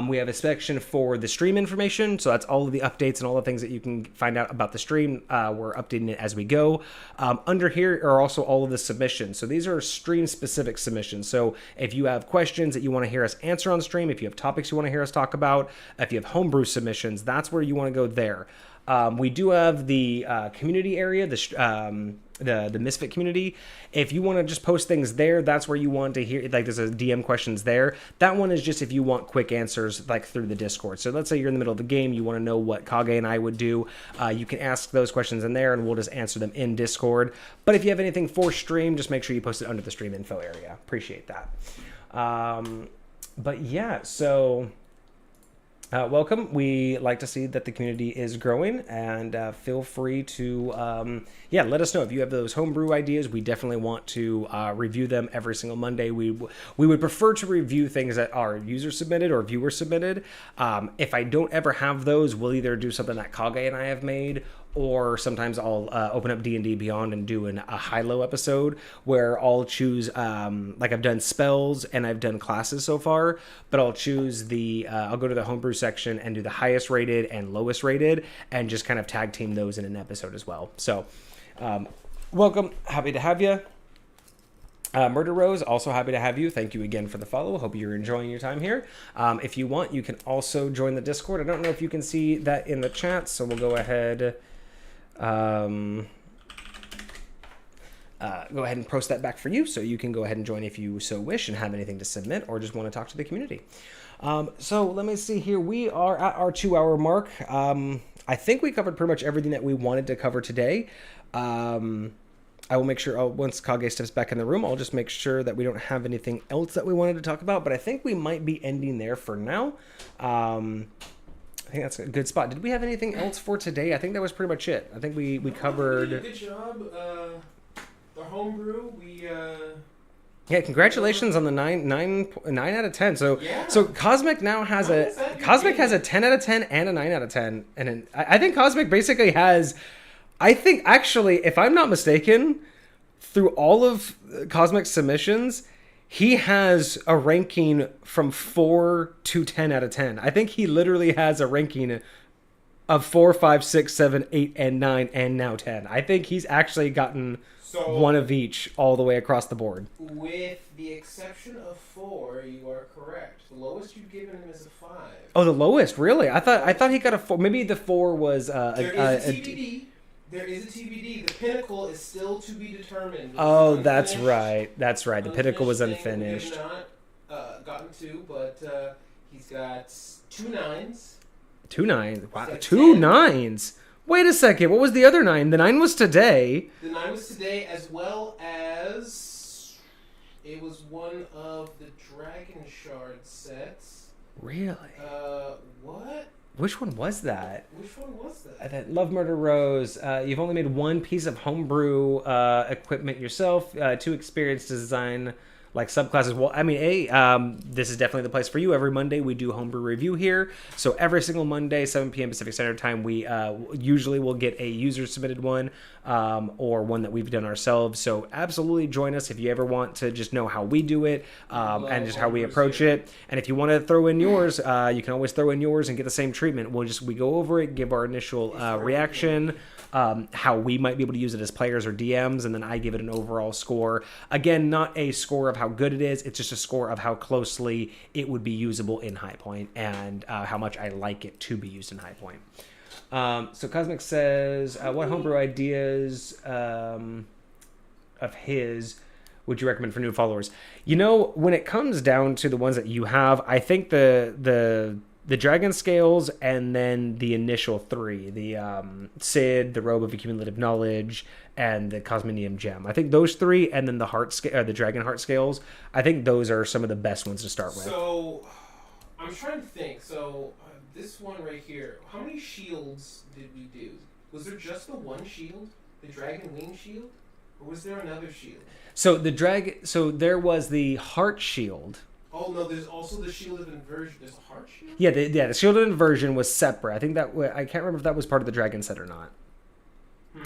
We have a section for the stream information. So that's all of the updates and all the things that you can find out about the stream. We're updating it as we go. Under here are also all of the submissions. So these are stream-specific submissions. So if you have questions that you want to hear us answer on stream, if you have topics you want to hear us talk about, if you have homebrew submissions, that's where you want to go there. We do have the community area, the Misfit community. If you want to just post things there, that's where you want to hear, like there's a DM questions there. That one is just if you want quick answers like through the Discord. So let's say you're in the middle of the game, you want to know what Kage and I would do. You can ask those questions in there and we'll just answer them in Discord. But if you have anything for stream, just make sure you post it under the stream info area. Appreciate that. But yeah, so... welcome. We like to see that the community is growing, and feel free to let us know if you have those homebrew ideas. We definitely want to review them every single Monday. We would prefer to review things that are user submitted or viewer submitted. If I don't ever have those, we'll either do something that Kage and I have made, or sometimes I'll open up D&D Beyond and do a high-low episode where I'll choose, like I've done spells and I've done classes so far, but I'll choose I'll go to the homebrew section and do the highest rated and lowest rated and just kind of tag team those in an episode as well. So, welcome. Happy to have you. Murder Rose, also happy to have you. Thank you again for the follow. Hope you're enjoying your time here. If you want, you can also join the Discord. I don't know if you can see that in the chat, so we'll go ahead... go ahead and post that back for you, so you can go ahead and join if you so wish and have anything to submit or just want to talk to the community. So let me see here. We are at our 2-hour mark. I think we covered pretty much everything that we wanted to cover today. I will make sure, once Kage steps back in the room, I'll just make sure that we don't have anything else that we wanted to talk about, but I think we might be ending there for now. I think that's a good spot. Did we have anything else for today? I think that was pretty much it. I think we covered... Good job. The homebrew, Yeah, congratulations on the 9 out of 10. So yeah. So Cosmic now has has a 10 out of 10 and a 9 out of 10. And I think Cosmic basically has... I think, actually, if I'm not mistaken, through all of Cosmic's submissions... he has a ranking from 4 to 10 out of 10. I think he literally has a ranking of 4, 5, 6, 7, 8, and 9, and now 10. I think he's actually gotten one of each all the way across the board. With the exception of 4, you are correct. The lowest you've given him is a 5. Oh, the lowest? Really? I thought he got a 4. Maybe the 4 was... There is a TBD. There is a TBD. The pinnacle is still to be determined. Oh, that's right. That's right. The pinnacle was unfinished. We have not gotten to, but he's got 2 9s. 2 9s? Wow, 2 9s? Wait a second. What was the other 9? The 9 was today. The 9 was today, as well as it was one of the Dragon Shard sets. Really? What? Which one was that? Which one was that? That Love Murder Rose. You've only made one piece of homebrew equipment yourself. Too experienced to design like subclasses. Well, I mean, this is definitely the place for you. Every Monday we do homebrew review here. So every single Monday, 7 p.m. Pacific Standard Time, we usually will get a user submitted one or one that we've done ourselves. So absolutely join us if you ever want to just know how we do it and just how we approach it. And if you want to throw in yours, you can always throw in yours and get the same treatment. We go over it, give our initial reaction. How we might be able to use it as players or DMs, and then I give it an overall score. Again, not a score of how good it is, it's just a score of how closely it would be usable in High Point and how much I like it to be used in High Point. So Cosmic says, what homebrew ideas of his would you recommend for new followers? You know, when it comes down to the ones that you have, I think the Dragon Scales and then the initial three, the Sid, the Robe of Accumulative Knowledge, and the Cosminium Gem. I think those three, and then the Dragon Heart Scales, I think those are some of the best ones to start with. So, I'm trying to think. So, this one right here, how many shields did we do? Was there just the one shield? The Dragon Wing Shield? Or was there another shield? So, there was the Heart Shield. Oh no! There's also the Shield of Inversion. There's a Heart Shield. Yeah, the Shield of Inversion was separate. I think I can't remember if that was part of the Dragon set or not.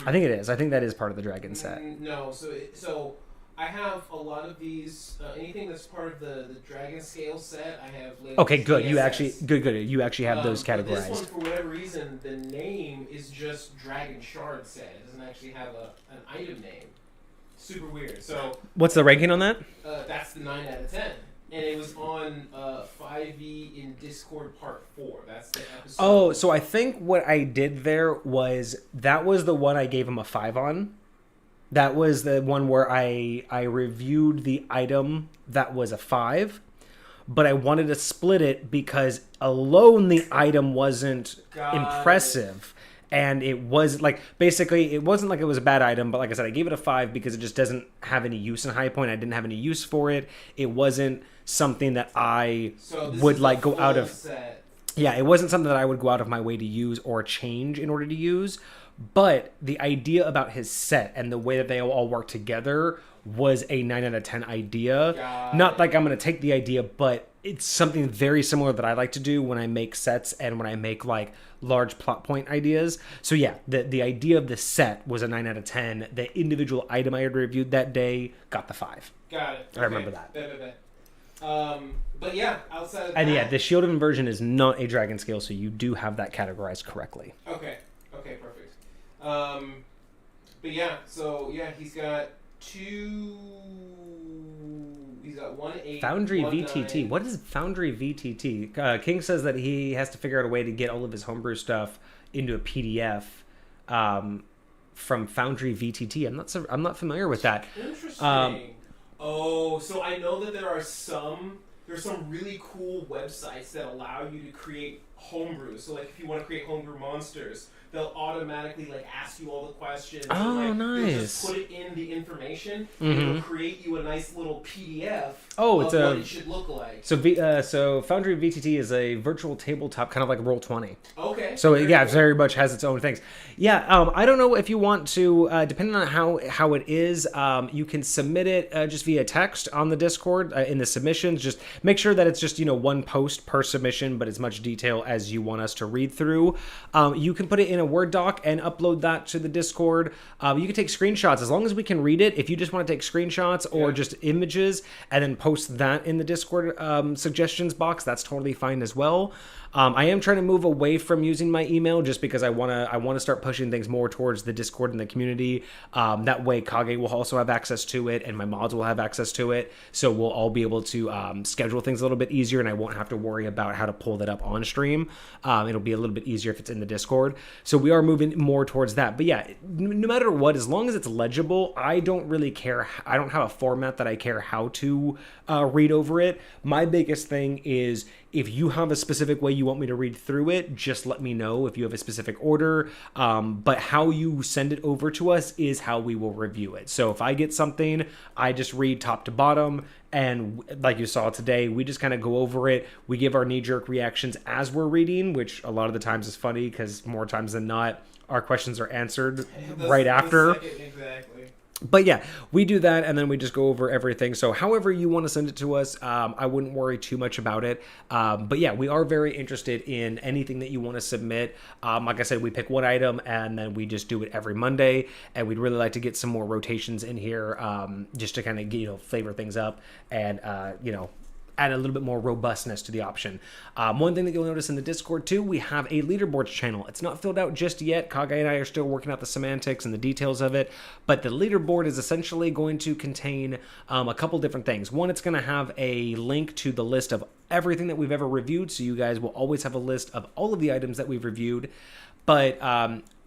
I think it is. I think that is part of the Dragon set. No, so I have a lot of these. Anything that's part of the Dragon Scale set, I have. Okay, good. You actually good. You actually have those categorized. But this one, for whatever reason, the name is just Dragon Shard set. It doesn't actually have an item name. Super weird. So what's the ranking on that? That's the 9 out of 10. And it was on 5e in Discord Part 4. That's the episode. Oh, so I think what I did there was that was the one I gave him a 5 on. That was the one where I reviewed the item that was a 5. But I wanted to split it because alone the item wasn't impressive. And it was like, basically, it wasn't like it was a bad item, but like I said, I gave it a 5 because it just doesn't have any use in High Point. I didn't have any use for it. It wasn't something that I would like go out of. Set. Yeah, it wasn't something that I would go out of my way to use or change in order to use. But the idea about his set and the way that they all work together was a 9 out of 10 idea. Not like I'm going to take the idea, but it's something very similar that I like to do when I make sets and when I make like large plot point ideas. So yeah, the idea of the set was a 9 out of 10. The individual item I had reviewed that day got the 5. Got it. I remember that. Bet. But yeah, outside of and that... yeah, the Shield of Inversion is not a Dragon Scale, so you do have that categorized correctly. Okay, perfect. But yeah, so yeah, he's got 2... He's got 1-8. Foundry 1-9. VTT. What is Foundry VTT? King says that he has to figure out a way to get all of his homebrew stuff into a PDF from Foundry VTT. I'm not familiar with that. Interesting. So I know that there's some really cool websites that allow you to create homebrew. So like if you want to create homebrew monsters, they'll automatically like ask you all the questions. Oh, and, like, nice. They'll just put it in the information. And it'll create you a nice little PDF of what it should look like. So Foundry VTT is a virtual tabletop, kind of like Roll20. Okay. So yeah, it very much has its own things. Yeah, I don't know if you want to, depending on how it is, you can submit it just via text on the Discord in the submissions. Just make sure that it's just one post per submission, but as much detail as you want us to read through. You can put it in a Word doc and upload that to the Discord. You can take screenshots as long as we can read it. If you just want to take screenshots or just images and then post that in the Discord suggestions box, that's totally fine as well. I am trying to move away from using my email just because I want to start pushing things more towards the Discord and the community. That way Kage will also have access to it and my mods will have access to it. So we'll all be able to schedule things a little bit easier and I won't have to worry about how to pull that up on stream. It'll be a little bit easier if it's in the Discord. So we are moving more towards that. But yeah, no matter what, as long as it's legible, I don't really care. I don't have a format that I care how to read over it. My biggest thing is if you have a specific way you want me to read through it, just let me know if you have a specific order. But how you send it over to us is how we will review it. So if I get something, I just read top to bottom. And like you saw today, we just kind of go over it. We give our knee-jerk reactions as we're reading, which a lot of the times is funny because more times than not, our questions are answered right after. Exactly. But yeah, we do that, and then we just go over everything. So however you want to send it to us, I wouldn't worry too much about it. But yeah, we are very interested in anything that you want to submit. Like I said, we pick one item, and then we just do it every Monday. And we'd really like to get some more rotations in here, just to kind of flavor things up and add a little bit more robustness to the option. One thing that you'll notice in the Discord too, we have a leaderboards channel. It's not filled out just yet. Kage and I are still working out the semantics and the details of it, but the leaderboard is essentially going to contain a couple different things. One, it's going to have a link to the list of everything that we've ever reviewed, so you guys will always have a list of all of the items that we've reviewed. But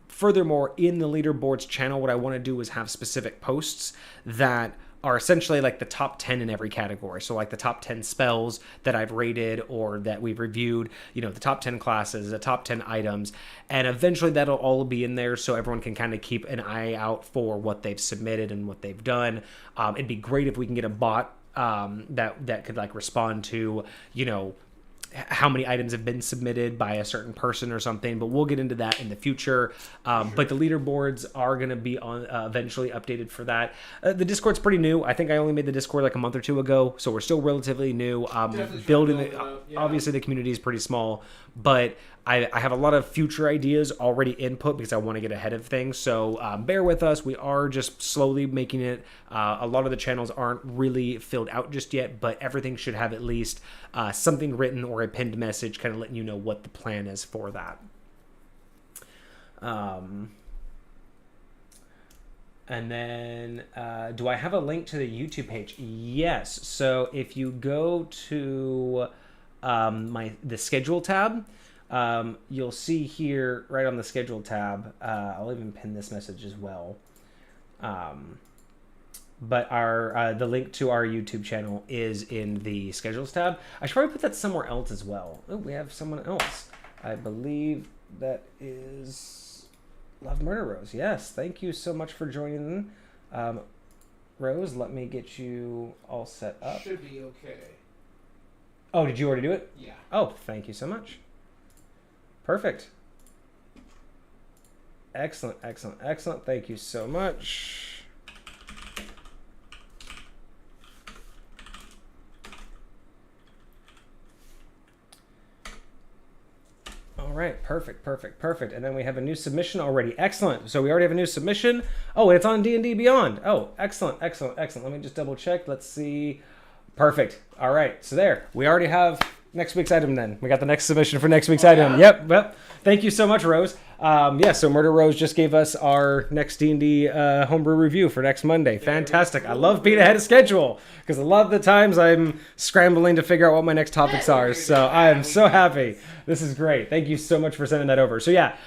furthermore, in the leaderboards channel, what I want to do is have specific posts that are essentially like the top 10 in every category. So like the top 10 spells that I've rated or that we've reviewed, the top 10 classes, the top 10 items, and eventually that'll all be in there so everyone can kind of keep an eye out for what they've submitted and what they've done. It'd be great if we can get a bot that could like respond to, how many items have been submitted by a certain person or something, but we'll get into that in the future. But the leaderboards are going to be on eventually updated for that. The Discord's pretty new. I think I only made the Discord like a month or two ago, so we're still relatively new. Building it, obviously the community is pretty small, but I have a lot of future ideas already input because I want to get ahead of things. So bear with us. We are just slowly making it. A lot of the channels aren't really filled out just yet, but everything should have at least something written or a pinned message kind of letting you know what the plan is for that. And then do I have a link to the YouTube page? Yes. So if you go to the schedule tab, you'll see here right on the schedule tab, I'll even pin this message as well. But the link to our YouTube channel is in the schedules tab. I should probably put that somewhere else as well. Oh, we have someone else. I believe that is Love Murder Rose. Yes, thank you so much for joining. Rose, let me get you all set up. Should be okay. Oh, did you already do it? Yeah. Oh, thank you so much. Perfect. Excellent, excellent, excellent. Thank you so much. All right, perfect, perfect, perfect. And then we have a new submission already. Excellent. So we already have a new submission. Oh, and it's on D&D Beyond. Oh, excellent, excellent, excellent. Let me just double check. Let's see. Perfect. All right, so there. We already have next week's item then. We got the next submission for next week's item. Yeah. Yep. Thank you so much, Rose. So Murder Rose just gave us our next D&D homebrew review for next Monday. Fantastic. I love being ahead of schedule because a lot of the times I'm scrambling to figure out what my next topics are. So I am so happy. This is great. Thank you so much for sending that over. So yeah,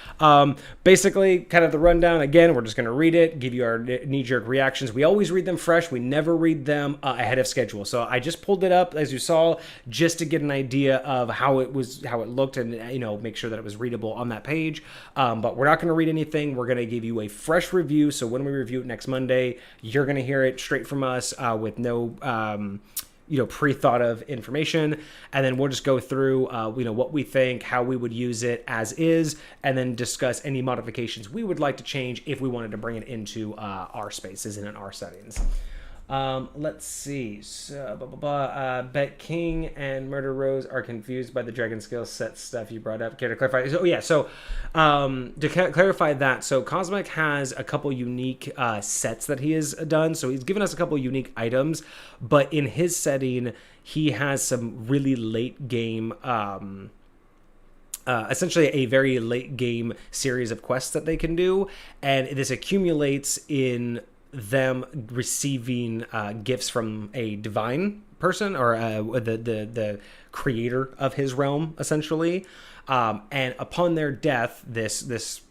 basically kind of the rundown. Again, we're just going to read it, give you our knee-jerk reactions. We always read them fresh. We never read them ahead of schedule. So I just pulled it up, as you saw, just to get an idea of how it looked and, make sure that it was readable on that page. But we're not going to read anything. We're going to give you a fresh review. So when we review it next Monday, you're going to hear it straight from us with no pre-thought of information, and then we'll just go through what we think, how we would use it as is, and then discuss any modifications we would like to change if we wanted to bring it into our spaces and in our settings. Let's see. So, Bet King and Murder Rose are confused by the Dragon Skill set stuff you brought up. Care to clarify? So, to clarify that, so Cosmic has a couple unique sets that he has done. So he's given us a couple unique items, but in his setting, he has some really late game. Essentially a very late game series of quests that they can do, and this accumulates in them receiving gifts from a divine person or the creator of his realm, essentially. And upon their death, this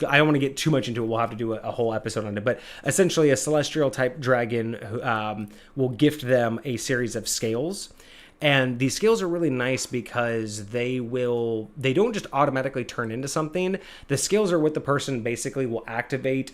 I don't want to get too much into it. We'll have to do a whole episode on it. But essentially, a celestial type dragon who, will gift them a series of scales. And these scales are really nice because they don't just automatically turn into something. The scales are what the person basically will activate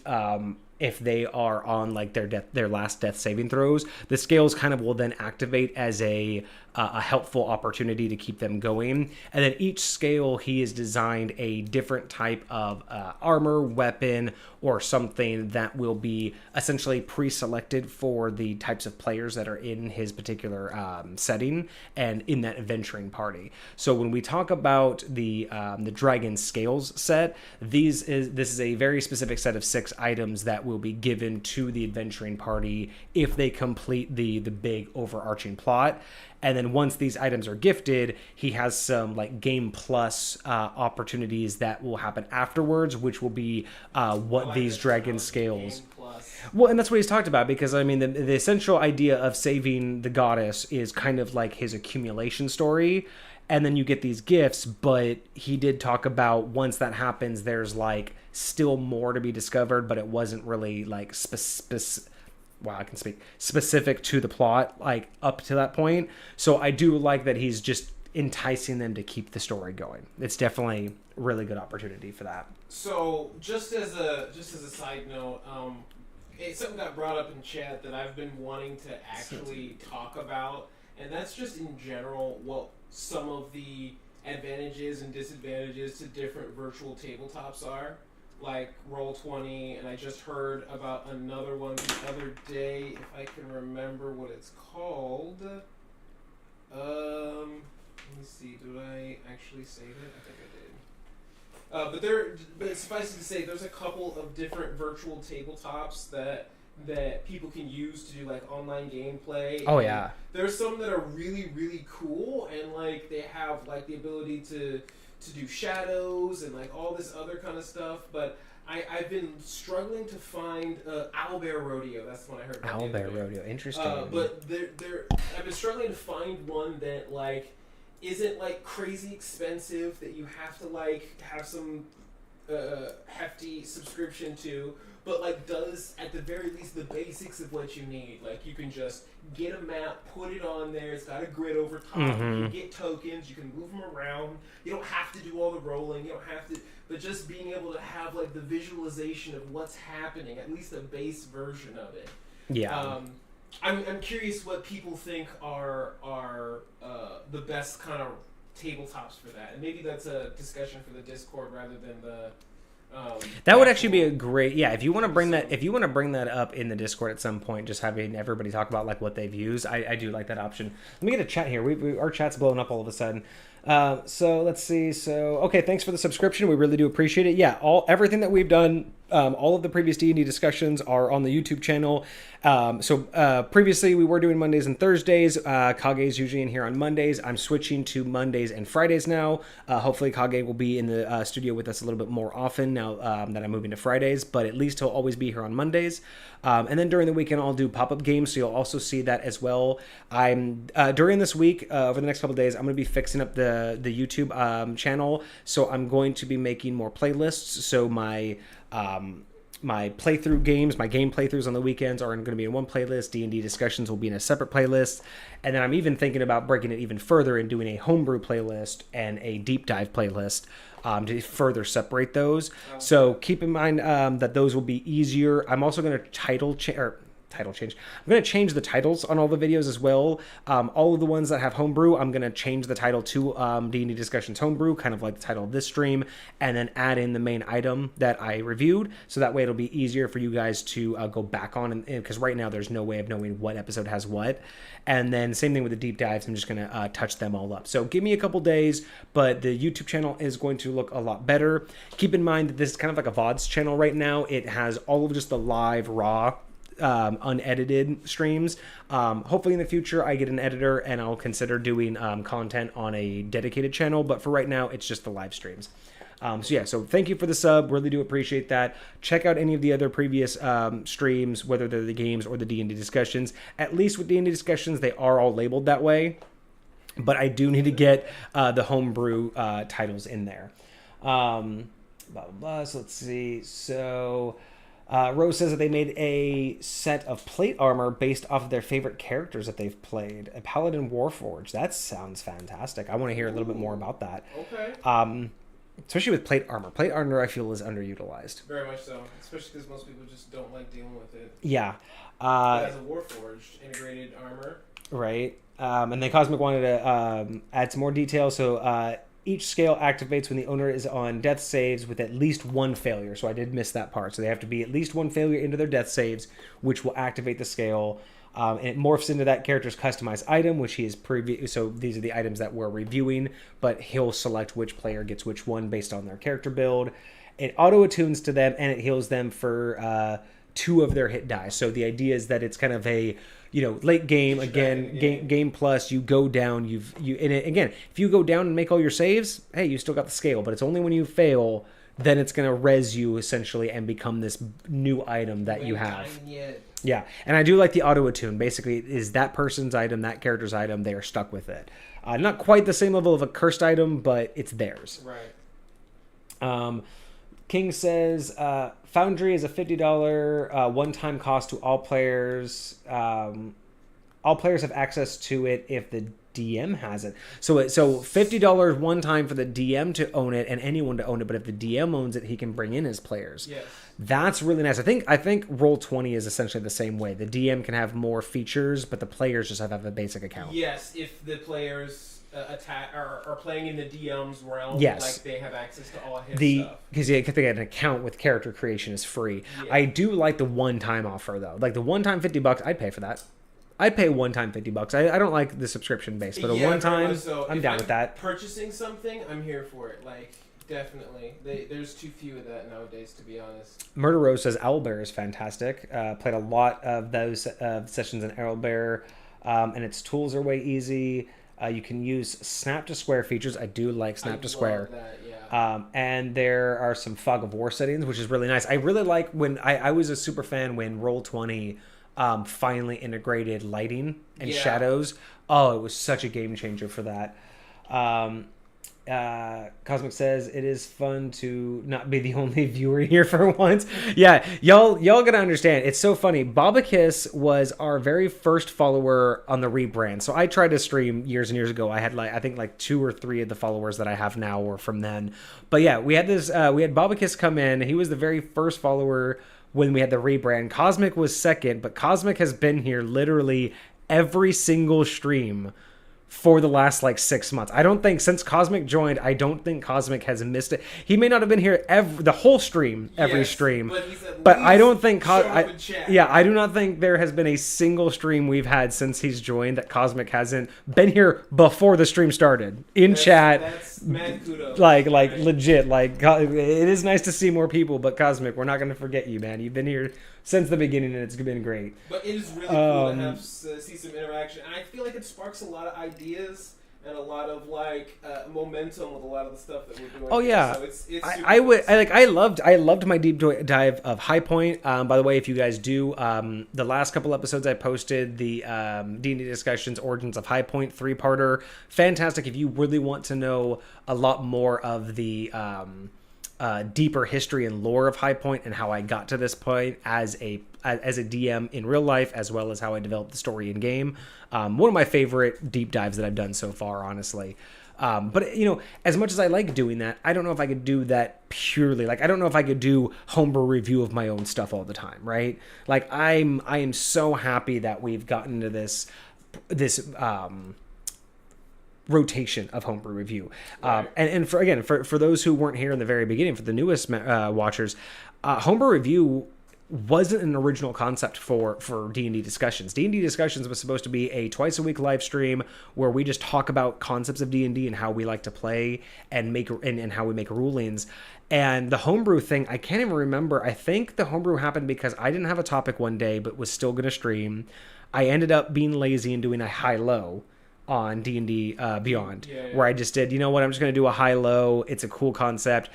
if they are on like their last death saving throws. The scales kind of will then activate as a helpful opportunity to keep them going. And then each scale, he has designed a different type of armor, weapon, or something that will be essentially pre-selected for the types of players that are in his particular setting and in that adventuring party. So when we talk about the dragon scales set, this is a very specific set of 6 items that will be given to the adventuring party if they complete the big overarching plot. And then once these items are gifted, he has some like game plus opportunities that will happen afterwards, which will be what these dragon scales. Well, and that's what he's talked about, because I mean the essential idea of saving the goddess is kind of like his accumulation story, and then you get these gifts. But he did talk about once that happens, there's like still more to be discovered, but it wasn't really like specific to the plot, like up to that point. So I do like that he's just enticing them to keep the story going. It's definitely a really good opportunity for that. So just as a side note, something got brought up in chat that I've been wanting to actually talk about, and that's just in general what some of the advantages and disadvantages to different virtual tabletops are. Like Roll20, and I just heard about another one the other day, if I can remember what it's called. Let me see, did I actually save it? I think I did. But suffice it to say, there's a couple of different virtual tabletops that people can use to do like online gameplay. Oh yeah. There's some that are really, really cool, and like they have like the ability to do shadows and like all this other kind of stuff, but I've been struggling to find Owlbear Rodeo. That's the one I heard about. Owlbear Rodeo, interesting. But I've been struggling to find one that like isn't like crazy expensive, that you have to like have some hefty subscription to, but like does at the very least the basics of what you need. Like you can just get a map, put it on there, it's got a grid over top, you can get tokens, you can move them around, you don't have to do all the rolling, you don't have to, but just being able to have like the visualization of what's happening, at least a base version of it. Yeah. I'm curious what people think are the best kind of tabletops for that, and maybe that's a discussion for the Discord rather than the. That would actually be a great, if you want to bring that up in the Discord at some point, just having everybody talk about like what they've used. I do like that option. Let me get a chat here. Our chat's blowing up all of a sudden. So let's see. So okay, thanks for the subscription. We really do appreciate it. Yeah, everything that we've done, all of the previous D&D discussions are on the YouTube channel. So previously we were doing Mondays and Thursdays. Kage's usually in here on Mondays. I'm switching to Mondays and Fridays now. Hopefully Kage will be in the studio with us a little bit more often now that I'm moving to Fridays, but at least he'll always be here on Mondays. And then during the weekend I'll do pop-up games, so you'll also see that as well. I'm during this week, over the next couple of days, I'm going to be fixing up the YouTube channel, so I'm going to be making more playlists. So my playthrough games, my game playthroughs on the weekends are going to be in one playlist. D&D discussions will be in a separate playlist. And then I'm even thinking about breaking it even further and doing a homebrew playlist and a deep dive playlist to further separate those. So keep in mind that those will be easier. I'm also going to title change. I'm going to change the titles on all the videos as well. All of the ones that have homebrew, I'm going to change the title to D&D Discussions Homebrew, kind of like the title of this stream, and then add in the main item that I reviewed. So that way it'll be easier for you guys to go back on, because right now there's no way of knowing what episode has what. And then same thing with the deep dives. I'm just going to touch them all up. So give me a couple days, but the YouTube channel is going to look a lot better. Keep in mind that this is kind of like a VODs channel right now. It has all of just the live, raw, unedited streams. Hopefully in the future I get an editor and I'll consider doing content on a dedicated channel, but for right now it's just the live streams. So thank you for the sub, really do appreciate that. Check out any of the other previous streams, whether they're the games or the D&D discussions. At least with D&D discussions they are all labeled that way, but I do need to get the homebrew titles in there. Blah, blah, blah. So let's see. So Rose says that they made a set of plate armor based off of their favorite characters that they've played. A Paladin Warforged. That sounds fantastic. I want to hear a little bit more about that. Okay. especially with plate armor. Plate armor, I feel, is underutilized. Very much so, especially because most people just don't like dealing with it. Yeah. It has a Warforged integrated armor. Right. And then Cosmic wanted to add some more detail. So each scale activates when the owner is on death saves with at least one failure. So I did miss that part. So they have to be at least one failure into their death saves, which will activate the scale. And it morphs into that character's customized item, which he is so these are the items that we're reviewing, but he'll select which player gets which one based on their character build. It auto attunes to them, and it heals them for 2 of their hit die. So the idea is that it's kind of a, late game, again, game plus, you go down, again, if you go down and make all your saves, hey, you still got the scale, but it's only when you fail, then it's going to res you essentially and become this new item that you have. Yeah, and I do like the auto attune. Basically, is that person's item, that character's item, they are stuck with it. Not quite the same level of a cursed item, but it's theirs. Right. King says, Foundry is a $50 one-time cost to all players. All players have access to it if the DM has it. So $50 one time for the DM to own it and anyone to own it, but if the DM owns it, he can bring in his players. Yes. That's really nice. I think Roll20 is essentially the same way. The DM can have more features, but the players just have a basic account. Yes, if the players are playing in the DM's realm, yes, like they have access to all his stuff. Because they get an account with character creation is free. Yeah. I do like the one-time offer though. Like the one-time $50, I'd pay for that. I'd pay one time $50. I don't like the subscription base, but a one time, so I'm down with that. Purchasing something, I'm here for it. Like, definitely. There's too few of that nowadays, to be honest. Murder Rose says Owlbear is fantastic. Played a lot of those sessions in Owlbear, and its tools are way easy. You can use snap to square features. I do like snap to square. That, yeah. And there are some fog of war settings, which is really nice. I really like when I was a super fan when Roll20 finally integrated lighting and shadows. Oh, it was such a game changer for that. Cosmic says it is fun to not be the only viewer here for once. Yeah, y'all gotta understand. It's so funny. Bobakiss was our very first follower on the rebrand. So I tried to stream years and years ago. I had I think 2 or 3 of the followers that I have now were from then. But yeah, we had Bobakiss come in. He was the very first follower when we had the rebrand. Cosmic was second, but Cosmic has been here literally every single stream for the last 6 months. I don't think since Cosmic joined, I don't think Cosmic has missed it. He may not have been here the whole stream, every stream, but I don't think I do not think there has been a single stream we've had since he's joined that Cosmic hasn't been here before the stream started in chat. That's mad kudos. Legit. It is nice to see more people, but Cosmic, we're not going to forget you, man. You've been here since the beginning, and it's been great. But it is really cool to see some interaction, and I feel like it sparks a lot of ideas and a lot of momentum with a lot of the stuff that we're doing. Oh yeah, so it's I loved my deep dive of High Point. By the way, if you guys do the last couple episodes I posted, the D&D discussions, Origins of High Point 3-parter, fantastic. If you really want to know a lot more of the deeper history and lore of High Point and how I got to this point as a DM in real life, as well as how I developed the story in game. One of my favorite deep dives that I've done so far, honestly. But as much as I like doing that, I don't know if I could do that purely. I don't know if I could do homebrew review of my own stuff all the time, right? I am so happy that we've gotten to this rotation of homebrew review. And for those who weren't here in the very beginning, for the newest watchers, homebrew review wasn't an original concept for D&D discussions. D&D discussions was supposed to be a twice a week live stream where we just talk about concepts of D&D and how we like to play and and how we make rulings. And the homebrew thing, I can't even remember. I think the homebrew happened because I didn't have a topic one day but was still going to stream. I ended up being lazy and doing a high-low on D&D Beyond, where I just did, I'm just going to do a high-low. It's a cool concept.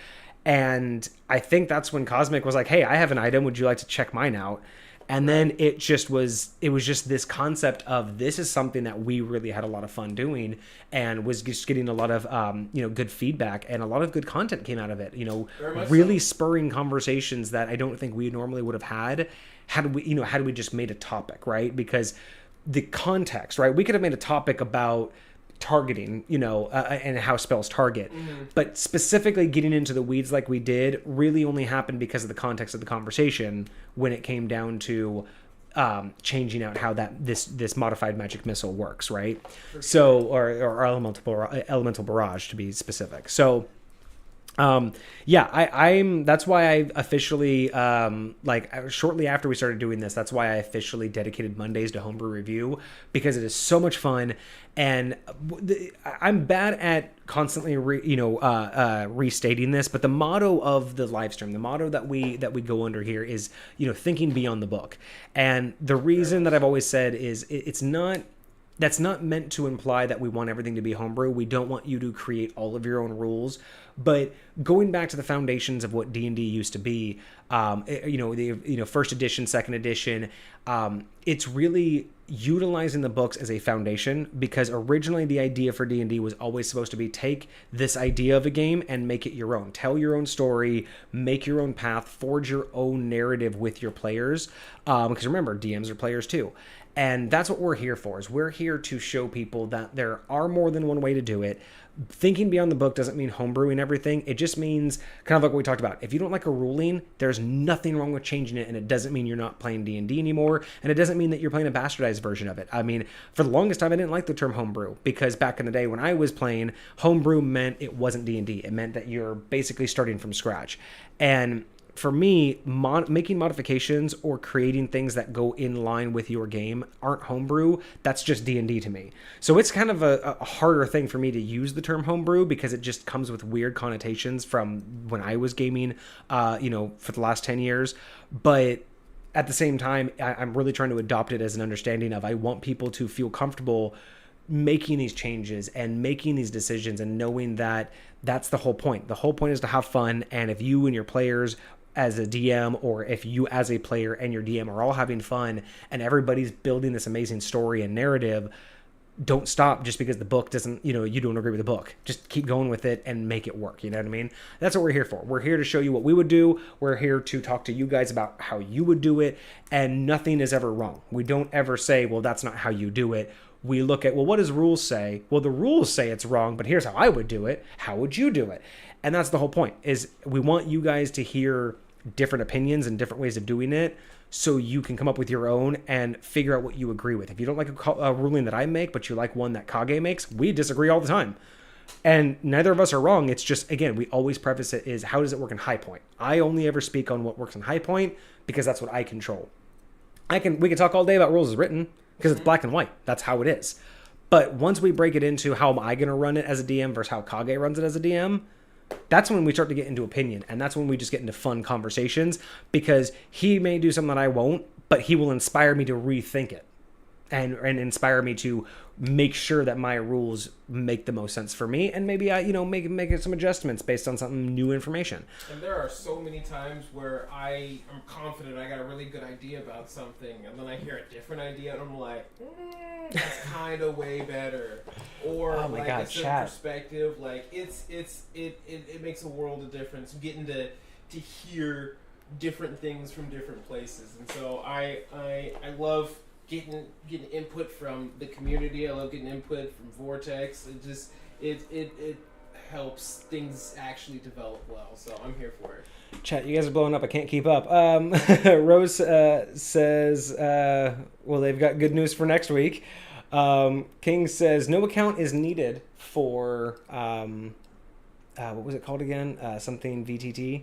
And I think that's when Cosmic was like, hey, I have an item. Would you like to check mine out? And then it was just this concept of this is something that we really had a lot of fun doing and was just getting a lot of, good feedback, and a lot of good content came out of it, really spurring conversations that I don't think we normally would have had we just made a topic, right? Because the context, right? We could have made a topic about targeting, and how spells target. But specifically getting into the weeds like we did really only happened because of the context of the conversation when it came down to changing out how this modified magic missile works, right? So, or elemental barrage to be specific. So, that's why I officially, shortly after we started doing this, that's why I officially dedicated Mondays to homebrew review, because it is so much fun. And I'm bad at constantly, restating this, but the motto of the live stream, the motto that we go under here is, thinking beyond the book. And the reason that I've always said is that's not meant to imply that we want everything to be homebrew. We don't want you to create all of your own rules. But going back to the foundations of what D&D used to be, first edition, second edition, it's really utilizing the books as a foundation, because originally the idea for D&D was always supposed to be take this idea of a game and make it your own. Tell your own story, make your own path, forge your own narrative with your players. Because remember, DMs are players too. And that's what we're here for, is we're here to show people that there are more than one way to do it. Thinking beyond the book doesn't mean homebrewing everything. It just means kind of like what we talked about. If you don't like a ruling, there's nothing wrong with changing it, and it doesn't mean you're not playing D&D anymore, and it doesn't mean that you're playing a bastardized version of it. I mean, for the longest time, I didn't like the term homebrew, because back in the day when I was playing, homebrew meant it wasn't D&D. It meant that you're basically starting from scratch. And for me, making modifications or creating things that go in line with your game aren't homebrew. That's just D&D to me. So it's kind of a harder thing for me to use the term homebrew, because it just comes with weird connotations from when I was gaming, for the last 10 years. But at the same time, I'm really trying to adopt it as an understanding of, I want people to feel comfortable making these changes and making these decisions, and knowing that that's the whole point. The whole point is to have fun. And if you and your players as a DM, or if you as a player and your DM are all having fun and everybody's building this amazing story and narrative, don't stop just because the book doesn't, you don't agree with the book. Just keep going with it and make it work. You know what I mean? That's what we're here for. We're here to show you what we would do. We're here to talk to you guys about how you would do it, and nothing is ever wrong. We don't ever say, well, that's not how you do it. We look at, well, what does rules say? Well, the rules say it's wrong, but here's how I would do it. How would you do it? And that's the whole point, is we want you guys to hear different opinions and different ways of doing it, so you can come up with your own and figure out what you agree with. If you don't like a ruling that I make, but you like one that Kage makes, we disagree all the time. And neither of us are wrong. It's just, again, we always preface it is, how does it work in High Point? I only ever speak on what works in High Point, because that's what I control. We can talk all day about rules as written, because it's black and white. That's how it is. But once we break it into how am I going to run it as a DM versus how Kage runs it as a DM, that's when we start to get into opinion, and that's when we just get into fun conversations, because he may do something that I won't, but he will inspire me to rethink it and inspire me to make sure that my rules make the most sense for me, and maybe I make some adjustments based on some new information. And there are so many times where I am confident I got a really good idea about something, and then I hear a different idea and I'm like, that's kind of way better. Or oh my like God, a certain perspective, like it makes a world of difference getting to hear different things from different places. And so I love getting input from the community. I love getting input from Vortex. It helps things actually develop well. So I'm here for it. Chat, you guys are blowing up. I can't keep up. Rose says, well, they've got good news for next week. King says, no account is needed for, what was it called again? Something VTT.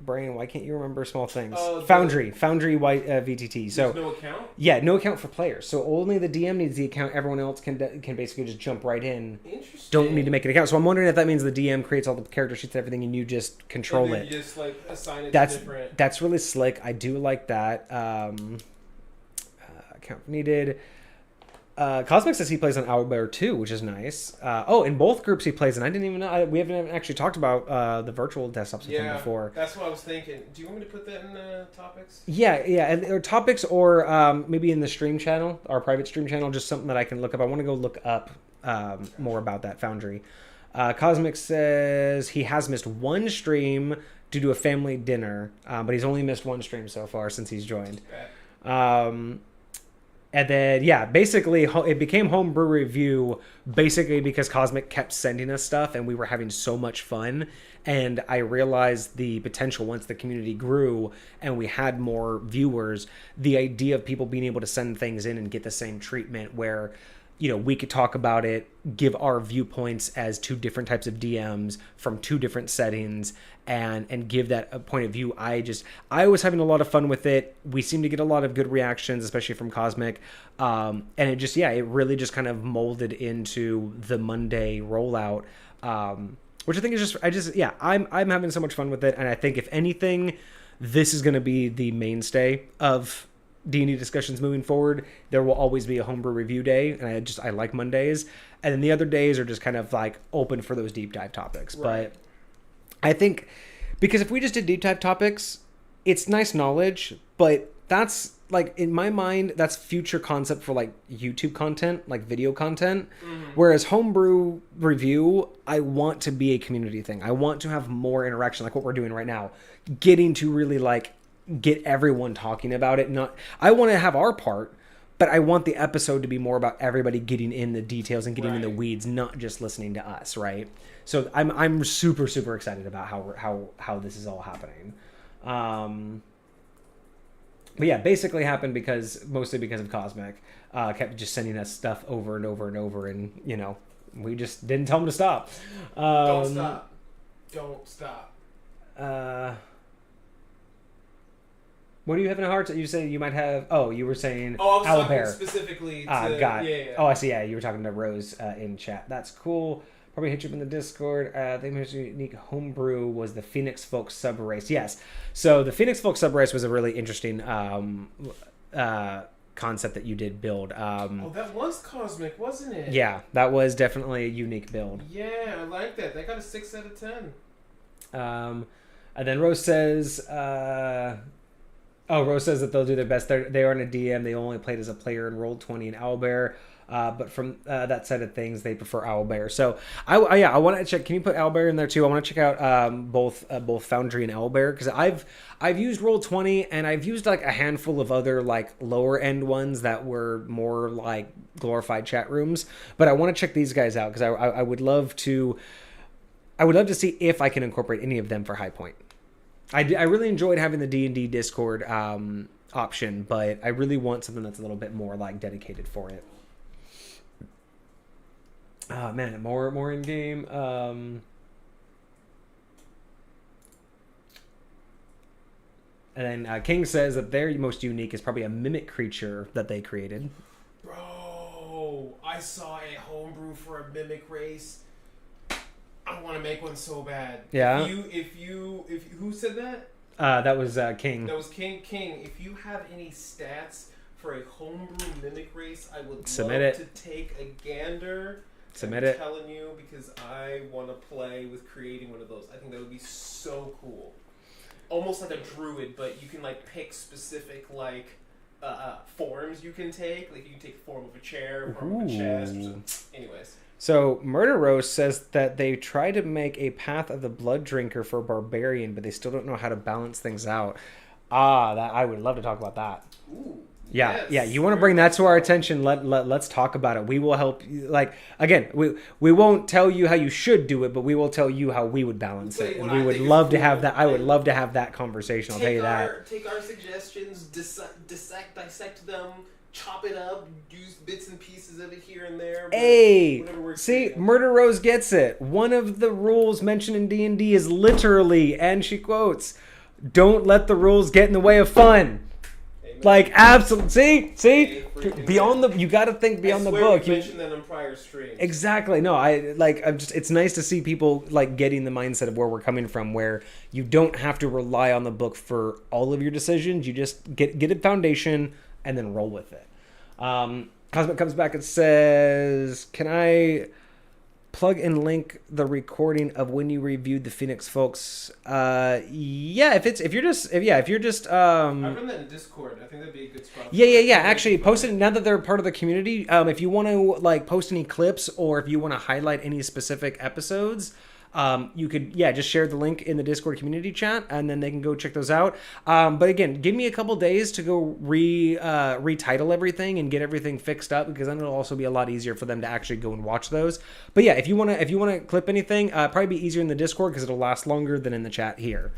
Brain, why can't you remember small things? Foundry White VTT. So no account? Yeah, no account for players. So only the DM needs the account. Everyone else can basically just jump right in. Interesting. Don't need to make an account. So I'm wondering if that means the DM creates all the character sheets and everything, and you just control and then it. You just like assign it to different. That's really slick. I do like that. Account needed. Cosmic says he plays on Owlbear too, which is nice. In both groups he plays, and I didn't even know. We haven't actually talked about the virtual desktops with him before. That's what I was thinking. Do you want me to put that in the topics? Yeah, or topics, or maybe in the stream channel, our private stream channel, just something that I can look up. I want to go look up more about that Foundry. Cosmic says he has missed one stream due to a family dinner, but he's only missed one stream so far since he's joined. And then, yeah, basically it became Homebrew Review basically because Cosmic kept sending us stuff and we were having so much fun. And I realized the potential once the community grew and we had more viewers, the idea of people being able to send things in and get the same treatment where, you know, we could talk about it, give our viewpoints as two different types of DMs from two different settings and give that a point of view. I was having a lot of fun with it. We seem to get a lot of good reactions, especially from Cosmic. And it really just kind of molded into the Monday rollout. Which I think is I'm having so much fun with it. And I think if anything, this is going to be the mainstay of D&D discussions moving forward. There will always be a homebrew review day, and I like Mondays, and then the other days are just kind of like open for those deep dive topics. Right. But I think because if we just did deep dive topics, it's nice knowledge, but that's like in my mind that's future concept for like YouTube content, like video content. Mm-hmm. Whereas homebrew review, I want to be a community thing. I want to have more interaction, like what we're doing right now, getting to really like get everyone talking about it. I want to have our part, but I want the episode to be more about everybody getting in the details and getting in the weeds, not just listening to us, right? So I'm super super excited about how this is all happening. But yeah, basically happened mostly because of Cosmic kept just sending us stuff over and over and over, and you know we just didn't tell him to stop. Don't stop. What are you having a hard time? You saying you might have? Oh, you were saying. Oh, I was Owlbear. talking specifically to. God. Yeah. Oh, I see. Yeah, you were talking to Rose in chat. That's cool. Probably hit you up in the Discord. The most unique homebrew was the Phoenix Folk sub race. Yes. So the Phoenix Folk sub race was a really interesting concept that you did build. That was Cosmic, wasn't it? Yeah, that was definitely a unique build. Yeah, I like that. That got a 6 out of 10. And then Rose says. Rose says that they'll do their best. They aren't a DM. They only played as a player in Roll20 and Owlbear. But from that side of things, they prefer Owlbear. So I want to check. Can you put Owlbear in there too? I want to check out both Foundry and Owlbear because I've used Roll20 and I've used like a handful of other like lower end ones that were more like glorified chat rooms. But I want to check these guys out because I would love to. I would love to see if I can incorporate any of them for High Point. I really enjoyed having the D&D Discord option, but I really want something that's a little bit more like dedicated for it. Oh man, more in game. And then King says that their most unique is probably a mimic creature that they created. Bro, I saw a homebrew for a mimic race. I want to make one so bad. Yeah. If you who said that? That was King. That was King. If you have any stats for a homebrew mimic race, I would Submit love it. to take a gander. Submit it. I'm telling you because I want to play with creating one of those. I think that would be so cool. Almost like a druid, but you can like pick specific like forms you can take. Like you can take the form of a chair, form of a chest. Or something. Anyways. So, Murder Rose says that they try to make a Path of the Blood Drinker for Barbarian, but they still don't know how to balance things out. That I would love to talk about that. Ooh, yeah, yes. yeah. You want to bring that to our attention? Let's talk about it. We will help. Like again, we won't tell you how you should do it, but we will tell you how we would balance it, and we would love to have that. I would love to have that conversation. I'll tell you that. Take our suggestions, dissect them. Chop it up, use bits and pieces of it here and there. Hey, see, Murder Rose gets it. One of the rules mentioned in D&D is literally, and she quotes, "Don't let the rules get in the way of fun." Amen. Like, absolutely. See, beyond the, you got to think beyond the book. You mentioned that on prior streams. Exactly. No, it's nice to see people like getting the mindset of where we're coming from, where you don't have to rely on the book for all of your decisions. You just get a foundation and then roll with it. Cosmic comes back and says, "Can I plug and link the recording of when you reviewed the Phoenix Folks?" Yeah, if you're just. I run that in Discord. I think that'd be a good spot. Yeah. Actually, post it now that they're part of the community. If you want to like post any clips or if you want to highlight any specific episodes, you could, just share the link in the Discord community chat, and then they can go check those out. But again, give me a couple days to go retitle everything and get everything fixed up, because then it'll also be a lot easier for them to actually go and watch those. But yeah, if you wanna clip anything, probably be easier in the Discord because it'll last longer than in the chat here.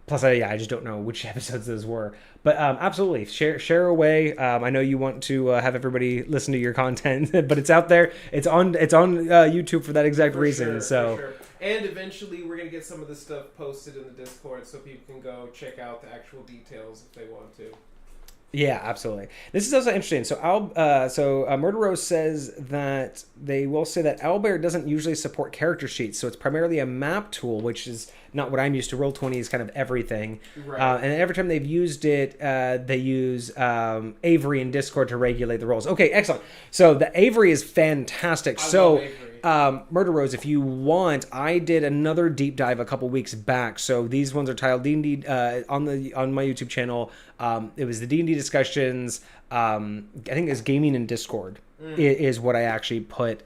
Plus, I just don't know which episodes those were. But absolutely, share away. I know you want to have everybody listen to your content, but it's out there. It's on YouTube for that exact reason. Sure, so, for sure. And eventually, we're gonna get some of this stuff posted in the Discord so people can go check out the actual details if they want to. Yeah, absolutely. This is also interesting. So, Murder Rose says that they will say that Owlbear doesn't usually support character sheets, so it's primarily a map tool, which is not what I'm used to. Roll20 is kind of everything. Right. And every time they've used it, they use Avery in Discord to regulate the rolls. Okay, excellent. So the Avery is fantastic. I love Avery. Murder Rose, if you want, I did another deep dive a couple weeks back. So these ones are titled D&D on my YouTube channel. It was the D&D discussions. I think it's gaming in Discord is what I actually put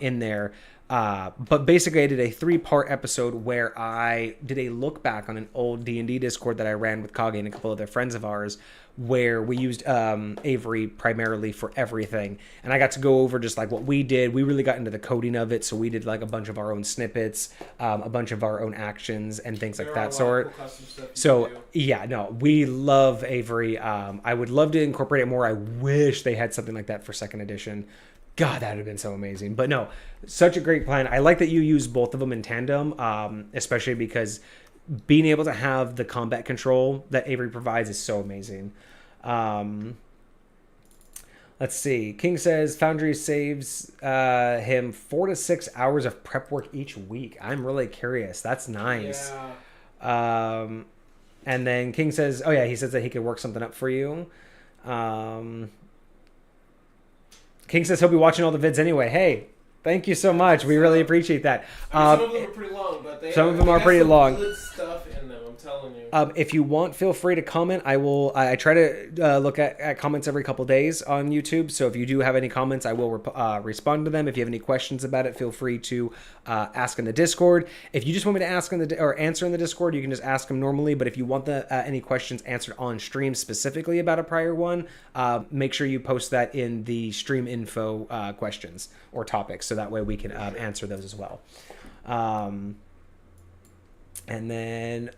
in there. But basically, I did a 3-part episode where I did a look back on an old D&D Discord that I ran with Kage and a couple other friends of ours, where we used Avery primarily for everything. And I got to go over just like what we did. We really got into the coding of it, so we did like a bunch of our own snippets, a bunch of our own actions, and things like that sort. Cool custom stuff So we love Avery. I would love to incorporate it more. I wish they had something like that for 2nd edition. God, that would have been so amazing. But no, such a great plan. I like that you use both of them in tandem, especially because being able to have the combat control that Avery provides is so amazing. Let's see. King says Foundry saves him 4 to 6 hours of prep work each week. I'm really curious. That's nice. Yeah. And then King says, oh yeah, he says that he could work something up for you. King says he'll be watching all the vids anyway. Hey, thank you so much. We really appreciate that. Some of them are pretty long, but some of them are pretty long. Good stuff in them, I'm telling you. If you want, feel free to comment. I try to look at comments every couple days on YouTube. So if you do have any comments, I will respond to them. If you have any questions about it, feel free to ask in the Discord. If you just want me to ask answer in the Discord, you can just ask them normally. But if you want any questions answered on stream specifically about a prior one, make sure you post that in the stream info questions or topics, so that way we can answer those as well. And then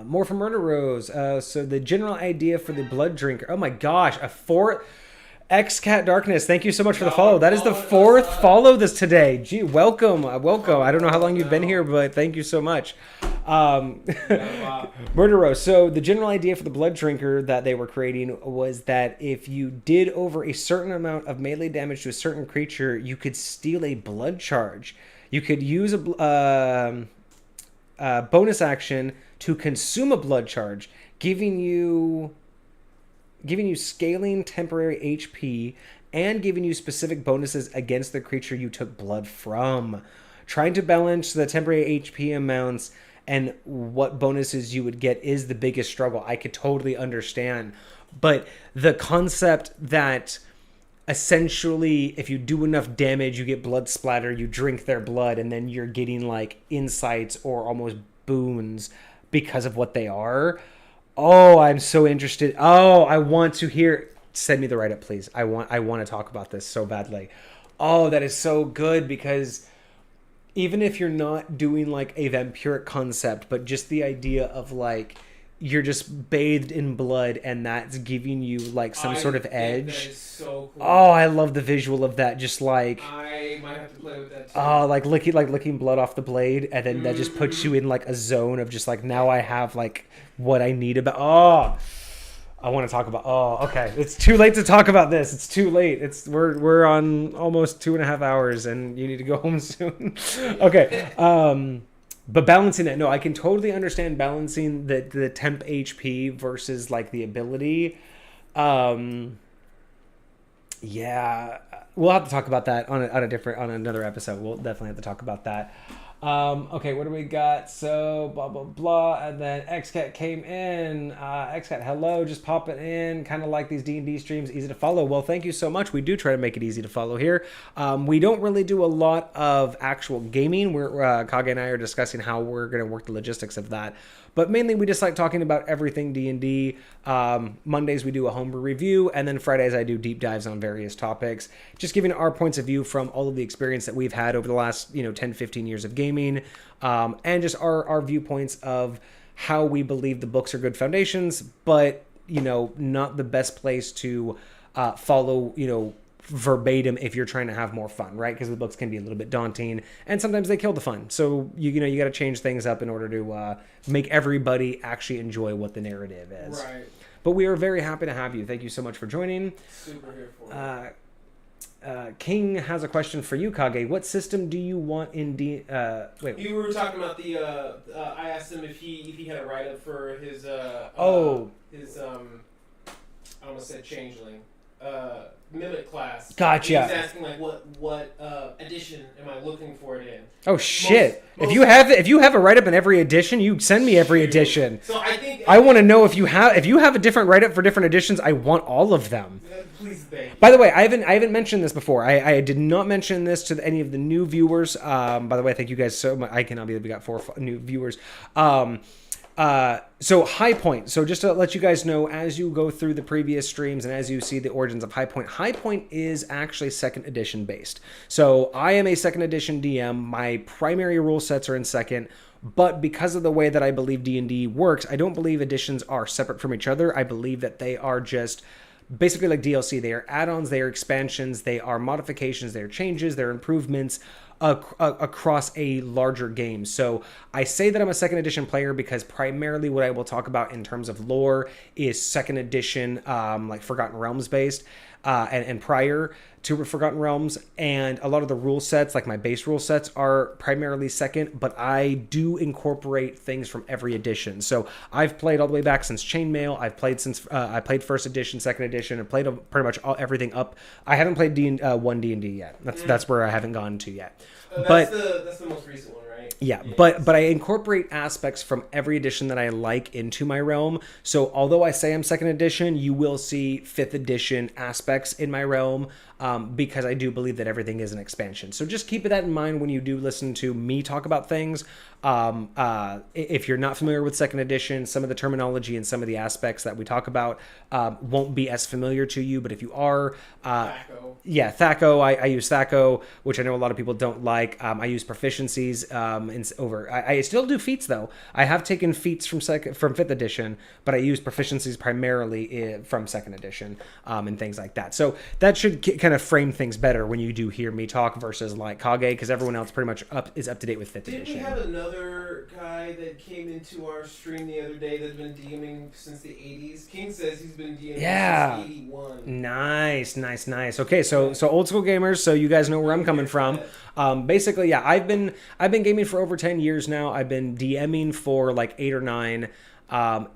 more from Murder Rose. So the general idea for the blood drinker. Oh my gosh, a 4th X-Cat Darkness. Thank you so much for the follow. That is the 4th follow this today. Gee, welcome. Welcome. I don't know how long you've been here, but thank you so much. Murder Rose. So the general idea for the blood drinker that they were creating was that if you did over a certain amount of melee damage to a certain creature, you could steal a blood charge. You could use a bonus action to consume a blood charge, giving you scaling temporary HP and giving you specific bonuses against the creature you took blood from. Trying to balance the temporary HP amounts and what bonuses you would get is the biggest struggle. I could totally understand. But the concept that essentially if you do enough damage, you get blood splatter, you drink their blood, and then you're getting like insights or almost boons because of what they are. Oh, I'm so interested. Oh, I want to hear. Send me the write-up, please. I want to talk about this so badly. Oh, that is so good, because even if you're not doing like a vampiric concept, but just the idea of like you're just bathed in blood and that's giving you like some sort of edge. That is so cool. Oh, I love the visual of that. Just like I might have to play with that too. Oh, like licking blood off the blade, and then that just puts you in like a zone of just like, now I have like what I need about. Oh, I want to talk about. Oh, okay. It's too late to talk about this. It's too late. We're on almost 2.5 hours, and you need to go home soon. Okay. But balancing it, no, I can totally understand balancing the temp HP versus like the ability. Yeah, we'll have to talk about that on another episode. We'll definitely have to talk about that. Okay, what do we got? So, blah, blah, blah. And then XCat came in. XCat, hello, just popping in. Kind of like these D&D streams, easy to follow. Well, thank you so much. We do try to make it easy to follow here. We don't really do a lot of actual gaming. Kage and I are discussing how we're going to work the logistics of that. But mainly we just like talking about everything D&D. Mondays we do a homebrew review, and then Fridays I do deep dives on various topics. Just giving our points of view from all of the experience that we've had over the last 10, 15 years of gaming, and just our viewpoints of how we believe the books are good foundations, but not the best place to follow verbatim if you're trying to have more fun, right? Because the books can be a little bit daunting, and sometimes they kill the fun. So you got to change things up in order to make everybody actually enjoy what the narrative is. Right. But we are very happy to have you. Thank you so much for joining. Super here for it. King has a question for you, Kage. What system do you want in wait? You were talking about the. I asked him if he had a write up for his. His I almost said changeling. Mimic class. Gotcha. He's asking like what edition am I looking for it in? Oh shit! If you have a write up in every edition, you send me every edition. So I want to know if you have a different write up for different editions. I want all of them. Please, thank you. By the way, I haven't mentioned this before. I did not mention this to any of the new viewers. By the way, thank you guys so much. I cannot believe we got 4 new viewers. So High Point. So just to let you guys know, as you go through the previous streams and as you see the origins of High Point is actually 2nd edition based. So I am a 2nd edition DM. My primary rule sets are in 2nd, but because of the way that I believe D&D works, I don't believe editions are separate from each other. I believe that they are just basically like DLC. They are add-ons, they are expansions, they are modifications, they are changes, they are improvements across a larger game. So I say that I'm a 2nd edition player because primarily what I will talk about in terms of lore is 2nd edition, like Forgotten Realms based, and prior to Forgotten Realms, and a lot of the rule sets, like my base rule sets, are primarily 2nd, but I do incorporate things from every edition. So I've played all the way back since Chainmail. I've played since I played 1st edition, 2nd edition, and played pretty much everything up. I haven't played 1 D&D yet. That's where I haven't gone to yet. That's the most recent one, right? Yeah, but I incorporate aspects from every edition that I like into my realm. So although I say I'm 2nd edition, you will see 5th edition aspects in my realm, because I do believe that everything is an expansion. So just keep that in mind when you do listen to me talk about things. If you're not familiar with 2nd edition, some of the terminology and some of the aspects that we talk about won't be as familiar to you. But if you are, Thaco. Yeah, Thaco. I use Thaco, which I know a lot of people don't like. I use proficiencies I still do feats though. I have taken feats from 5th edition, but I use proficiencies primarily from 2nd edition, and things like that. So that should kind of frame things better when you do hear me talk versus like Kage, because everyone else pretty much is up to date with 5th edition. Didn't we have another guy that came into our stream the other day that's been DMing since the 80s? King says he's been DMing since 81. Nice. Okay, so old school gamers, so you guys know where I'm coming from. Basically, yeah, I've been gaming for over 10 years now. I've been DMing for like 8 or 9.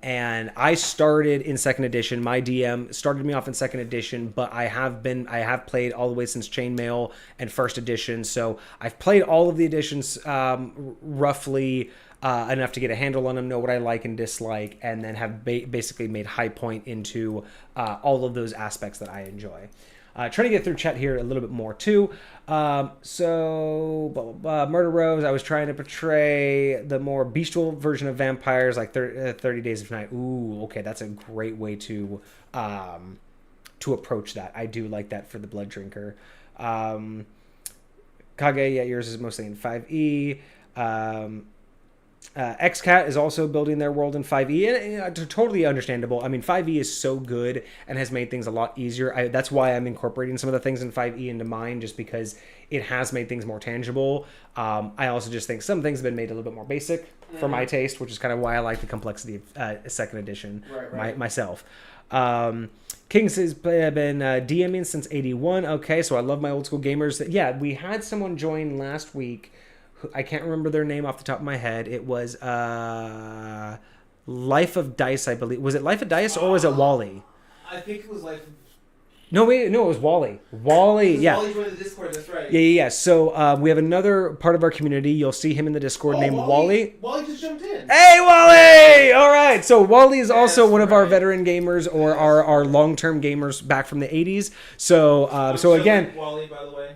And I started in 2nd edition. My DM started me off in 2nd edition, but I have played all the way since Chainmail and 1st edition. So I've played all of the editions roughly enough to get a handle on them, know what I like and dislike, and then have basically made High Point into all of those aspects that I enjoy. Trying to get through chat here a little bit more too. So, blah, blah, blah. Murder Rose, I was trying to portray the more bestial version of vampires, like 30 Days of Night. Ooh, okay, that's a great way to approach that. I do like that for the Blood Drinker. Kage, yeah, yours is mostly in 5e. XCat is also building their world in 5e, and totally understandable. I mean, 5e is so good and has made things a lot easier. That's why I'm incorporating some of the things in 5e into mine, just because it has made things more tangible. I also just think some things have been made a little bit more basic for my taste, which is kind of why I like the complexity of 2nd edition myself. King says, I've been DMing since 81. Okay, so I love my old school gamers. Yeah, we had someone join last week. I can't remember their name off the top of my head. It was Life of Dice, I believe. Was it Life of Dice or was it Wally? I think it was Life of... No, wait, no, it was Wally. Wally, yeah. Wally joined the Discord, that's right. Yeah. So we have another part of our community. You'll see him in the Discord named Wally. Wally just jumped in. Hey, Wally! All right. So Wally is also one of our veteran gamers or our long-term gamers back from the 80s. So again, Wally, by the way.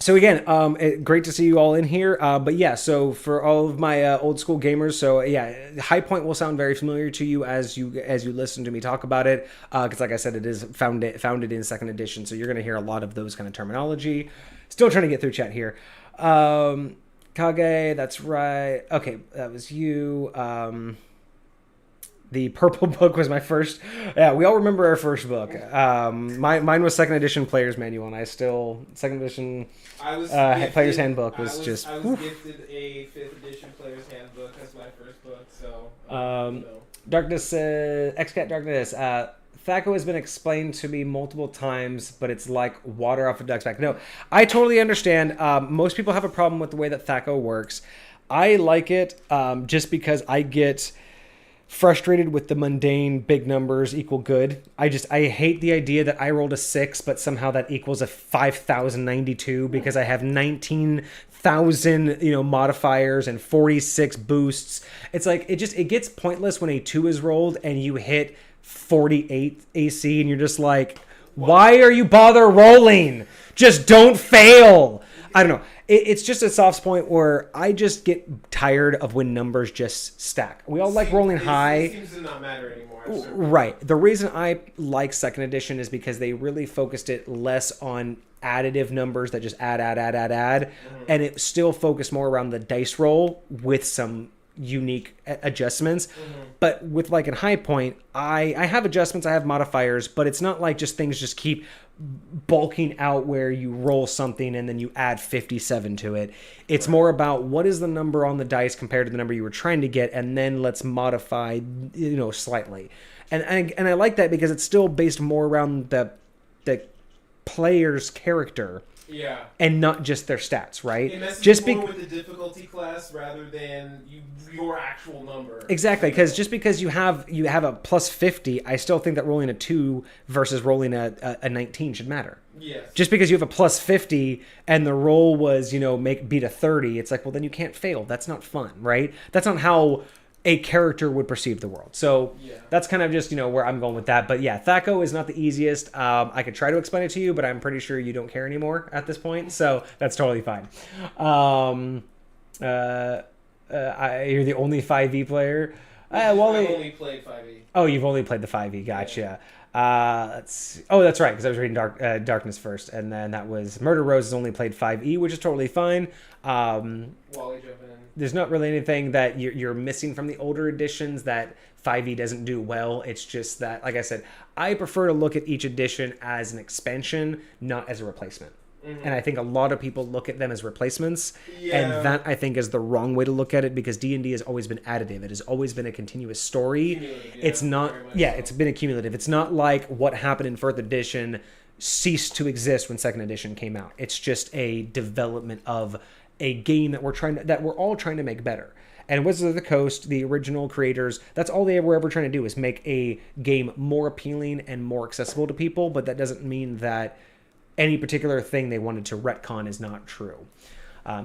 So again, great to see you all in here. But yeah, so for all of my old school gamers, so yeah, High Point will sound very familiar to you as you listen to me talk about it, because like I said, it is founded in second edition, so you're going to hear a lot of those kind of terminology. Still trying to get through chat here. Kage, that's right. Okay, that was you. The purple book was my first. Yeah, we all remember our first book. Mine was second edition Player's Manual, and second edition Player's Handbook was just. I was gifted a 5th edition Player's Handbook as my first book. So. Darkness, XCat Darkness. Thaco has been explained to me multiple times, but it's like water off a duck's back. No, I totally understand. Most people have a problem with the way that Thaco works. I like it just because I get frustrated with the mundane big numbers equal good. I hate the idea that I rolled a 6, but somehow that equals a 5,092 because I have 19,000 modifiers and 46 boosts. It's like it gets pointless when a 2 is rolled and you hit 48 AC and you're just like, why are you bother rolling? Just don't fail. I don't know. It's just a soft point where I just get tired of when numbers just stack. We all like rolling high. It seems to not matter anymore. Right. The reason I like second edition is because they really focused it less on additive numbers that just add, mm-hmm. and it still focused more around the dice roll with some unique adjustments. Mm-hmm. But with like in High Point, I have adjustments, I have modifiers, but it's not like just things just keep bulking out where you roll something and then you add 57 to it. It's more about what is the number on the dice compared to the number you were trying to get, and then let's modify slightly. And I like that because it's still based more around the player's character. Yeah. And not just their stats, right? It messes more with the difficulty class rather than your actual number. Exactly, because just because you have a plus 50, I still think that rolling a 2 versus rolling a 19 should matter. Yes. Just because you have a plus 50 and the roll was, beat a 30, it's like, well, then you can't fail. That's not fun, right? That's not how a character would perceive the world. So that's kind of just, where I'm going with that. But yeah, Thaco is not the easiest. I could try to explain it to you, but I'm pretty sure you don't care anymore at this point. So that's totally fine. You're the only 5e player. I've only played 5e. Oh, you've only played the 5e. Gotcha. Let's see. Oh, that's right, because I was reading Darkness first, and then that was Murder Rose has only played 5e, which is totally fine. Wally jumping in. There's not really anything that you're missing from the older editions that 5e doesn't do well. It's just that, like I said, I prefer to look at each edition as an expansion, not as a replacement. Mm-hmm. And I think a lot of people look at them as replacements, and that I think is the wrong way to look at it, because D&D has always been additive. It has always been a continuous story. It's not, it's been accumulative. It's not like what happened in 4th edition ceased to exist when 2nd edition came out. It's just a development of a game that we're all trying to make better. And Wizards of the Coast, the original creators, that's all they were ever trying to do, is make a game more appealing and more accessible to people. But that doesn't mean that any particular thing they wanted to retcon is not true.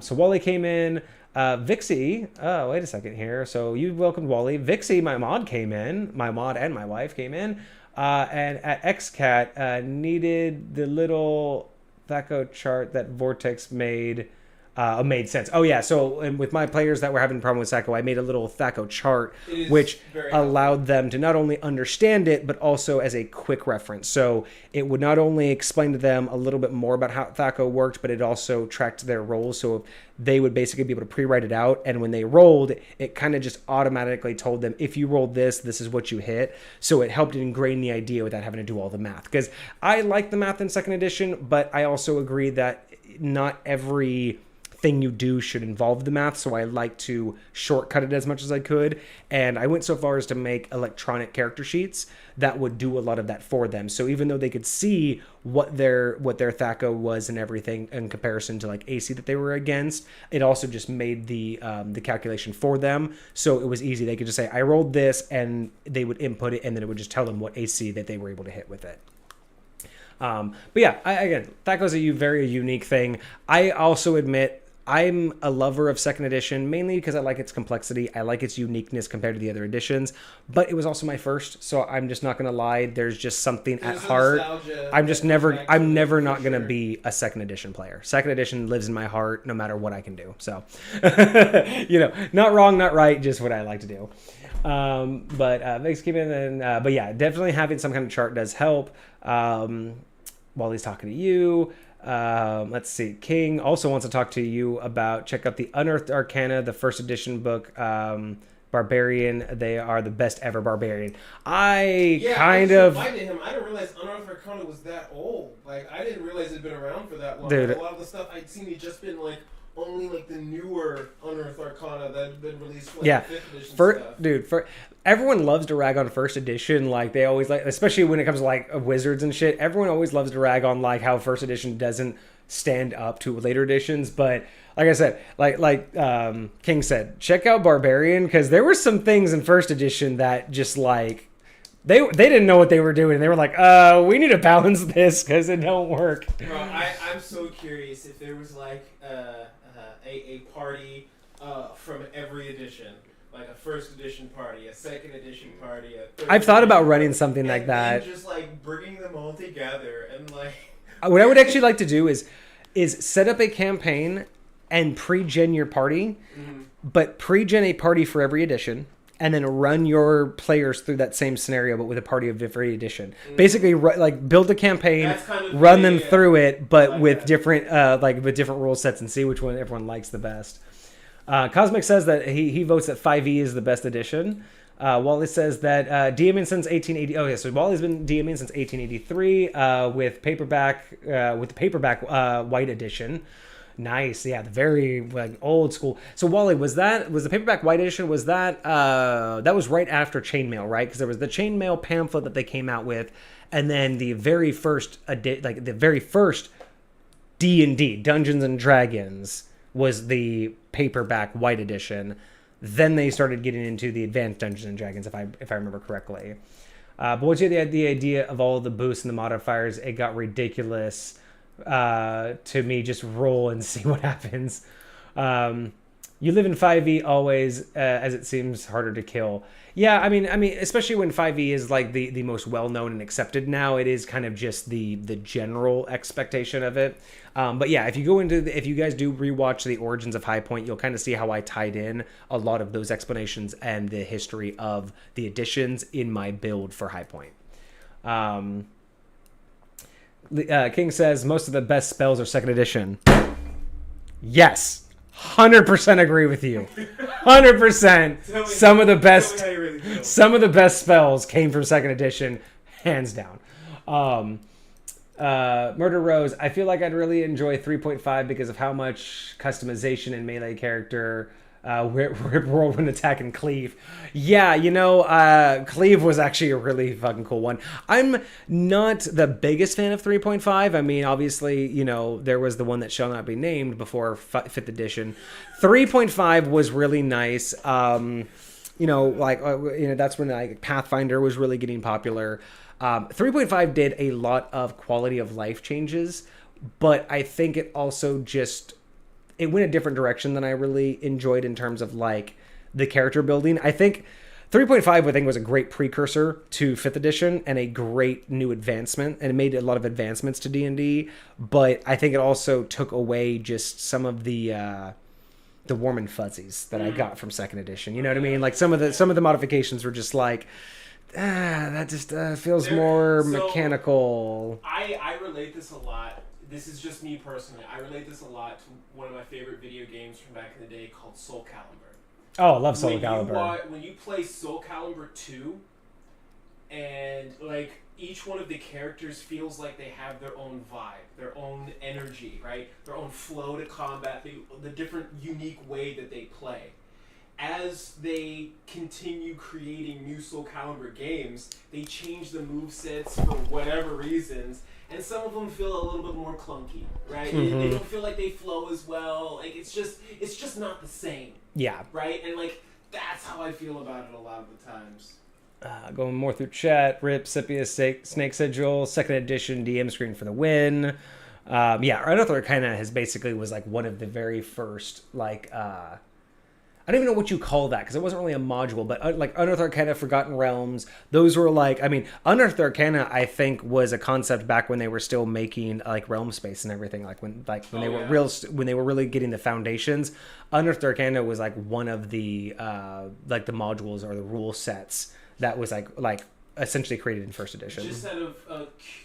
So Wally came in. Vixie, oh, wait a second here. So you welcomed Wally. Vixie, my mod, came in. My mod and my wife came in. And at XCat, needed the little Thaco chart that Vortex made sense. Oh yeah, so and with my players that were having a problem with Thaco, I made a little Thaco chart which allowed them to not only understand it, but also as a quick reference. So it would not only explain to them a little bit more about how Thaco worked, but it also tracked their rolls. So they would basically be able to pre-write it out, and when they rolled, it kind of just automatically told them, if you rolled this is what you hit. So it helped ingrain the idea without having to do all the math. Because I like the math in 2nd edition, but I also agree that not every thing you do should involve the math, so I like to shortcut it as much as I could, and I went so far as to make electronic character sheets that would do a lot of that for them. So even though they could see what their Thaco was and everything in comparison to like AC that they were against, it also just made the calculation for them, so it was easy. They could just say, I rolled this, and they would input it, and then it would just tell them what AC that they were able to hit with it. But yeah, again, that goes a very unique thing. I also admit I'm a lover of second edition, mainly because I like its complexity. I like its uniqueness compared to the other editions, but it was also my first, so I'm just not going to lie. There's just something at heart. I'm never not going to be a second edition player. Second edition lives in my heart no matter what I can do. So, not wrong, not right, just what I like to do. Thanks, keeping but yeah, definitely having some kind of chart does help. While he's talking to you. Let's see. King also wants to talk to you about, check out the Unearthed Arcana, the first edition book, Barbarian. They are the best ever Barbarian. I reminded him. I didn't realize Unearthed Arcana was that old. Like, I didn't realize it'd been around for that long. Dude. A lot of the stuff I'd seen had just been like only like the newer Unearthed Arcana that had been released for like, the 5th edition stuff. Everyone loves to rag on first edition. Like, they always like, especially when it comes to like wizards and shit. Everyone always loves to rag on like how first edition doesn't stand up to later editions. But like I said, like King said, check out Barbarian, because there were some things in first edition that just like they didn't know what they were doing. They were like, we need to balance this because it don't work. Bro, I'm so curious if there was like a party from every edition. Like a first edition party, a second edition party, a third I've thought about running something like that. And just like bringing them all together and like. What I would actually like to do is set up a campaign and pre-gen your party, but pre-gen a party for every edition, and then run your players through that same scenario, but with a party of every edition. Basically, like build a campaign, run them through it, but like with different rule sets, and see which one everyone likes the best. Cosmic says that he votes that 5e is the best edition. Wally says that DMing since 1880. Oh yeah, so Wally's been DMing since 1883 with the paperback white edition. Nice, yeah, the very like old school. So Wally, was the paperback white edition? Was that was right after Chainmail, right? Because there was the Chainmail pamphlet that they came out with, and then the very first D&D, Dungeons and Dragons, was the paperback white edition. Then they started getting into the advanced Dungeons and Dragons, if I remember correctly. But once you had the idea of all the boosts and the modifiers, it got ridiculous. To me, just roll and see what happens. You live in 5e always, as it seems harder to kill. Yeah, I mean, especially when 5e is like the most well-known and accepted now, it is kind of just the general expectation of it. But yeah, if you guys do rewatch the Origins of High Point, you'll kind of see how I tied in a lot of those explanations and the history of the additions in my build for High Point. King says most of the best spells are second edition. Yes. 100% agree with you. 100%. Some of the best spells came from second edition, hands down. Murder Rose, I feel like I'd really enjoy 3.5 because of how much customization and melee character, Whirlwind Attack and Cleave. Yeah, Cleave was actually a really fucking cool one. I'm not the biggest fan of 3.5. I mean, obviously, there was the one that shall not be named before 5th edition. 3.5 was really nice. That's when like Pathfinder was really getting popular. 3.5 did a lot of quality of life changes, but I think it also it went a different direction than I really enjoyed in terms of like the character building. I think 3.5 was a great precursor to 5th edition and a great new advancement, and it made a lot of advancements to D&D, but I think it also took away just some of the warm and fuzzies that I got from 2nd edition. You know what I mean? Like some of the modifications were just like, that just feels more mechanical. I relate this a lot. This is just me personally. I relate this a lot to one of my favorite video games from back in the day called Soul Calibur. Oh, I love Soul Calibur. When you play Soul Calibur 2, and like each one of the characters feels like they have their own vibe, their own energy, right? Their own flow to combat, the different unique way that they play. As they continue creating new Soul Calibur games, they change the movesets for whatever reasons, and some of them feel a little bit more clunky, right? Mm-hmm. They don't feel like they flow as well. Like it's just not the same. Yeah. Right? And like that's how I feel about it a lot of the times. Going more through chat. Rip, Scipio, Snake Sigil, second edition DM screen for the win. Unearthed Arcana has basically was like one of the very first like I don't even know what you call that because it wasn't really a module, but like Unearthed Arcana, Forgotten Realms, those were like, I mean, Unearthed Arcana, I think, was a concept back when they were still making like realm space and everything, when they were when they were really getting the foundations. Unearthed Arcana was like one of the like the modules or the rule sets that was like essentially created in first edition. Just out of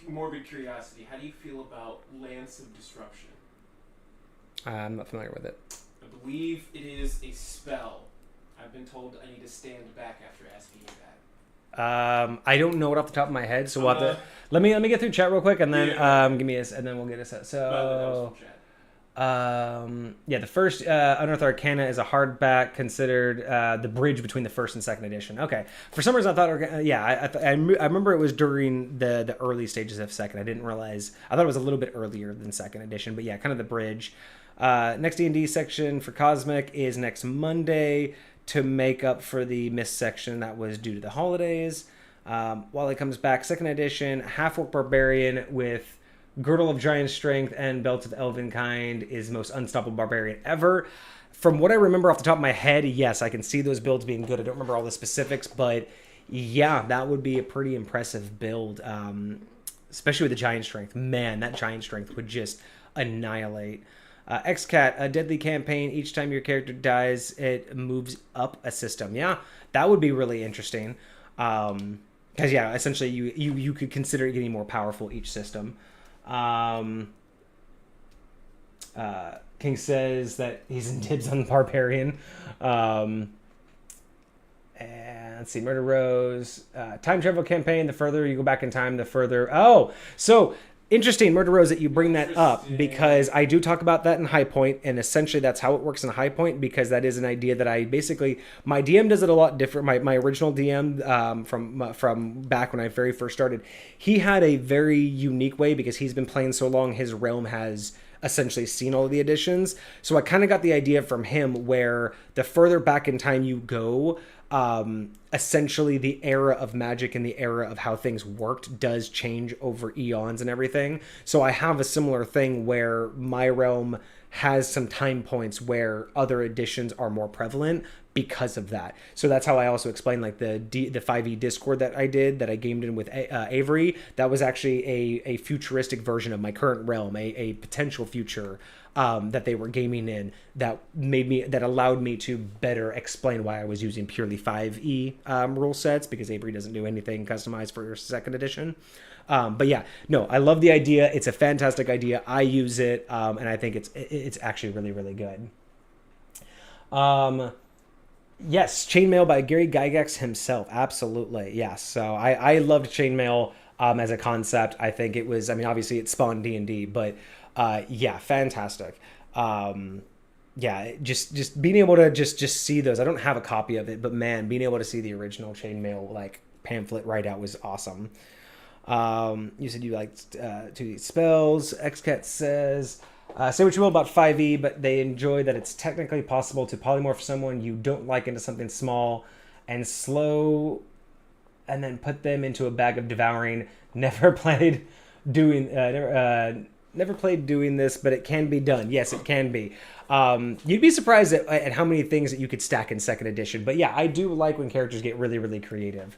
morbid curiosity, how do you feel about Lance of Disruption? I'm not familiar with it. I believe it is a spell. I've been told I need to stand back after asking you that. I don't know it off the top of my head, so we'll have to, let me get through chat real quick, and then give me and then we'll get a set. So, the first Unearthed Arcana is a hardback, considered the bridge between the first and second edition. Okay, for some reason I thought, I remember it was during the early stages of second. I didn't realize. I thought it was a little bit earlier than second edition, but yeah, kind of the bridge. Next D&D section for Cosmic is next Monday to make up for the missed section that was due to the holidays. While it comes back, second edition, Half-Orc Barbarian with Girdle of Giant Strength and Belt of Elvenkind is most unstoppable barbarian ever. From what I remember off the top of my head, yes, I can see those builds being good. I don't remember all the specifics, but yeah, that would be a pretty impressive build, especially with the Giant Strength. Man, that Giant Strength would just annihilate. XCat, a deadly campaign. Each time your character dies, it moves up a system. Yeah, that would be really interesting. Because, essentially you could consider it getting more powerful each system. King says that he's in dibs on Barbarian. And let's see, Murder Rose. Time travel campaign. The further you go back in time, the further... Oh, so... Interesting, Murder Rose, that you bring that up, because I do talk about that in High Point, and essentially that's how it works in High Point, because that is an idea that I basically, my DM does it a lot different. My original DM from back when I very first started, he had a very unique way, because he's been playing so long, his realm has essentially seen all of the editions. So I kind of got the idea from him where the further back in time you go, essentially the era of magic and the era of how things worked does change over eons and everything. So I have a similar thing where my realm has some time points where other editions are more prevalent because of that. So that's how I also explained like the 5e Discord that I gamed in with Avery. That was actually a futuristic version of my current realm, a potential future that they were gaming in that allowed me to better explain why I was using purely 5e rule sets, because Avery doesn't do anything customized for second edition. But yeah, no, I love the idea. It's a fantastic idea. I use it, and I think it's actually really, really good. Yes, Chainmail by Gary Gygax himself. Absolutely. Yes. So I loved Chainmail as a concept. I think it was, obviously it spawned D&D, but fantastic. Just being able to just see those. I don't have a copy of it, but man, being able to see the original Chainmail like pamphlet right out was awesome. You said you liked 2D spells. XCat says, say what you will about 5e, but they enjoy that it's technically possible to polymorph someone you don't like into something small and slow, and then put them into a bag of devouring. Never played doing this, but it can be done. Yes, it can be. You'd be surprised at how many things that you could stack in second edition. But yeah, I do like when characters get really, really creative.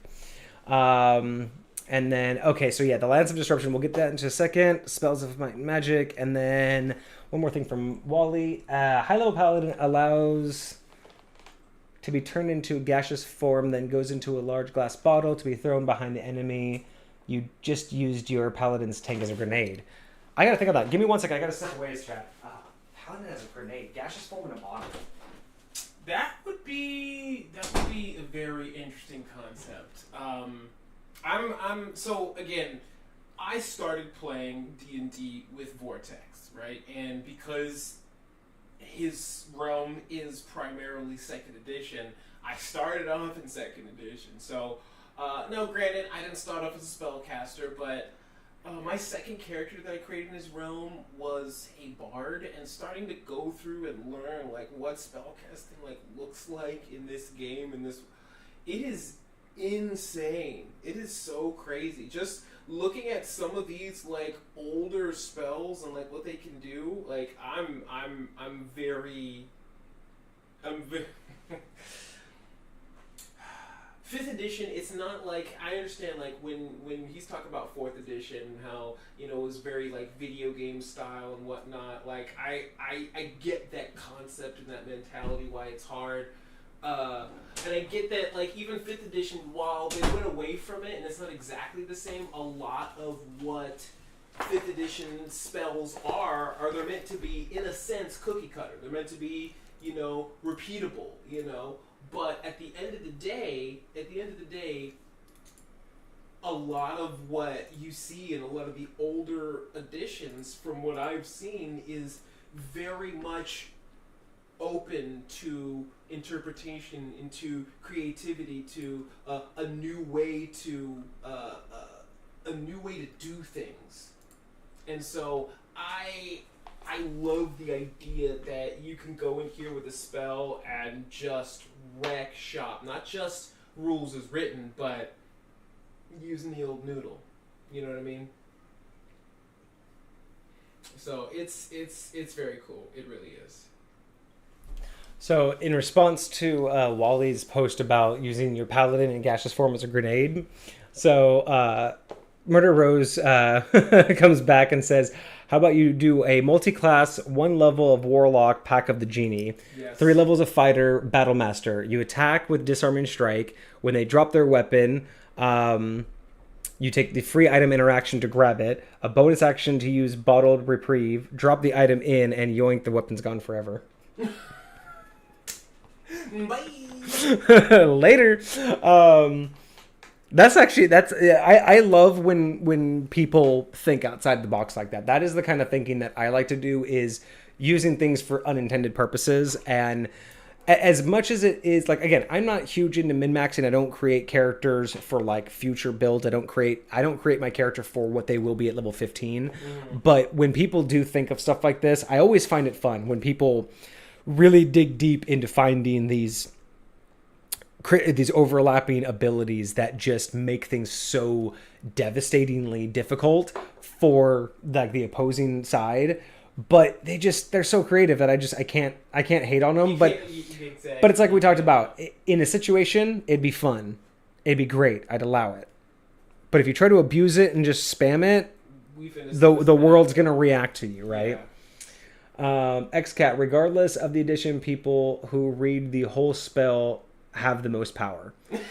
And then, okay, so yeah, the Lance of Disruption, we'll get that into a second. Spells of Might and Magic. And then one more thing from Wally. High-level Paladin allows to be turned into a gaseous form, then goes into a large glass bottle to be thrown behind the enemy. You just used your Paladin's tank as a grenade. I gotta think of that. Give me 1 second. I gotta step away his chat. Paladin as a grenade. Gaseous form in a bottle. That would be a very interesting concept. So again, I started playing D&D with Vortex, right? And because his realm is primarily second edition, I started off in second edition. So, now granted, I didn't start off as a spellcaster, but my second character that I created in his realm was a bard, and starting to go through and learn like what spellcasting like looks like in this game, it insane. It is so crazy. Just looking at some of these like older spells and like what they can do, like I'm very fifth edition. It's not like, I understand like when he's talking about fourth edition, how it was very like video game style and whatnot. Like I get that concept and that mentality, why it's hard. And I get that, like, even 5th edition, while they went away from it, and it's not exactly the same, a lot of what 5th edition spells are they're meant to be, in a sense, cookie cutter. They're meant to be, repeatable, But at the end of the day, a lot of what you see in a lot of the older editions, from what I've seen, is very much open to interpretation, into creativity, to a new way to do things. And so I love the idea that you can go in here with a spell and just wreck shop, not just rules as written, but using the old noodle. You know what I mean? So it's very cool. It really is. So, in response to Wally's post about using your paladin in gaseous form as a grenade, so Murder Rose comes back and says, how about you do a multi-class, 1 level of Warlock, Pack of the Genie, yes. 3 levels of Fighter, Battle Master. You attack with Disarming Strike. When they drop their weapon, you take the free item interaction to grab it, a bonus action to use Bottled Reprieve, drop the item in, and yoink, the weapon's gone forever. Bye. Later. I love when people think outside the box like that. That is the kind of thinking that I like to do, is using things for unintended purposes. And as much as it is, like, again, I'm not huge into min-maxing. I don't create characters for like future builds. I don't create my character for what they will be at level 15. But when people do think of stuff like this, I always find it fun when people really dig deep into finding these overlapping abilities that just make things so devastatingly difficult for like the opposing side. But they're so creative that I can't hate on them. But it's like we talked about, in a situation, it'd be fun, it'd be great, I'd allow it. But if you try to abuse it and just spam it, the world's gonna react to you, right? Yeah. XCat, regardless of the edition, people who read the whole spell have the most power. Such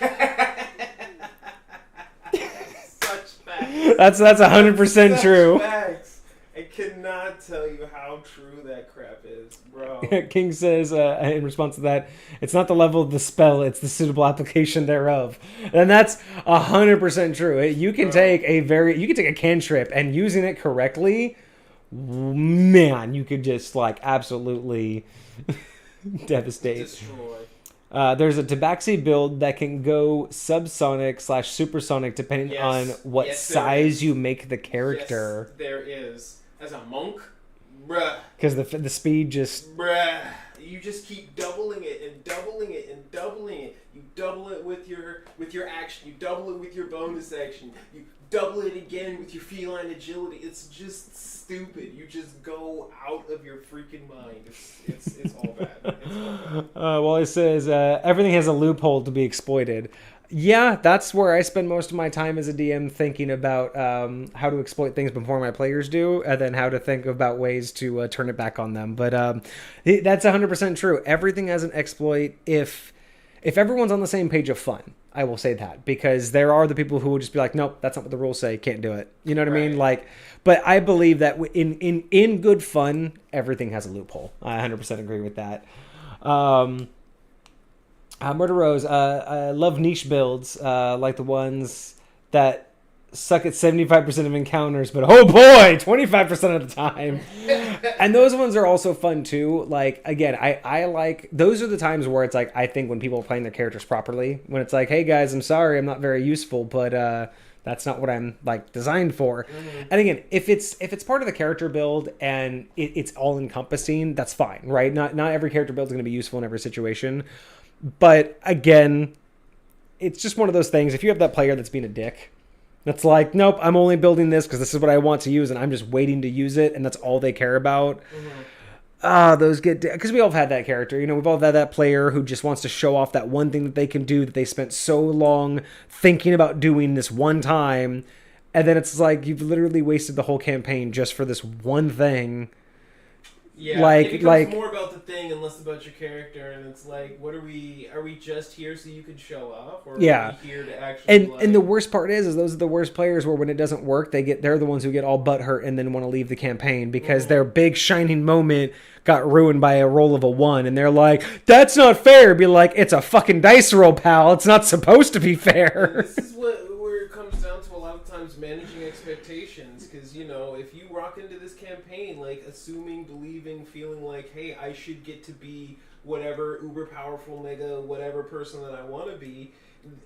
facts. That's 100% true. Facts. I cannot tell you how true that crap is, bro. King says, in response to that, it's not the level of the spell, it's the suitable application thereof. And that's 100% true. You can take a cantrip, and using it correctly, man, you could just like absolutely devastate. Destroy. There's a Tabaxi build that can go subsonic/supersonic depending on what size you make the character. Yes, there is. As a monk, bruh. Because the speed just... Bruh. You just keep doubling it and doubling it and doubling it. You double it with your action. You double it with your bonus action. You double it again with your feline agility. It's just stupid. You just go out of your freaking mind. It's all bad. It's all bad. Well, it says everything has a loophole to be exploited. Yeah, that's where I spend most of my time as a DM, thinking about how to exploit things before my players do, and then how to think about ways to turn it back on them. But that's 100% true. Everything has an exploit if everyone's on the same page of fun. I will say that, because there are the people who will just be like, nope, that's not what the rules say, can't do it. You know what I mean? Like, but I believe that in good fun, everything has a loophole. I 100% agree with that. Murder Rose, I love niche builds, like the ones that suck at 75% of encounters, but oh boy, 25% of the time. And those ones are also fun too. Like, again, I like, those are the times where it's like, I think when people are playing their characters properly, when it's like, hey guys, I'm sorry, I'm not very useful, but that's not what I'm like designed for. Mm-hmm. And again, if it's part of the character build and it's all encompassing, that's fine, right? Not every character build is going to be useful in every situation. But again, it's just one of those things. If you have that player that's being a dick, that's like, nope, I'm only building this because this is what I want to use, and I'm just waiting to use it, and that's all they care about. Those get... Because we all have had that character. You know, we've all had that player who just wants to show off that one thing that they can do that they spent so long thinking about doing this one time, and then it's like you've literally wasted the whole campaign just for this one thing. Yeah, it becomes more about the thing and less about your character, and it's like, what are we just here so you can show off, or are we here to actually and the worst part is those are the worst players where when it doesn't work, they're the ones who get all butthurt and then want to leave the campaign because their big shining moment got ruined by a roll of a 1, and they're like, that's not fair. Be like, it's a fucking dice roll, pal. It's not supposed to be fair. This is where it comes down to a lot of times managing expectations, because, you know, if you rock into this campaign, like, assuming, believing, feeling like, hey, I should get to be whatever uber powerful mega whatever person that I want to be,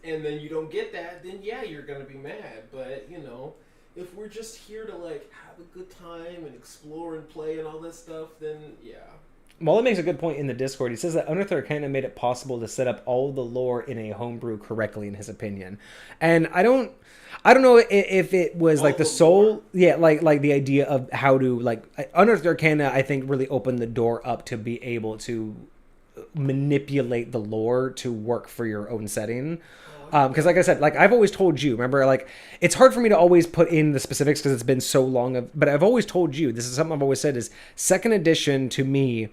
and then you don't get that, then yeah, you're gonna be mad. But, you know, if we're just here to, like, have a good time and explore and play and all that stuff, then yeah. Well, it makes a good point in the Discord. He says that Unearthed Arcana made it possible to set up all the lore in a homebrew correctly, in his opinion. And I don't know if it was like the soul, like the idea of how to, like, Unearthed Arcana, I think, really opened the door up to be able to manipulate the lore to work for your own setting. Because like I said, like I've always told you, remember, like it's hard for me to always put in the specifics because it's been so long. But I've always told you, this is something I've always said, is second edition to me,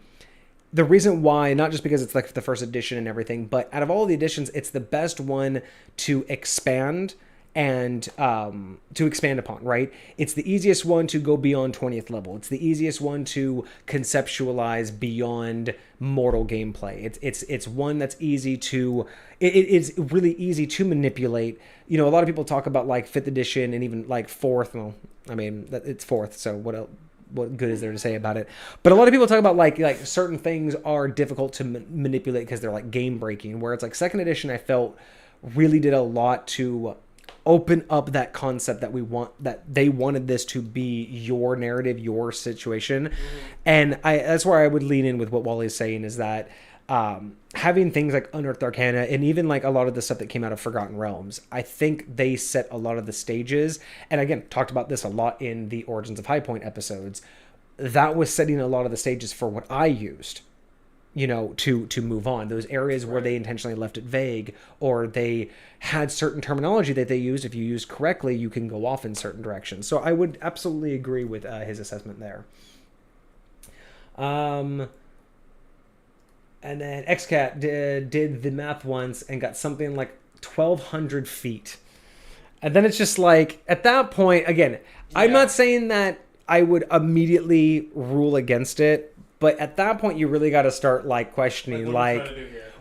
the reason why, not just because it's like the first edition and everything, but out of all the editions, it's the best one to expand and to expand upon, right? It's the easiest one to go beyond 20th level. It's the easiest one to conceptualize beyond mortal gameplay. It's one that's easy to... It's really easy to manipulate. You know, a lot of people talk about like 5th edition and even like 4th. Well, I mean, it's 4th, so what else? What good is there to say about it? But a lot of people talk about like certain things are difficult to manipulate because they're like game breaking, where it's like 2nd edition I felt really did a lot to open up that concept that they wanted this to be your narrative, your situation. And that's where I would lean in with what Wally's saying, is that having things like Unearthed Arcana and even like a lot of the stuff that came out of Forgotten Realms, I think they set a lot of the stages. And again, talked about this a lot in the Origins of High Point episodes. That was setting a lot of the stages for what I used, you know, to move on. Those areas where they intentionally left it vague, or they had certain terminology that they used. If you use correctly, you can go off in certain directions. So I would absolutely agree with his assessment there. And then XCat did the math once and got something like 1,200 feet. And then it's just like, at that point, again, I'm not saying that I would immediately rule against it, but at that point, you really got to start like questioning, like,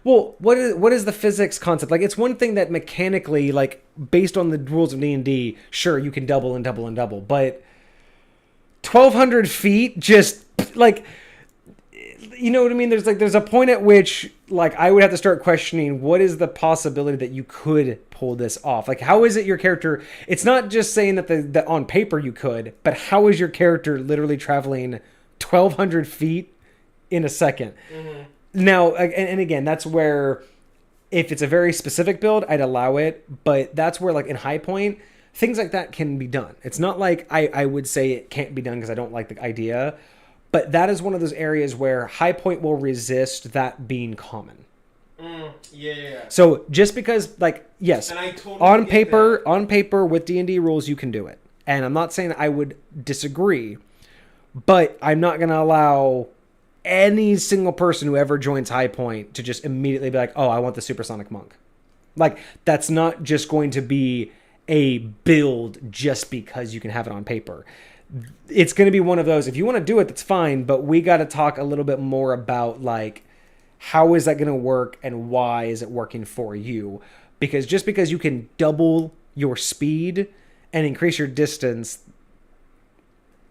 well, what is the physics concept? Like, it's one thing that mechanically, like, based on the rules of D&D, sure, you can double and double and double, but 1,200 feet, just like... You know what I mean? There's a point at which, like, I would have to start questioning what is the possibility that you could pull this off. Like, how is it your character? It's not just saying that on paper you could, but how is your character literally traveling 1,200 feet in a second? Now, and again, that's where, if it's a very specific build, I'd allow it. But that's where, like, in High Point, things like that can be done. It's not like I would say it can't be done because I don't like the idea. But that is one of those areas where High Point will resist that being common. Yeah. So just because, like, yes, on paper with D&D rules, you can do it. And I'm not saying I would disagree, but I'm not going to allow any single person who ever joins High Point to just immediately be like, oh, I want the Supersonic Monk. Like, that's not just going to be a build just because you can have it on paper. It's going to be one of those, if you want to do it, that's fine, but we got to talk a little bit more about, like, how is that going to work and why is it working for you? Because just because you can double your speed and increase your distance,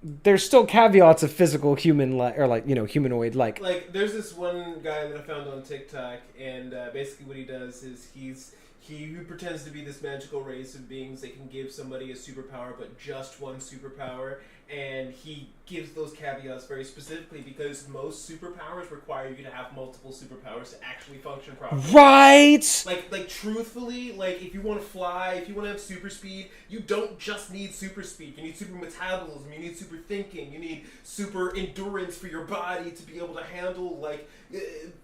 there's still caveats of physical human, or like, you know, humanoid, like there's this one guy that I found on TikTok, and basically what he does is he who pretends to be this magical race of beings that can give somebody a superpower, but just one superpower. And he gives those caveats very specifically because most superpowers require you to have multiple superpowers to actually function properly. Right! Like truthfully, like if you want to fly, if you want to have super speed, you don't just need super speed. You need super metabolism, you need super thinking, you need super endurance for your body to be able to handle like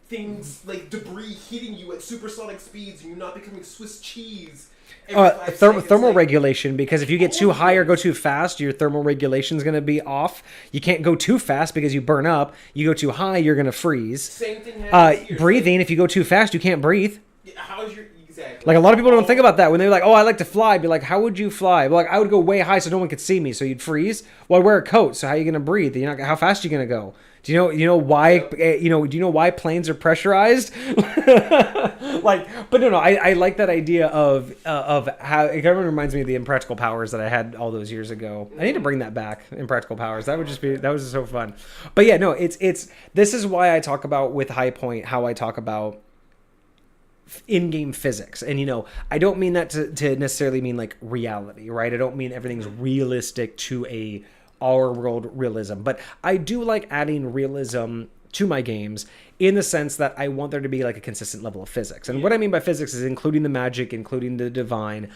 things like debris hitting you at supersonic speeds and you're not becoming Swiss cheese. Thermal regulation, because if you get too high or go too fast, your thermal regulation is going to be off. You can't go too fast because you burn up. You go too high, you're going to freeze. Same thing happens here. Breathing, if you go too fast, you can't breathe. How's your... Exactly. Like, a lot of people don't think about that when they're like, oh, I like to fly. Be like, how would you fly? But like, I would go way high so no one could see me, so you'd freeze. Well, I'd wear a coat, so how are you going to breathe? You're not, how fast are you going to go? Do you know why? Do you know why planes are pressurized? Like, but no, I like that idea of how it kind of reminds me of the Impractical Powers that I had all those years ago. I need to bring that back, Impractical Powers. That was just so fun. But yeah, no, it's this is why I talk about with High Point how I talk about in-game physics. And I don't mean that to necessarily mean like reality, right? I don't mean everything's realistic to our world realism, but I do like adding realism to my games in the sense that I want there to be like a consistent level of physics. And what I mean by physics is including the magic, including the divine.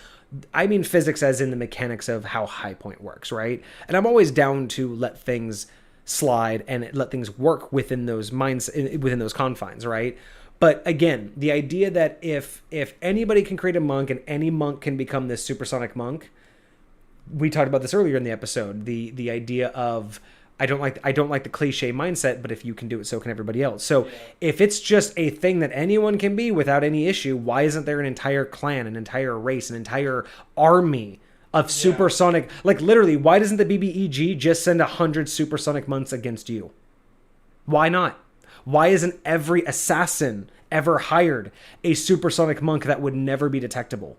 I mean physics as in the mechanics of how High Point works, right? And I'm always down to let things slide and let things work within those within those confines, right? But again, the idea that if anybody can create a monk and any monk can become this supersonic monk, we talked about this earlier in the episode. The idea of I don't like the cliche mindset, but if you can do it, so can everybody else. So if it's just a thing that anyone can be without any issue, why isn't there an entire clan, an entire race, an entire army of supersonic? Like literally, why doesn't the BBEG just send 100 supersonic monks against you? Why not? Why isn't every assassin ever hired a supersonic monk that would never be detectable?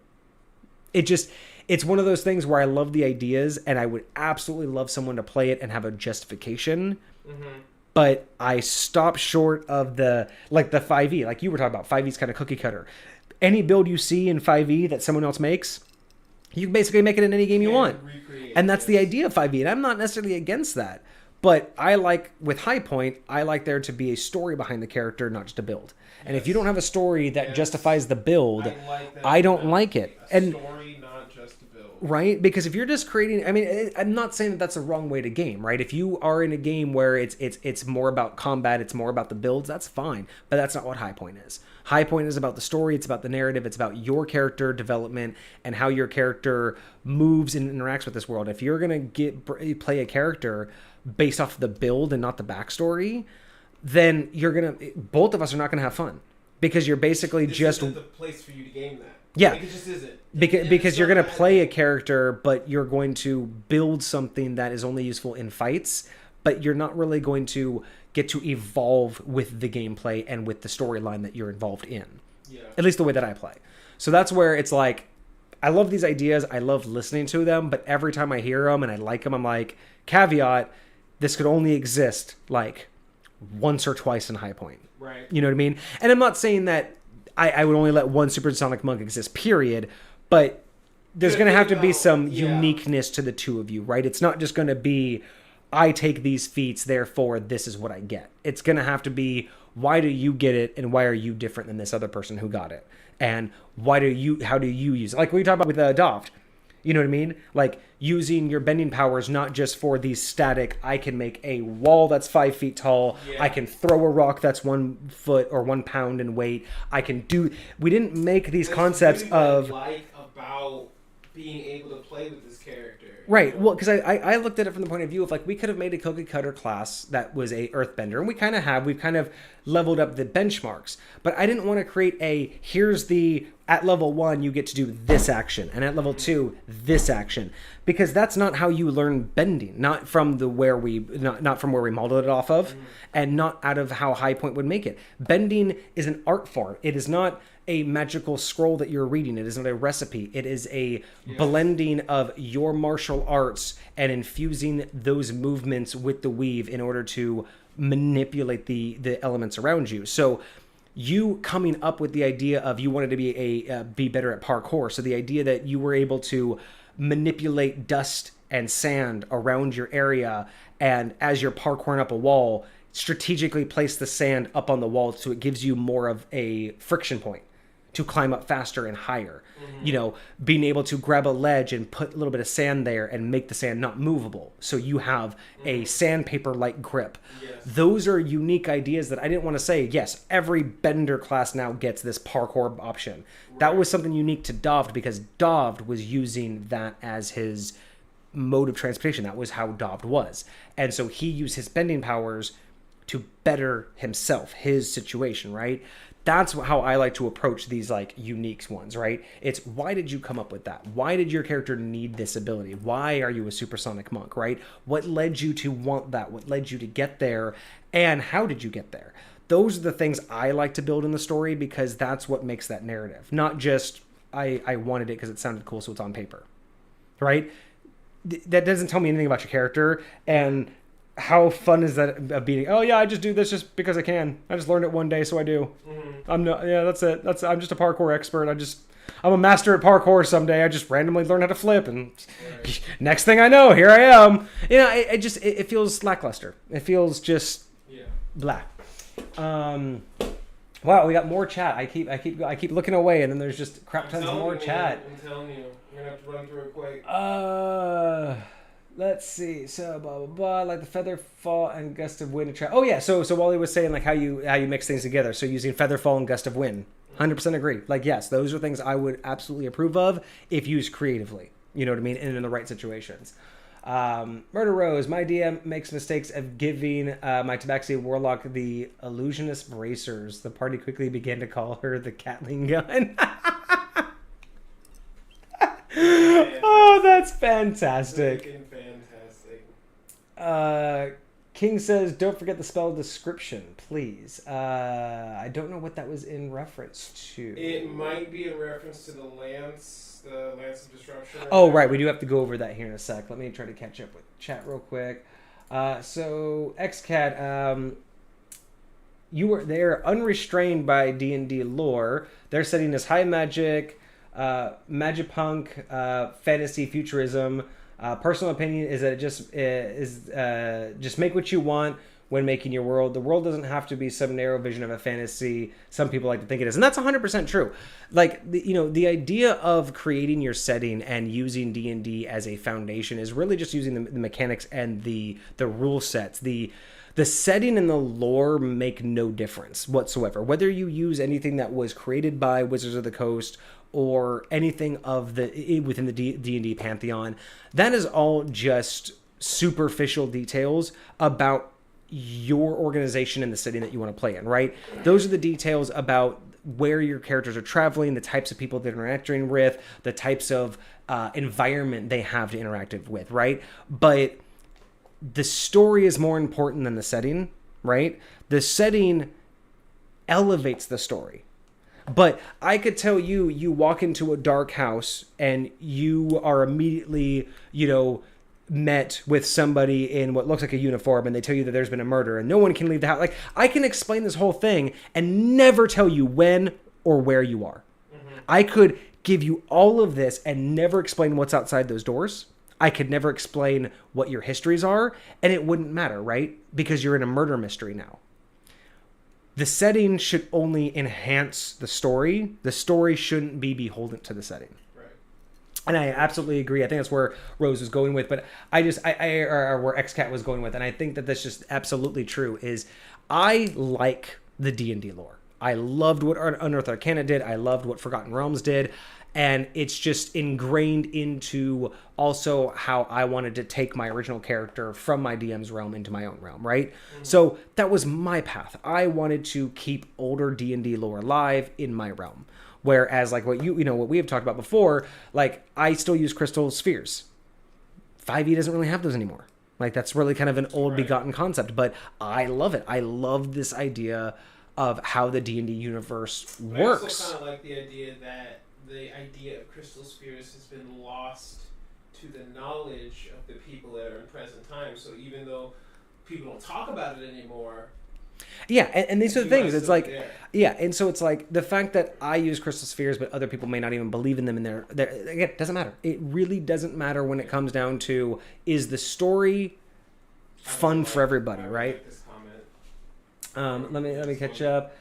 It's one of those things where I love the ideas and I would absolutely love someone to play it and have a justification. Mm-hmm. But I stop short of the 5e, like you were talking about. 5e's kind of cookie cutter. Any build you see in 5e that someone else makes, you can basically make it in any game you want. And that's the idea of 5e. And I'm not necessarily against that. But I like, with High Point, I like there to be a story behind the character, not just a build. And if you don't have a story that justifies the build, I don't like it. And story, not just a build. Right? Because if you're just creating, I mean, I'm not saying that that's a wrong way to game, right? If you are in a game where it's more about combat, it's more about the builds, that's fine. But that's not what High Point is. High Point is about the story, it's about the narrative, it's about your character development and how your character moves and interacts with this world. If you're going to play a character based off the build and not the backstory, then both of us are not gonna have fun because you're basically this just isn't the place for you to game that. Yeah, like, it just isn't. Because you're gonna play a character, but you're going to build something that is only useful in fights, but you're not really going to get to evolve with the gameplay and with the storyline that you're involved in. Yeah. At least the way that I play. So that's where it's like, I love these ideas, I love listening to them, but every time I hear them and I like them, I'm like, caveat, this could only exist like once or twice in High Point. Right. You know what I mean? And I'm not saying that I would only let one supersonic monk exist, period, but there's going to have to be some uniqueness to the two of you, right? It's not just going to be, I take these feats, therefore this is what I get. It's going to have to be, why do you get it and why are you different than this other person who got it? And how do you use it? Like we talked about with Doft. You know what I mean? Like using your bending powers, not just for these static, I can make a wall that's 5 feet tall. Yeah. I can throw a rock that's 1 foot or 1 pound in weight. We didn't make these concepts really of about being able to play with this character. Right. Well, because I looked at it from the point of view of like, we could have made a cookie cutter class that was a earthbender, and we kind of have. We've kind of leveled up the benchmarks, but I didn't want to create here's the, at level 1 you get to do this action, and at level 2 this action, because that's not how you learn bending. Not from where we modeled it off of, and not out of how High Point would make it. Bending is an art form. It is not a magical scroll that you're reading. It is not a recipe. It is a blending of your martial arts and infusing those movements with the weave in order to manipulate the elements around you. So you coming up with the idea of you wanted to be better at parkour. So the idea that you were able to manipulate dust and sand around your area, and as you're parkouring up a wall, strategically place the sand up on the wall so it gives you more of a friction point to climb up faster and higher. You know, being able to grab a ledge and put a little bit of sand there and make the sand not movable, so you have a sandpaper-like grip. Yes. Those are unique ideas that I didn't want to say, yes, every bender class now gets this parkour option. That was something unique to Dovd, because Dovd was using that as his mode of transportation. That was how Dovd was. And so he used his bending powers to better himself, his situation, right? That's how I like to approach these like unique ones, right? It's, why did you come up with that? Why did your character need this ability? Why are you a supersonic monk, right? What led you to want that? What led you to get there? And how did you get there? Those are the things I like to build in the story, because that's what makes that narrative. Not just, I wanted it because it sounded cool, so it's on paper, right? That doesn't tell me anything about your character. And how fun is that of being, oh yeah, I just do this just because I can. I just learned it one day, so I do. I'm not, yeah, that's it. I'm just a parkour expert. I'm a master at parkour someday. I just randomly learn how to flip, and next thing I know, here I am. You know, it feels lackluster. It feels just blah. Wow, we got more chat. I keep looking away, and then there's just crap tons of more chat. I'm telling you, you're gonna have to run through it quick. Let's see. So blah blah blah. Like the feather fall and gust of wind. Oh yeah. So Wally was saying like how you mix things together. So using feather fall and gust of wind. 100% agree. Like yes, those are things I would absolutely approve of if used creatively. You know what I mean? And in the right situations. Murder Rose. My DM makes mistakes of giving my Tabaxi Warlock the illusionist bracers. The party quickly began to call her the Catling gun. Oh, that's fantastic. Freaking fantastic. King says, don't forget the spell description, please. I don't know what that was in reference to. It might be in reference to the Lance of Disruption. Oh, right. We do have to go over that here in a sec. Let me try to catch up with chat real quick. So, XCat, you were there unrestrained by D&D lore. Their setting is high magic, magipunk, fantasy, futurism. Personal opinion is that it just make what you want when making your world. The world doesn't have to be some narrow vision of a fantasy some people like to think it is, and that's 100% true. Like the idea of creating your setting and using D&D as a foundation is really just using the mechanics and the rule sets. The setting and the lore make no difference whatsoever. Whether you use anything that was created by Wizards of the Coast or anything of within the D&D pantheon, that is all just superficial details about your organization and the setting that you want to play in, right? Those are the details about where your characters are traveling, the types of people they're interacting with, the types of environment they have to interact with, right? But the story is more important than the setting, right? The setting elevates the story. But I could tell you walk into a dark house and you are immediately, met with somebody in what looks like a uniform, and they tell you that there's been a murder and no one can leave the house. Like, I can explain this whole thing and never tell you when or where you are. Mm-hmm. I could give you all of this and never explain what's outside those doors. I could never explain what your histories are, and it wouldn't matter, right? Because you're in a murder mystery now. The setting should only enhance the story. The story shouldn't be beholden to the setting. Right. And I absolutely agree. I think that's where Rose was going with, but or where XCat was going with, and I think that that's just absolutely true, is I like the D&D lore. I loved what Unearthed Arcana did. I loved what Forgotten Realms did. And it's just ingrained into also how I wanted to take my original character from my DM's realm into my own realm, right? Mm-hmm. So that was my path. I wanted to keep older D&D lore alive in my realm. Whereas like what what we have talked about before, like I still use crystal spheres. 5e doesn't really have those anymore. Like that's really kind of an old begotten concept, but I love it. I love this idea of how the D&D universe works. I also kind of like the idea that the idea of crystal spheres has been lost to the knowledge of the people that are in present time. So even though people don't talk about it anymore, Yeah, and these are the You wanna things. It's still like, be there. yeah, and so it's like the fact that I use crystal spheres, but other people may not even believe in them. And they're again, it doesn't matter. It really doesn't matter when it comes down to, is the story fun for everybody, I right? like this comment. Let me catch up.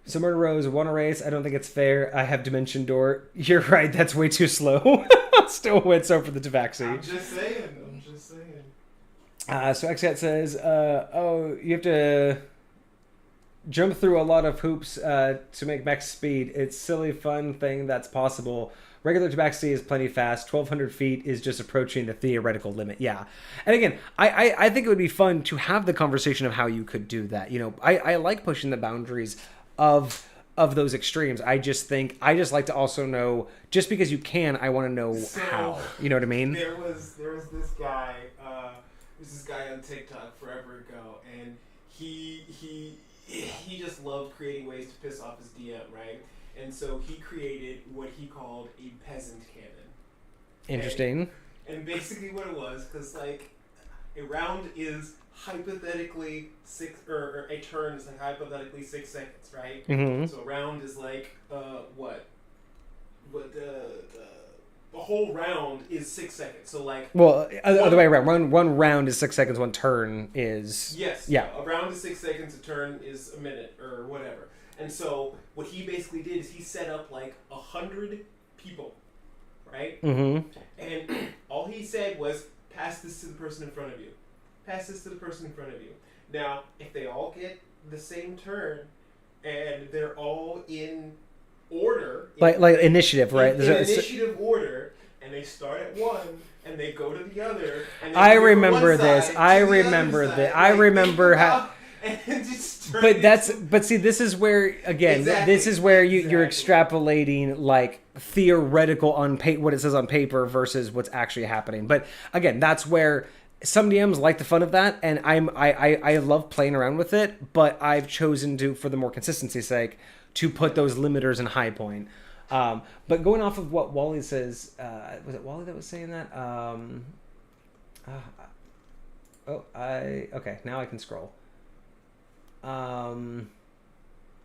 So Murder Rose won a race. I don't think it's fair. I have Dimension Door. You're right. That's way too slow. Still wins over the Tabaxi. I'm just saying. So XCat says, oh, you have to jump through a lot of hoops to make max speed. It's silly, fun thing that's possible. Regular Tabaxi is plenty fast. 1,200 feet is just approaching the theoretical limit. Yeah. And again, I think it would be fun to have the conversation of how you could do that. You know, I like pushing the boundaries of those extremes. I just like to also know, just because you can, I want to know how. You know what I mean? There was this guy. This guy on TikTok forever ago, and he just loved creating ways to piss off his DM, right? And so he created what he called a peasant cannon. Interesting. And basically what it was, because like a round is hypothetically or a turn is like hypothetically 6 seconds, right? Mm-hmm. So a round is like what the whole round is 6 seconds. So like, well, other way around. One round is 6 seconds. One turn is yes, yeah. A round is 6 seconds. A turn is a minute or whatever. And so what he basically did is he set up like 100 people, right? Mm-hmm. And all he said was, pass this to the person in front of you. Pass this to the person in front of you. Now, if they all get the same turn and they're all in order, like initiative, right? in initiative order, and they start at one and they go to the other. And I remember this. I remember that. I remember how. But see, this is where again, Exactly. this is where you're extrapolating like theoretical on what it says on paper versus what's actually happening. But again, that's where some DMs like the fun of that, and I love playing around with it. But I've chosen to, for the more consistency's sake, to put those limiters in high point. But going off of what Wally says, was it Wally that was saying that? Okay, now I can scroll.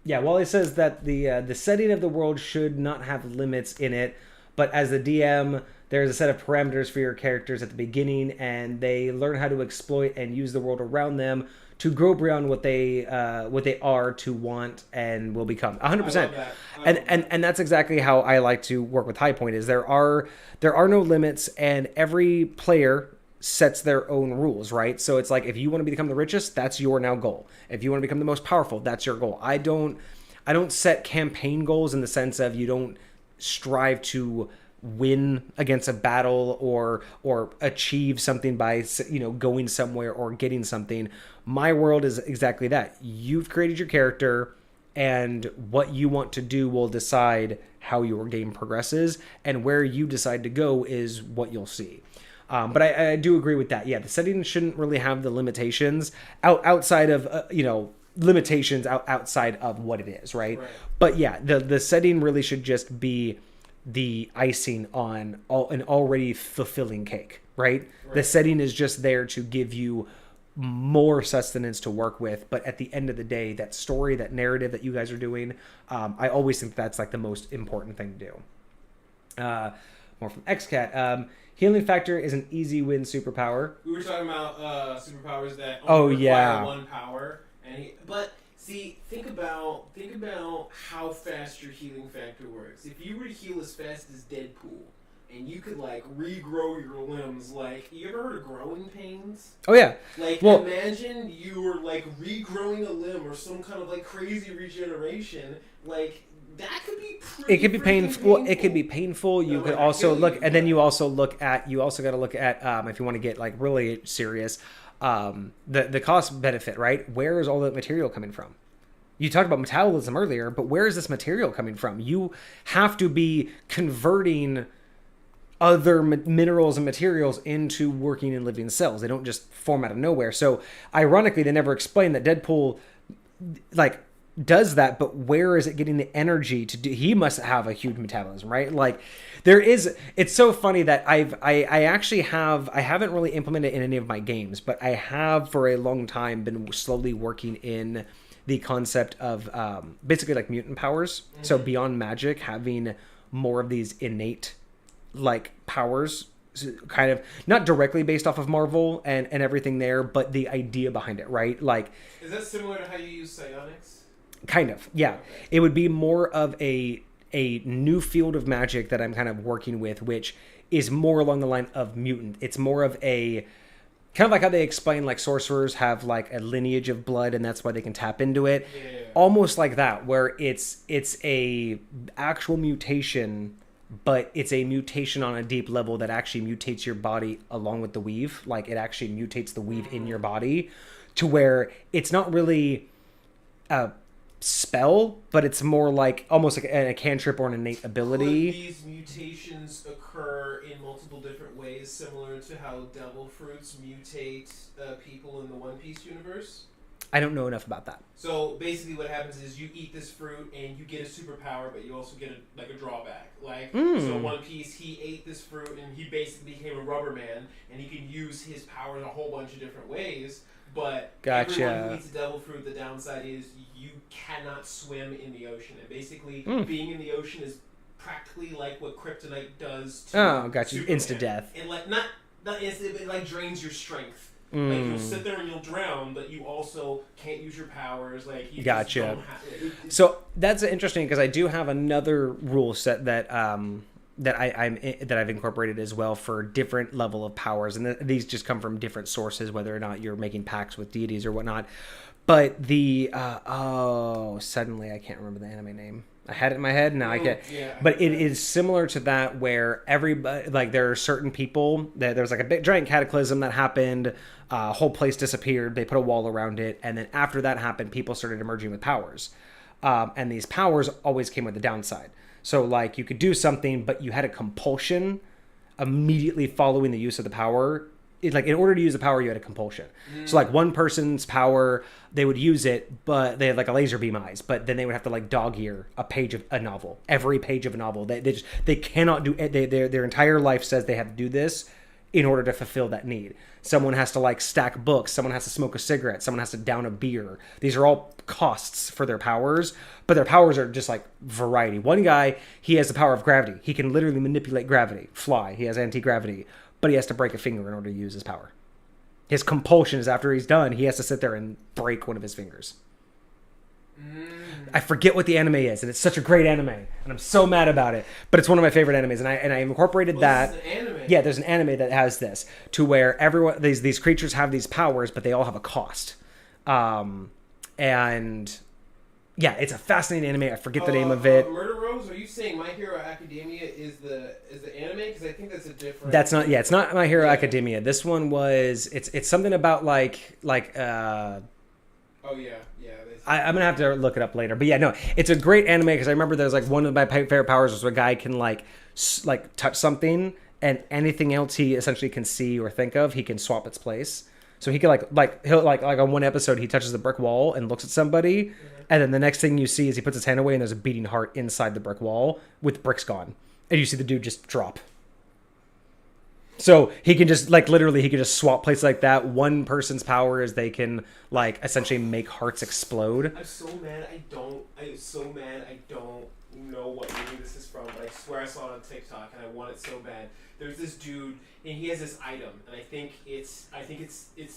Yeah, Wally says that the setting of the world should not have limits in it, but as the DM, there's a set of parameters for your characters at the beginning, and they learn how to exploit and use the world around them to grow beyond what they are to want and will become. 100%. And that's exactly how I like to work with High Point. Is there are no limits, and every player sets their own rules, right? So it's like, if you want to become the richest, that's your now goal. If you want to become the most powerful, that's your goal. I don't set campaign goals in the sense of, you don't strive to win against a battle or achieve something by, you know, going somewhere or getting something. My world is exactly that. You've created your character, and what you want to do will decide how your game progresses, and where you decide to go is what you'll see. But I do agree with that. Yeah, the setting shouldn't really have the limitations outside of limitations outside of what it is, right? But yeah, the setting really should just be the icing on an already fulfilling cake, right? The setting is just there to give you more sustenance to work with, but at the end of the day, that story, that narrative that you guys are doing, I always think that's like the most important thing to do. More from XCat. Healing Factor is an easy win superpower. We were talking about superpowers that only require one power, but see, think about how fast your healing factor works. If you were to heal as fast as Deadpool, and you could like regrow your limbs, like, you ever heard of growing pains? Oh yeah. Like, imagine you were like regrowing a limb or some kind of like crazy regeneration, like. That could be pretty. It could be painful. It could be painful. You could also look, and then you also got to look at if you want to get like really serious, the cost benefit, right? Where is all that material coming from? You talked about metabolism earlier, but where is this material coming from? You have to be converting other minerals and materials into working and living cells. They don't just form out of nowhere. So ironically, they never explain that Deadpool, like, does that, but where is it getting the energy to do? He must have a huge metabolism, right? Like there is. It's so funny that I actually I haven't really implemented it in any of my games, but I have for a long time been slowly working in the concept of basically like mutant powers. Mm-hmm. So beyond magic, having more of these innate like powers, kind of not directly based off of Marvel and everything there, but the idea behind it, right? Like, is that similar to how you use psionics? Kind of, yeah. Okay. It would be more of a new field of magic that I'm kind of working with, which is more along the line of mutant. It's more of a kind of like how they explain like sorcerers have like a lineage of blood and that's why they can tap into it. Yeah. Almost like that, where it's a actual mutation, but it's a mutation on a deep level that actually mutates your body along with the weave. Like it actually mutates the weave in your body to where it's not really a spell, but it's more like almost like a cantrip or an innate ability. Could these mutations occur in multiple different ways, similar to how devil fruits mutate people in the One Piece universe? I don't know enough about that. So basically what happens is you eat this fruit and you get a superpower, but you also get a drawback. Like, so One Piece, he ate this fruit and he basically became a rubber man, and he can use his powers a whole bunch of different ways. But everyone who eats a devil fruit, the downside is you cannot swim in the ocean. And basically, being in the ocean is practically like what kryptonite does to Superman. Instant death. And like, not instant, but it like drains your strength. Like, you'll sit there and you'll drown, but you also can't use your powers. Like, you just don't have So that's interesting, because I do have another rule set that I've incorporated as well for different level of powers, and these just come from different sources, whether or not you're making pacts with deities or whatnot. But suddenly I can't remember the anime name. I had it in my head, now I can't. Yeah, but it is similar to that, where everybody, like, there are certain people that there's like a big giant cataclysm that happened, whole place disappeared, they put a wall around it, and then after that happened, people started emerging with powers, and these powers always came with a downside. So like you could do something, but you had a compulsion immediately following the use of the power. Like in order to use the power, you had a compulsion. So like one person's power, they would use it, but they had like a laser beam eyes, but then they would have to like dog ear a page of a novel, every page of a novel. They cannot do it. Their entire life says they have to do this in order to fulfill that need. Someone has to like stack books. Someone has to smoke a cigarette. Someone has to down a beer. These are all costs for their powers, but their powers are just like variety. One guy, he has the power of gravity. He can literally manipulate gravity, fly. He has anti-gravity, but he has to break a finger in order to use his power. His compulsion is after he's done, he has to sit there and break one of his fingers. I forget what the anime is, and it's such a great anime, and I'm so mad about it. But it's one of my favorite animes, and I incorporated that. This is an anime. Yeah, there's an anime that has this, to where everyone these creatures have these powers, but they all have a cost. And yeah, it's a fascinating anime. I forget the name of it. Murder Rose, are you saying My Hero Academia is the anime? Because I think that's a different. That's not. Yeah, it's not My Hero Academia. This one was. It's something about like. Oh yeah. I'm gonna have to look it up later, but yeah, no, it's a great anime, because I remember there's like one of my favorite powers was a guy can like touch something, and anything else he essentially can see or think of, he can swap its place. So he can he'll on one episode he touches the brick wall and looks at somebody, and then the next thing you see is he puts his hand away and there's a beating heart inside the brick wall with bricks gone, and you see the dude just drop. So he can just literally he can just swap places like that. One person's power is they can essentially make hearts explode. I'm so mad I don't know what movie this is from, but I swear I saw it on TikTok and I want it so bad. There's this dude and he has this item, and I think it's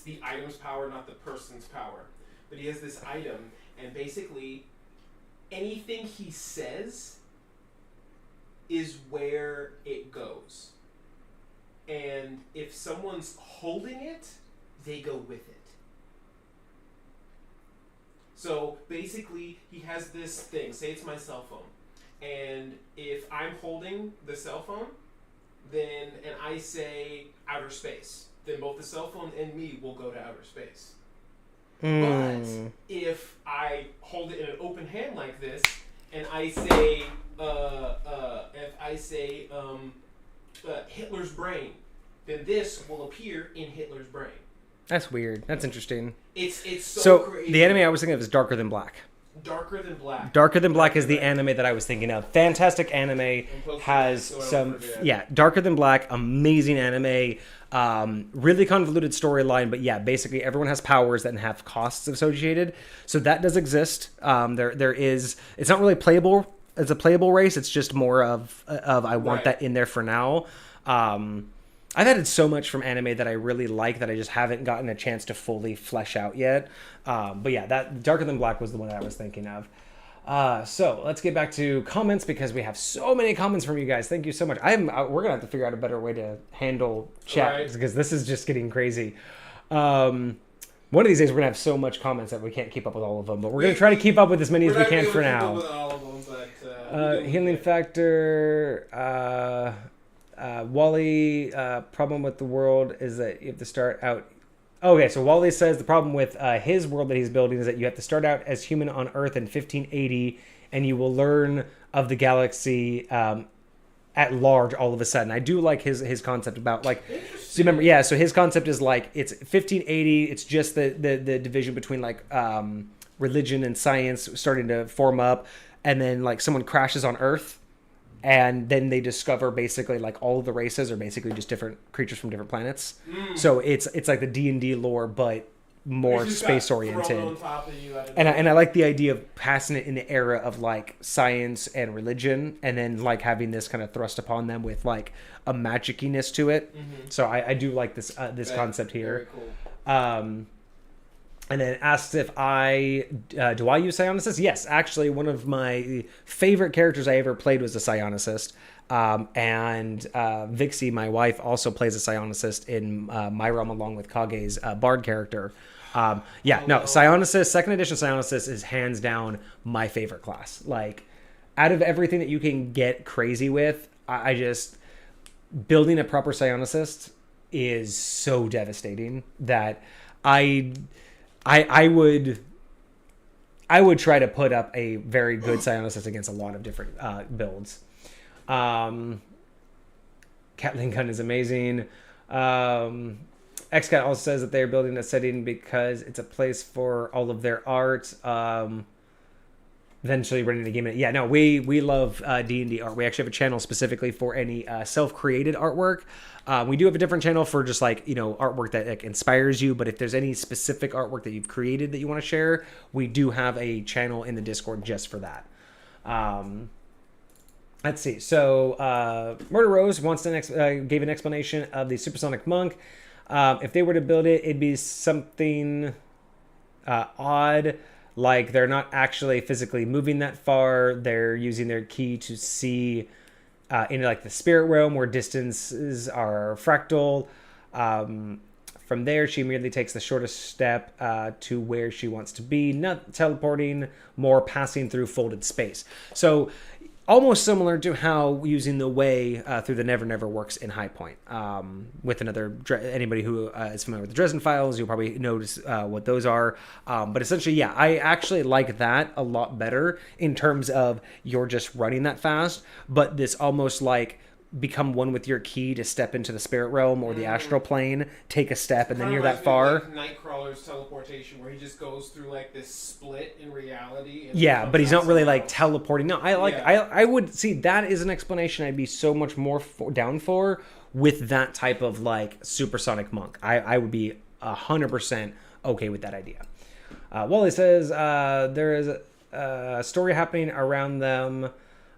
the item's power, not the person's power. But he has this item, and basically anything he says is where it goes. And if someone's holding it, they go with it. So basically, he has this thing. Say it's my cell phone. And if I'm holding the cell phone, and I say outer space, then both the cell phone and me will go to outer space. But if I hold it in an open hand like this, and I say, Hitler's brain, then this will appear in Hitler's brain. That's weird. That's interesting. It's so crazy. The anime I was thinking of is Darker Than Black. Darker Than Black. Darker Than Black is the anime that I was thinking of. Fantastic anime. Has some, yeah, Darker Than Black, amazing anime. Really convoluted storyline, but yeah, basically everyone has powers that have costs associated. So that does exist. There is, it's not really playable as a playable race. It's just more of I want that in there for now. I've added so much from anime that I really like that I just haven't gotten a chance to fully flesh out yet. But yeah, that Darker Than Black was the one that I was thinking of. So let's get back to comments because we have so many comments from you guys. Thank you so much. We're gonna have to figure out a better way to handle chat because this is just getting crazy. One of these days we're gonna have so much comments that we can't keep up with all of them, but we're gonna try to keep up with as many as we can for now. Healing factor. Wally, problem with the world is that you have to start out. Okay, so Wally says the problem with his world that he's building is that you have to start out as human on Earth in 1580, and you will learn of the galaxy at large all of a sudden. I do like his concept about like. So remember, yeah. So his concept is like it's 1580. It's just the division between like religion and science starting to form up, and then like someone crashes on Earth. And then they discover basically like all of the races are basically just different creatures from different planets. So it's like the D&D lore, but more space oriented. And I like the idea of passing it in the era of like science and religion, and then like having this kind of thrust upon them with like a magiciness to it. So I do like this concept here. Very cool. And then asks if do I use Psionicist? Yes, actually, one of my favorite characters I ever played was a Psionicist. And Vixie, my wife, also plays a Psionicist in my realm along with Kage's Bard character. Psionicist, second edition Psionicist is hands down my favorite class. Like, out of everything that you can get crazy with, I just... Building a proper Psionicist is so devastating that I would try to put up a very good Psionicist against a lot of different builds. Catling Gun is amazing. XCat also says that they're building a setting because it's a place for all of their art. Eventually running the game. Yeah, no, we love D&D art. We actually have a channel specifically for any self-created artwork. We do have a different channel for just like, artwork that like, inspires you. But if there's any specific artwork that you've created that you want to share, we do have a channel in the Discord just for that. Let's see. So Murder Rose wants to gave an explanation of the Supersonic Monk. If they were to build it, it'd be something odd. Like they're not actually physically moving that far. They're using their ki to see into like the spirit realm where distances are fractal. From there, she merely takes the shortest step to where she wants to be, not teleporting, more passing through folded space. So almost similar to how using the way through the Never Never works in High Point. With anybody who is familiar with the Dresden Files, you'll probably notice what those are. But essentially, yeah, I actually like that a lot better in terms of you're just running that fast, but this almost like become one with your ki to step into the spirit realm or the astral plane, take a step, and then you're that far. Like Nightcrawler's teleportation, where he just goes through like this split in reality. Yeah, but he's not really like teleporting. No, I would see that is an explanation I'd be so much more down for with that type of like supersonic monk. I would be 100% okay with that idea. Wally says there is a story happening around them.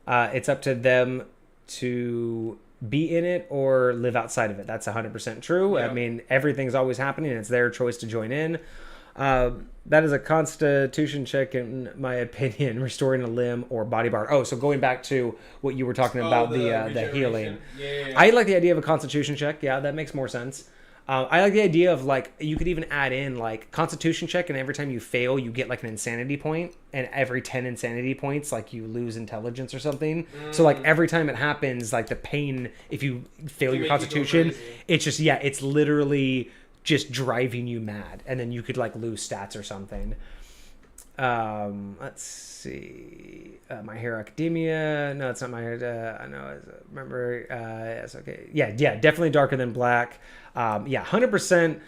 It's up to them to be in it or live outside of it. That's 100% true. Yeah. I mean, everything's always happening. It's their choice to join in. That is a constitution check, in my opinion, restoring a limb or body bar. Oh, so going back to what you were talking about, the healing. Yeah. I like the idea of a constitution check. Yeah, that makes more sense. I like the idea of like you could even add in like constitution check, and every time you fail you get like an insanity point, and every 10 insanity points like you lose intelligence or something. So like every time it happens, like the pain if you fail your constitution, it's just it's literally just driving you mad, and then you could like lose stats or something. Let's see. My Hero Academia. No, it's not My Hero. I know. I remember. Yes. Okay. Yeah. Definitely Darker Than Black. 100%.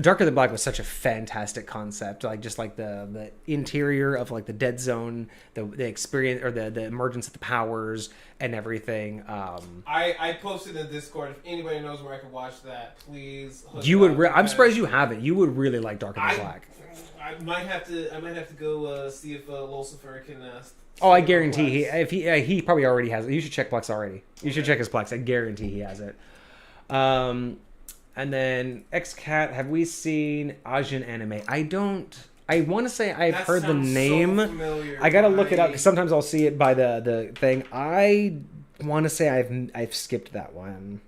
Darker Than Black was such a fantastic concept, like just like the interior of like the dead zone, the experience or the emergence of the powers and everything. I posted in Discord. If anybody knows where I can watch that, please. You would. I'm surprised you haven't. You would really like Darker Than Black. I might have to go see if Lucifer can. Oh, I guarantee he probably already has it. You should check Plex already. You should check his Plex. I guarantee he has it. And then XCat, have we seen Asian anime? I want to say I've heard the name. So I gotta look it up because sometimes I'll see it by the thing. I want to say I've skipped that one.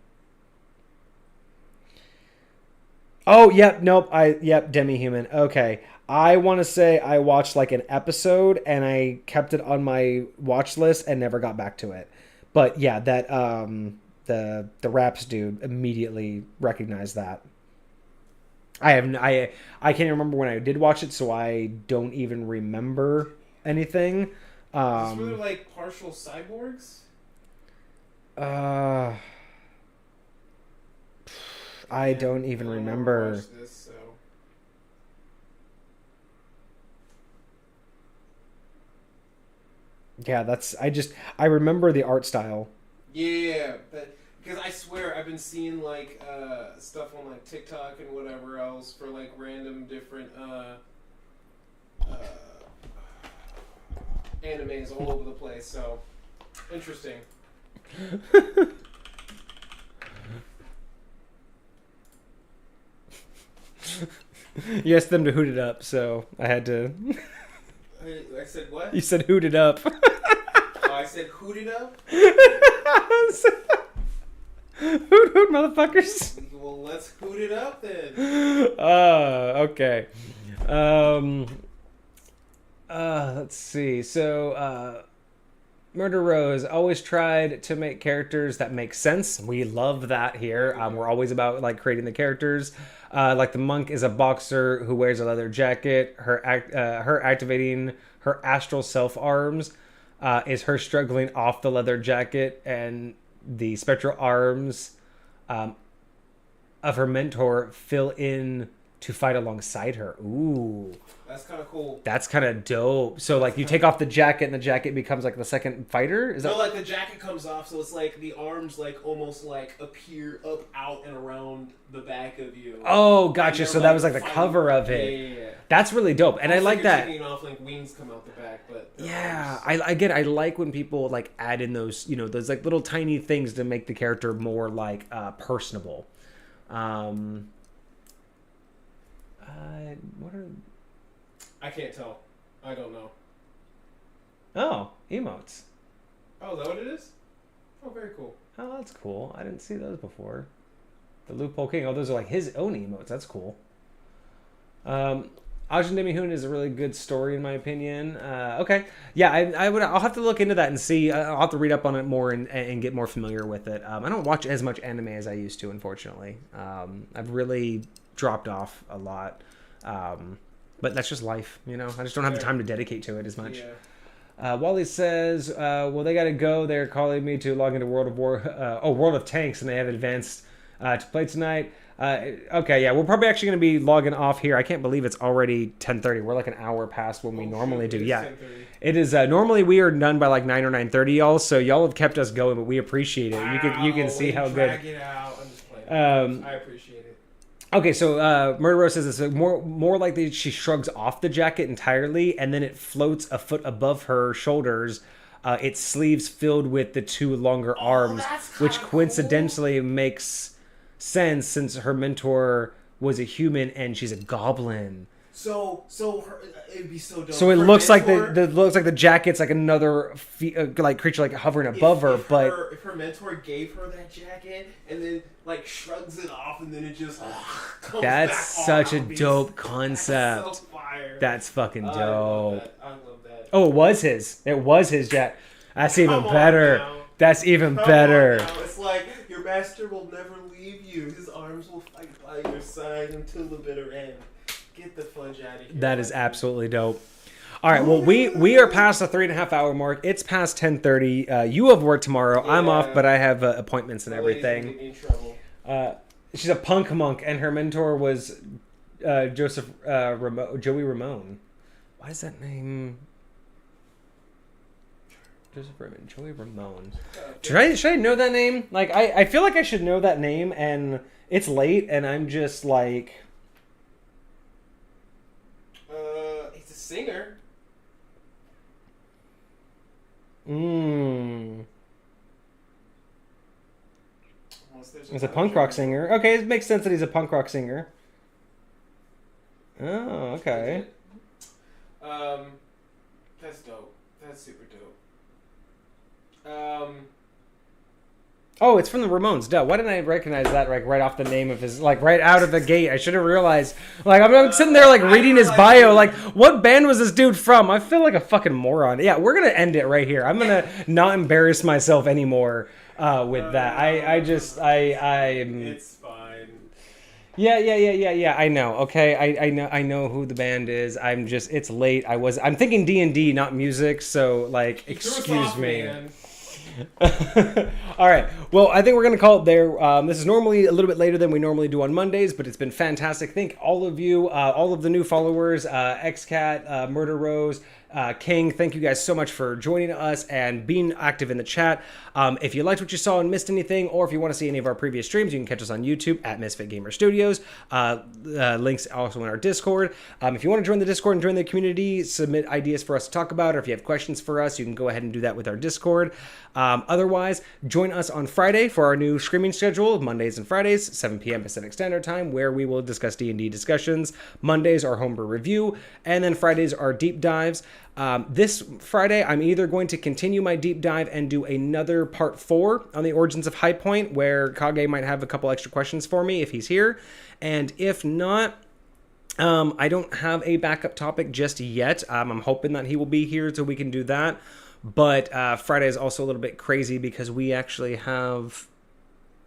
Oh, yep, nope. Demi-Human. Okay. I want to say I watched like an episode and I kept it on my watch list and never got back to it. But yeah, that the Raps dude immediately recognized that. I can't even remember when I did watch it, so I don't even remember anything. Is this really like partial cyborgs? I don't even remember. Watch this, so. Yeah, I remember the art style. Yeah, because I swear I've been seeing like stuff on like TikTok and whatever else for like random different animes all over the place. So interesting. You asked them to hoot it up, so I had to. I said what? You said hoot it up. Oh, I said hoot it up? Hoot hoot, motherfuckers. Well, let's hoot it up then. Okay. Let's see. So, Murder Rose always tried to make characters that make sense. We love that here. We're always about like creating the characters. Like the monk is a boxer who wears a leather jacket. Her activating her astral self arms is her struggling off the leather jacket, and the spectral arms of her mentor fill in to fight alongside her. Ooh. That's kind of cool. That's kind of dope. So, like, you take off the jacket, and the jacket becomes, like, the second fighter? Is that... No, like, the jacket comes off, so it's, like, the arms, like, almost, like, appear up, out, and around the back of you. Oh, gotcha. So that was, like, the cover of it. Yeah. That's really dope. And I like that. Taking off, like, wings come out the back, but... Yeah. I like when people, like, add in those, you know, those, like, little tiny things to make the character more, like, personable. What are... I can't tell. I don't know. Oh, emotes. Oh, is that what it is? Oh, very cool. Oh, that's cool. I didn't see those before. The Loophole King. Oh, those are like his own emotes. That's cool. Ajin Demi-Hoon is a really good story in my opinion. Okay. Yeah, I'll have to look into that and see. I'll have to read up on it more and get more familiar with it. I don't watch as much anime as I used to, unfortunately. I've really dropped off a lot. But that's just life, you know? I just don't have the time to dedicate to it as much. Yeah. Wally says, well, they got to go. They're calling me to log into World of Tanks, and they have advanced to play tonight. Okay, yeah, we're probably actually going to be logging off here. I can't believe it's already 10:30. We're like an hour past when we normally do. Yeah, 10:30. It is. Normally we are done by like 9 or 9:30, y'all. So y'all have kept us going, but we appreciate it. Wow, you can see how good. Drag it out. I'm just playing. I appreciate it. Okay, so Murder Rose says it's more likely she shrugs off the jacket entirely, and then it floats a foot above her shoulders. Its sleeves filled with the two longer arms, which coincidentally makes sense since her mentor was a human and she's a goblin. So it'd be so dope. So it looks like the jacket's like another like creature like hovering above her, but if her mentor gave her that jacket and then like shrugs it off and then it just comes that's back such on, a dope concept. That's so fire. That's fucking dope. I love that. Oh, it was his jacket. That's even better. That's even better. It's like your master will never leave you. His arms will fight by your side until the bitter end. Get the fudge out of here. That is absolutely dope. All right, well, we are past the 3.5 hour mark. It's past 10:30. You have work tomorrow. Yeah. I'm off, but I have appointments and everything. She's a She's a punk monk, and her mentor was Joey Ramone. Why is that name? Joseph Raymond, Joey Ramone. Should I know that name? Like, I feel like I should know that name, and it's late, and I'm just like... He's a singer. He's a punk rock singer. Okay, it makes sense that he's a punk rock singer. Oh, okay. That's dope. That's super dope. Oh, it's from the Ramones. Duh. Why didn't I recognize that right off the name of his, like, right out of the gate? I should have realized. Like, I'm sitting there, like, reading his bio. Like, what band was this dude from? I feel like a fucking moron. Yeah, we're going to end it right here. I'm going to not embarrass myself anymore with that. It's fine. Yeah. I know. Okay, I know who the band is. It's late. I'm thinking D&D, not music. So, like, excuse me. Man. All right. Well, I think we're going to call it there. This is normally a little bit later than we normally do on Mondays, but it's been fantastic. Thank all of you, all of the new followers, XCat, Murder Rose, King. Thank you guys so much for joining us and being active in the chat. If you liked what you saw and missed anything, or if you want to see any of our previous streams, you can catch us on YouTube at MisfitGamersStudios. Links also in our Discord. If you want to join the Discord and join the community, submit ideas for us to talk about, or if you have questions for us, you can go ahead and do that with our Discord. Otherwise, join us on Friday for our new streaming schedule, Mondays and Fridays, 7 p.m. Pacific Standard Time, where we will discuss D&D discussions. Mondays are homebrew review, and then Fridays are deep dives. This Friday, I'm either going to continue my deep dive and do another part 4 on the origins of High Point, where Kage might have a couple extra questions for me if he's here, and if not, I don't have a backup topic just yet. I'm hoping that he will be here so we can do that. But Friday is also a little bit crazy because we actually have...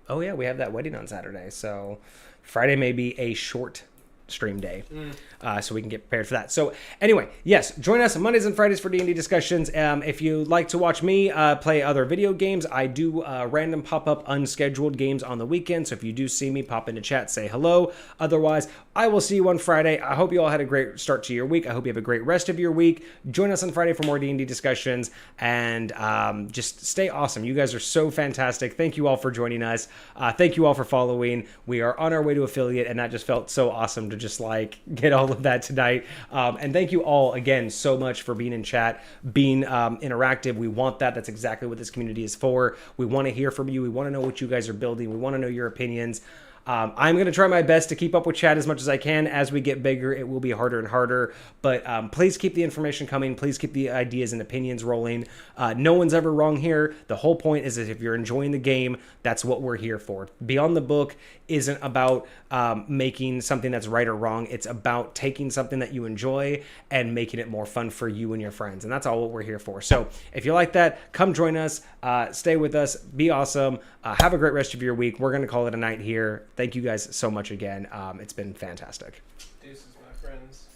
Oh, yeah, we have that wedding on Saturday. So Friday may be a short stream day, so we can get prepared for that. So anyway, yes, join us on Mondays and Fridays for D&D discussions. If you like to watch me play other video games, I do random pop-up unscheduled games on the weekend. So if you do see me, pop into chat, say hello. Otherwise, I will see you on Friday. I hope you all had a great start to your week. I hope you have a great rest of your week. Join us on Friday for more D&D discussions, and just stay awesome. You guys are so fantastic. Thank you all for joining us. Thank you all for following. We are on our way to affiliate, and that just felt so awesome to just like get all of that tonight. And thank you all again so much for being in chat, being interactive. We want that. That's exactly what this community is for. We want to hear from you. We want to know what you guys are building. We want to know your opinions. I'm going to try my best to keep up with chat as much as I can. As we get bigger, it will be harder and harder. But please keep the information coming. Please keep the ideas and opinions rolling. No one's ever wrong here. The whole point is that if you're enjoying the game, that's what we're here for. Beyond the Book isn't about making something that's right or wrong. It's about taking something that you enjoy and making it more fun for you and your friends. And that's all what we're here for. So if you like that, come join us. Stay with us. Be awesome. Have a great rest of your week. We're going to call it a night here. Thank you guys so much again. It's been fantastic. Deuces, my friends.